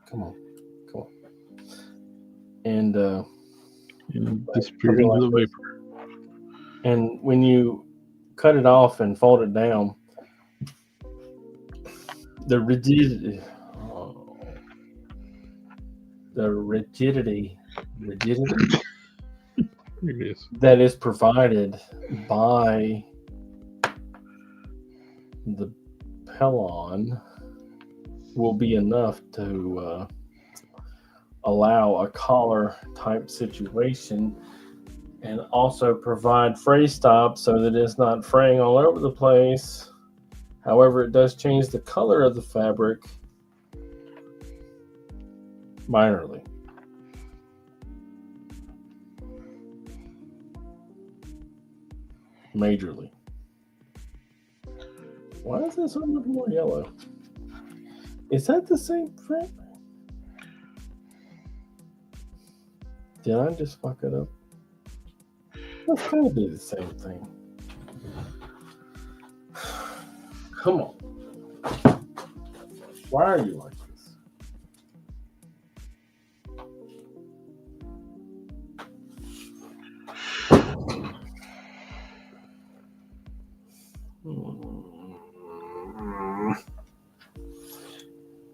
Come on. And disappear into the vapor. And when you cut it off and fold it down, the rigidity It is. that is provided by the Pelon will be enough to allow a collar type situation and also provide fray stops so that it's not fraying all over the place. However, it does change the color of the fabric minorly. Majorly. Why is this one look more yellow? Is that the same fabric? Did I just fuck it up? That's gotta be the same thing. Come on. Why are you like this?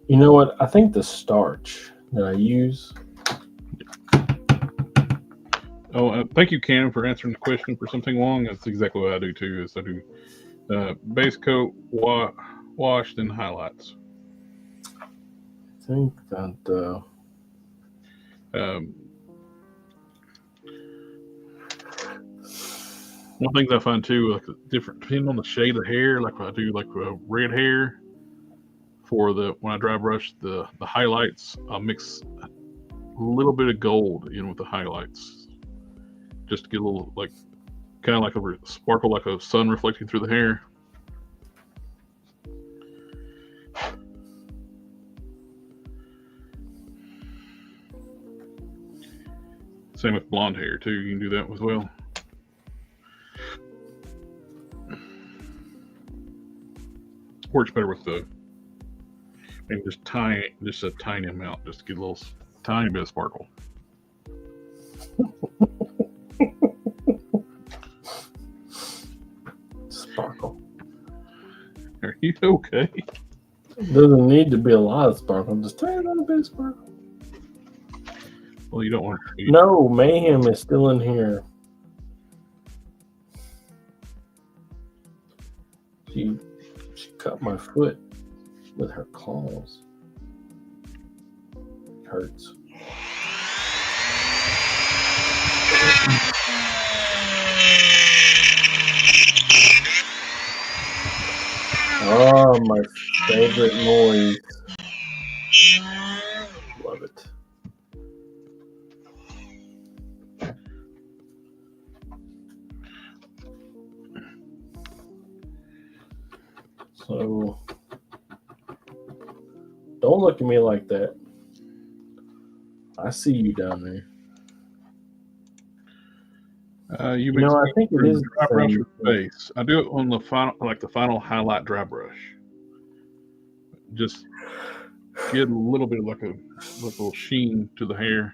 You know what? I think the starch that I use. Oh, thank you, Cam, for answering the question for something long. That's exactly what I do too. Is I do base coat, wash, then highlights. I think that one thing that I find too, like different depending on the shade of hair. Like I do like red hair for when I dry brush the highlights. I'll mix a little bit of gold in with the highlights, just to get a little like kind of like a sparkle, like a sun reflecting through the hair. Same with blonde hair too. You can do that as well. Works better with maybe just a tiny amount, just to get a little tiny bit of sparkle. sparkle. Are you okay? Doesn't need to be a lot of sparkle. Just tiny little bit of sparkle. Well, you don't want to. No, Mayhem is still in here. She cut my foot with her claws. It hurts. Oh, my favorite noise. Love it. So, don't look at me like that. I see you down there. You know, I think it is dry the brush same with base. I do it on the final highlight dry brush. Just get a little bit of like a little sheen to the hair.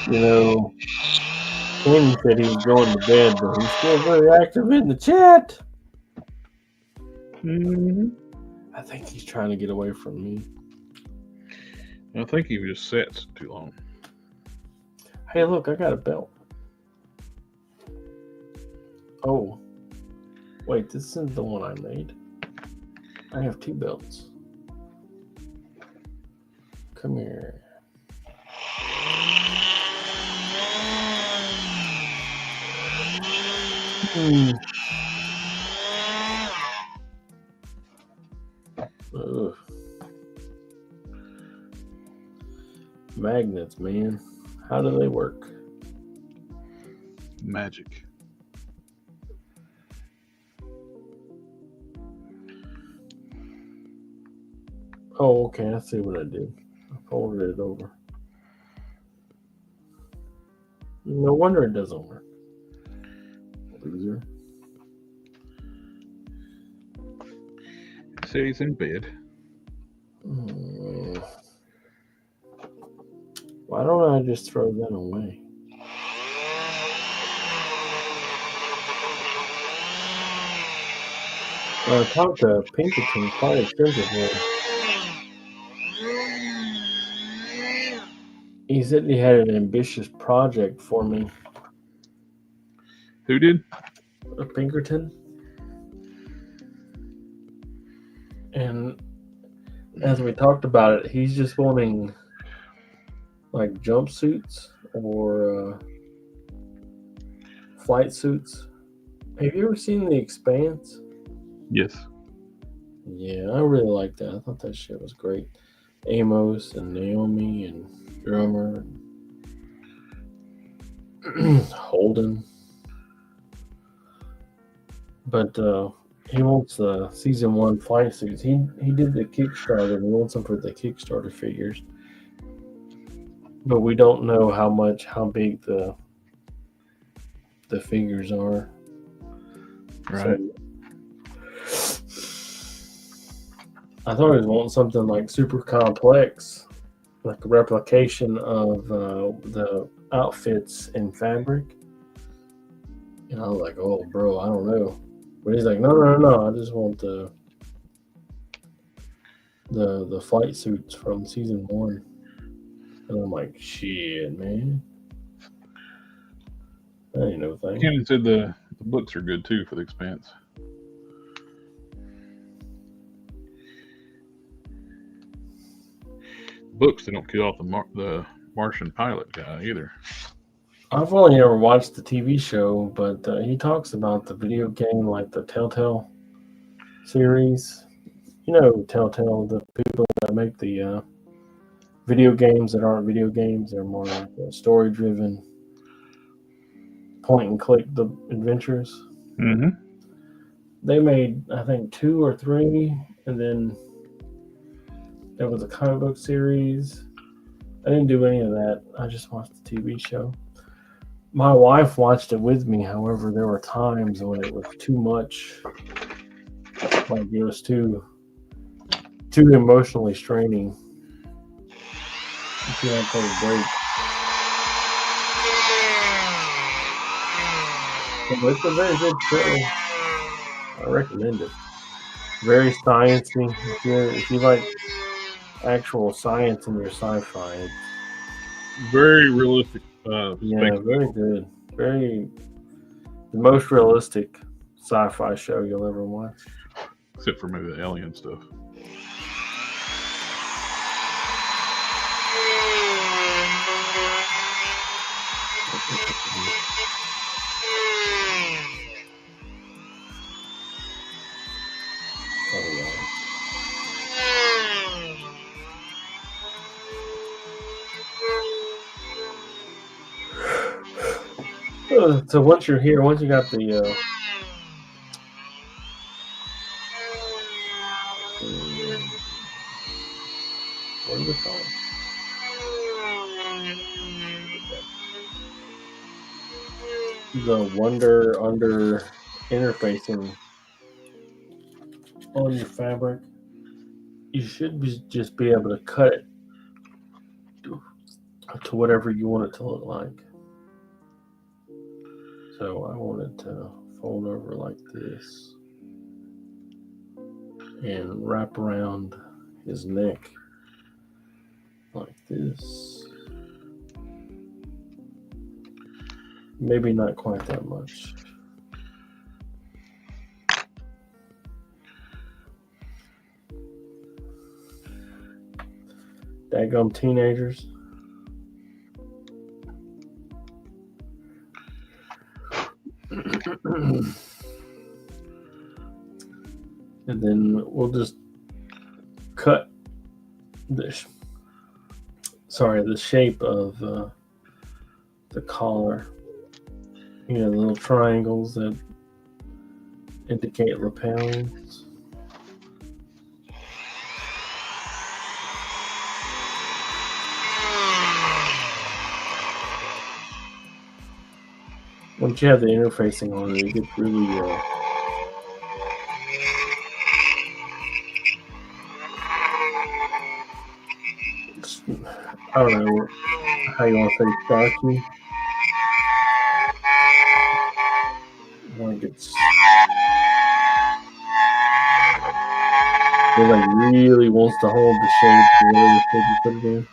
You know, Kenny said he was going to bed, but he's still very active in the chat. Mm-hmm. I think he's trying to get away from me. I think he just sits too long. Hey, look, I got a belt. Oh. Wait, this isn't the one I made. I have 2 belts. Come here. Ugh. Magnets, man. How do they work? Magic. Oh, okay. I see what I did. I folded it over. No wonder it doesn't work. Loser. Say he's in bed. Why don't I just throw that away? I talked to Pinkerton quite extensively. He said he had an ambitious project for me. Who did? Pinkerton. And as we talked about it, he's just wanting like jumpsuits or flight suits. Have you ever seen The Expanse? Yes. Yeah, I really like that. I thought that shit was great. Amos and Naomi and Drummer and Holden. But he wants the season 1 flight suits. He did the Kickstarter and he wants them for the Kickstarter figures. But we don't know how big the figures are. Right. So, I thought he was wanting something like super complex, like a replication of the outfits in fabric. And I was like, oh, bro, I don't know. But he's like, no, I just want the flight suits from season 1. And I'm like, shit, man. That ain't no thing. Ken said the books are good too for The Expanse. Books, they don't kill off the Martian pilot guy either. I've only ever watched the TV show, but he talks about the video game, like the Telltale series. You know, Telltale, the people that make the video games that aren't video games. They're more like story-driven, point-and-click the adventures. Mm-hmm. They made, I think, 2 or 3, and then there was a comic book series. I didn't do any of that. I just watched the TV show. My wife watched it with me. However, there were times when it was too much. Like it was too emotionally straining. She had to take a break. But it's a very good show. I recommend it. Very sciencey. If you like actual science in your sci-fi, it's Very realistic. yeah, very good. The most realistic sci-fi show you'll ever watch. Except for maybe the alien stuff. So once you're here, once you got the what do we call it? The Wonder under interfacing on your fabric, you should just be able to cut it to whatever you want it to look like. So I want it to fold over like this. and wrap around his neck like this. Maybe not quite that much. Daggum teenagers. And then we'll just cut the shape of the collar. You know, the little triangles that indicate lapels. Once you have the interfacing on it, it gets really I don't know how you want to say starchy. When it gets it like really wants to hold the shape, whatever shape you put it in.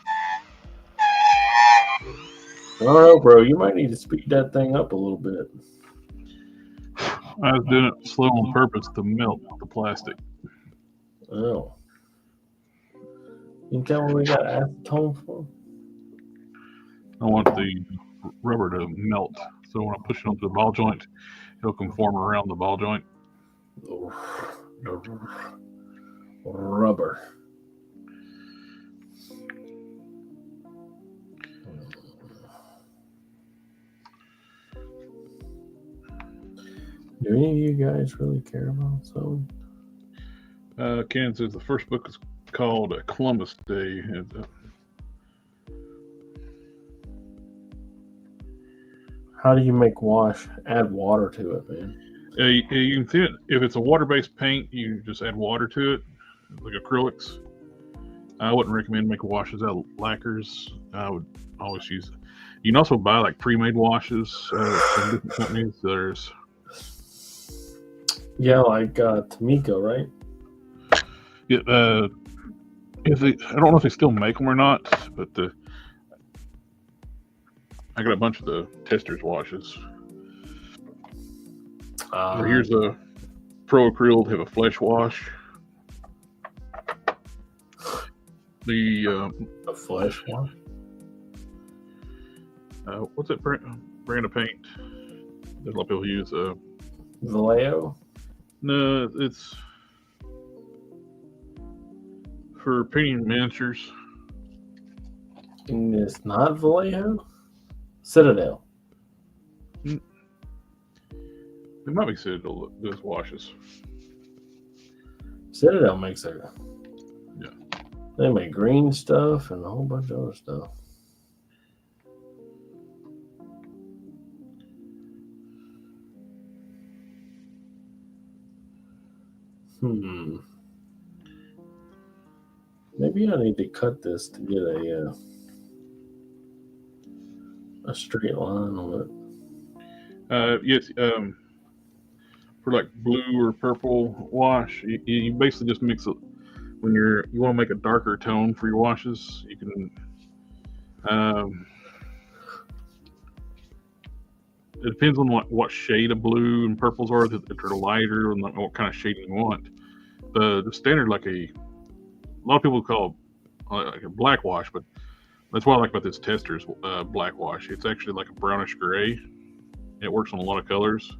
I don't know, bro. You might need to speed that thing up a little bit. I was doing it slow on purpose to melt the plastic. Oh. You can tell what we got acetone for? I want the rubber to melt, so when I push it onto the ball joint, it'll conform around the ball joint. Oh, rubber. Do any of you guys really care about sewing? Ken says the first book is called Columbus Day. How do you make wash? Add water to it, man. You can see it. If it's a water-based paint, you just add water to it, like acrylics. I wouldn't recommend making washes out of lacquers. I would always use. You can also buy like pre-made washes from different companies. There's like Tamika, right? I don't know if they still make them or not, but I got a bunch of the testers washes. Here's a Pro Acryl to have a flesh wash. A flesh wash. What's that brand of paint that a lot of people use? Vallejo? No, it's for painting miniatures. And it's not Vallejo? Citadel. It might be Citadel that does washes. Citadel makes it. Yeah. They make green stuff and a whole bunch of other stuff. Maybe I need to cut this to get a straight line on it. Yes. For like blue or purple wash, you basically just mix it. When you want to make a darker tone for your washes, you can. It depends on what shade of blue and purples are that are lighter and what kind of shading you want. The standard, like a lot of people call it like a black wash, but that's what I like about this tester's black wash. It's actually like a brownish gray. It works on a lot of colors.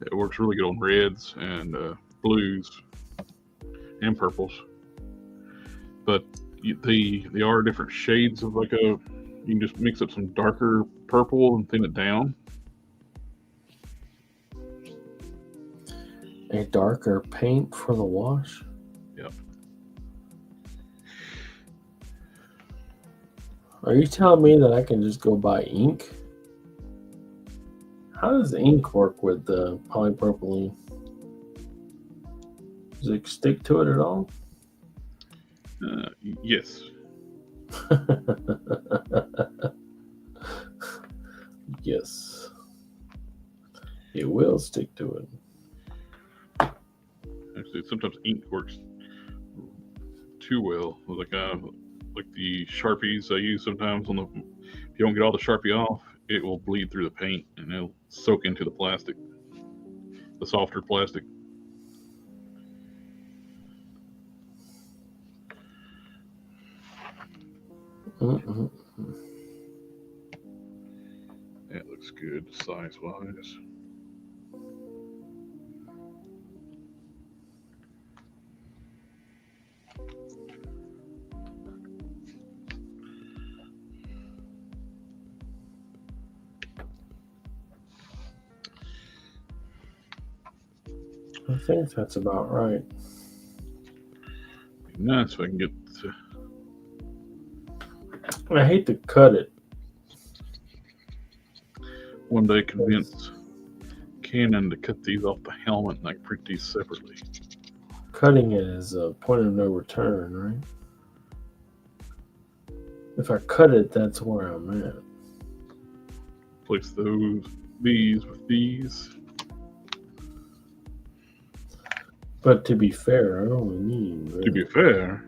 It works really good on reds and blues and purples. But there are different shades of you can just mix up some darker purple and thin it down. A darker paint for the wash? Yep. Are you telling me that I can just go buy ink? How does ink work with the polypropylene? Does it stick to it at all? Yes. Yes. It will stick to it. Actually, sometimes ink works too well. Like the Sharpies I use sometimes. If you don't get all the Sharpie off, it will bleed through the paint and it'll soak into the plastic, the softer plastic. Mm-mm. That looks good size-wise. I think that's about right. Be nice if I can get. I hate to cut it. One day convince Canon to cut these off the helmet and I can print these separately. Cutting it is a point of no return, right? If I cut it, that's where I'm at. Place these with these. But to be fair, I only need To be fair,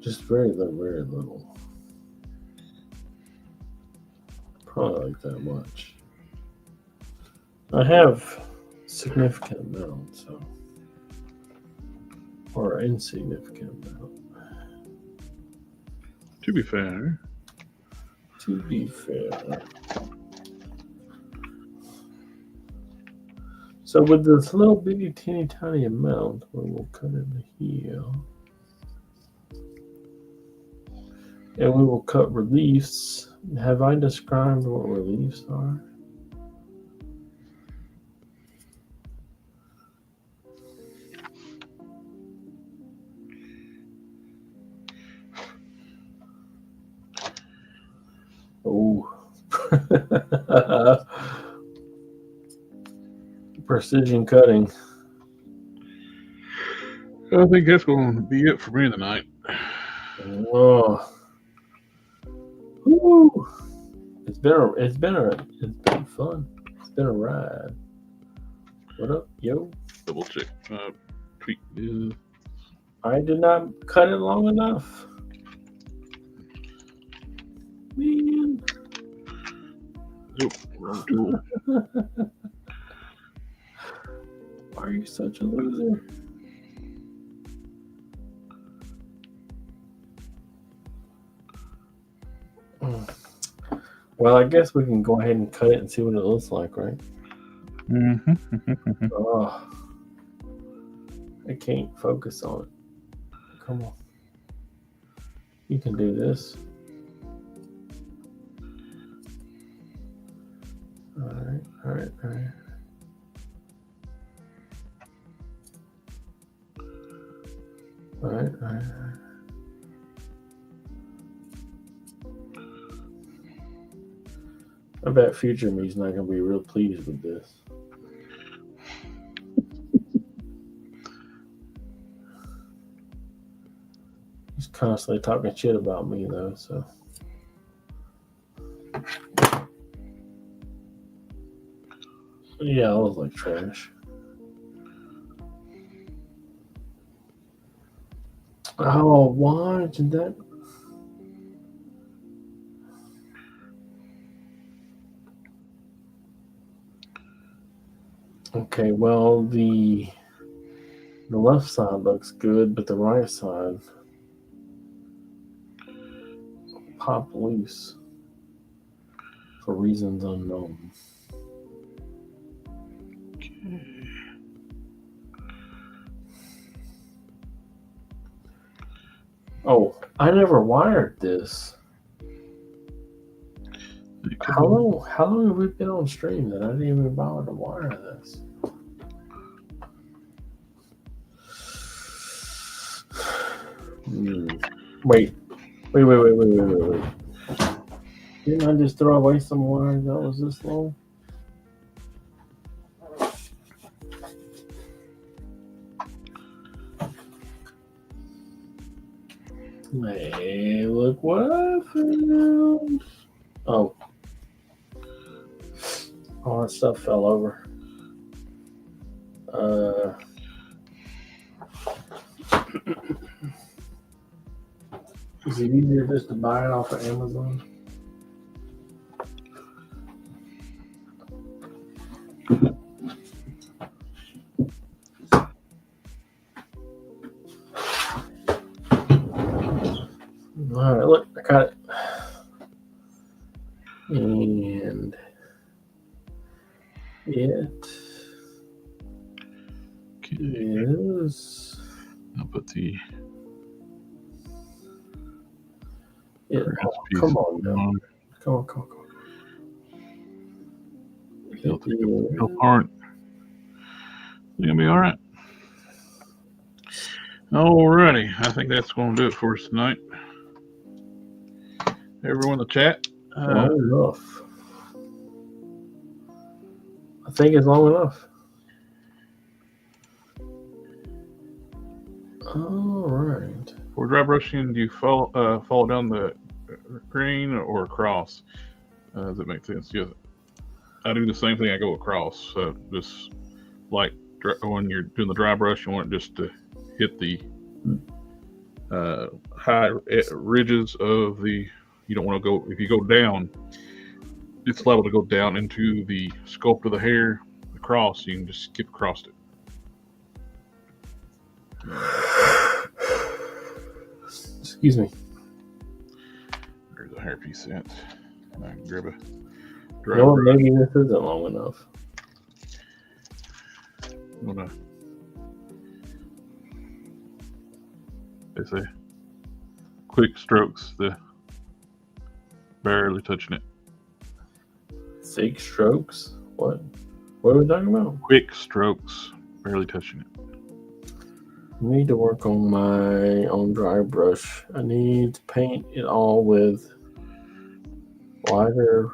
just very little. Probably like that much. I have significant amount, so or insignificant amount. to be fair, To be fair. So with this little bitty teeny tiny amount, we will cut into here. And we will cut reliefs. Have I described what reliefs are? Oh. Precision cutting. I think that's going to be it for me tonight. Oh. Woo. It's been fun. It's been a ride. What up, yo? Double check. Tweak this. I did not cut it long enough. Man. Nope, wrong tool. Why are you such a loser? Well, I guess we can go ahead and cut it and see what it looks like, right? Mm-hmm. Oh, I can't focus on it. Come on. You can do this. All right. All right. I bet future me's not going to be real pleased with this. He's constantly talking shit about me, though, so. Yeah, I was like trash. Oh, why did that? Okay, well, the left side looks good, but the right side popped loose for reasons unknown. Oh, I never wired this. How long have we been on stream that I didn't even bother to wire this? Wait. Didn't I just throw away some wires that was this long? Hey, look what I found. Oh. All that stuff fell over. Is it easier just to buy it off of Amazon? All right, look, I got it. And it is. I'll put the Yeah, come on now. Come on. Aren't it's gonna be all right. Alrighty, I think that's going to do it for us tonight. Everyone in the chat. Long enough. I think it's long enough. All right. For dry brushing, do you fall down the grain or across? Does it make sense? Yes. I do the same thing. I go across. Just like when you're doing the dry brush, you want it just to hit the high ridges of the. You don't want to go. If you go down, it's liable to go down into the sculpt of the hair. Across, you can just skip across it. Excuse me. There's a hairpiece set. I can grab a You dry know what? brush. Maybe this isn't long enough. They say quick strokes, the barely touching it. 6 strokes? What? What are we talking about? Quick strokes, barely touching it. I need to work on my own dry brush. I need to paint it all with lighter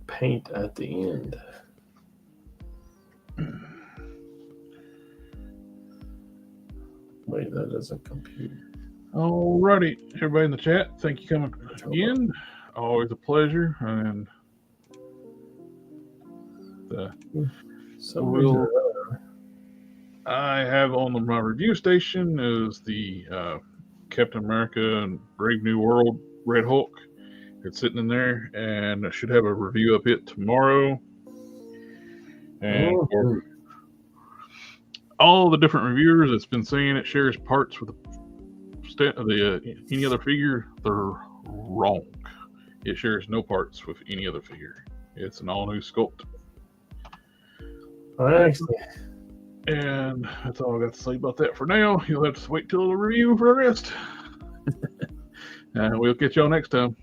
paint at the end. Wait, that doesn't compute. Alrighty, everybody in the chat, thank you coming again. Always a pleasure. And So I have on my review station is the Captain America and Brave New World Red Hulk. It's sitting in there, and I should have a review of it tomorrow. And for all the different reviewers that's been saying it shares parts with any other figure, they're wrong. It shares no parts with any other figure. It's an all-new sculpt. Excellent. And that's all I got to say about that for now. You'll have to wait till the review for the rest. And we'll catch y'all next time.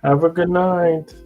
Have a good night.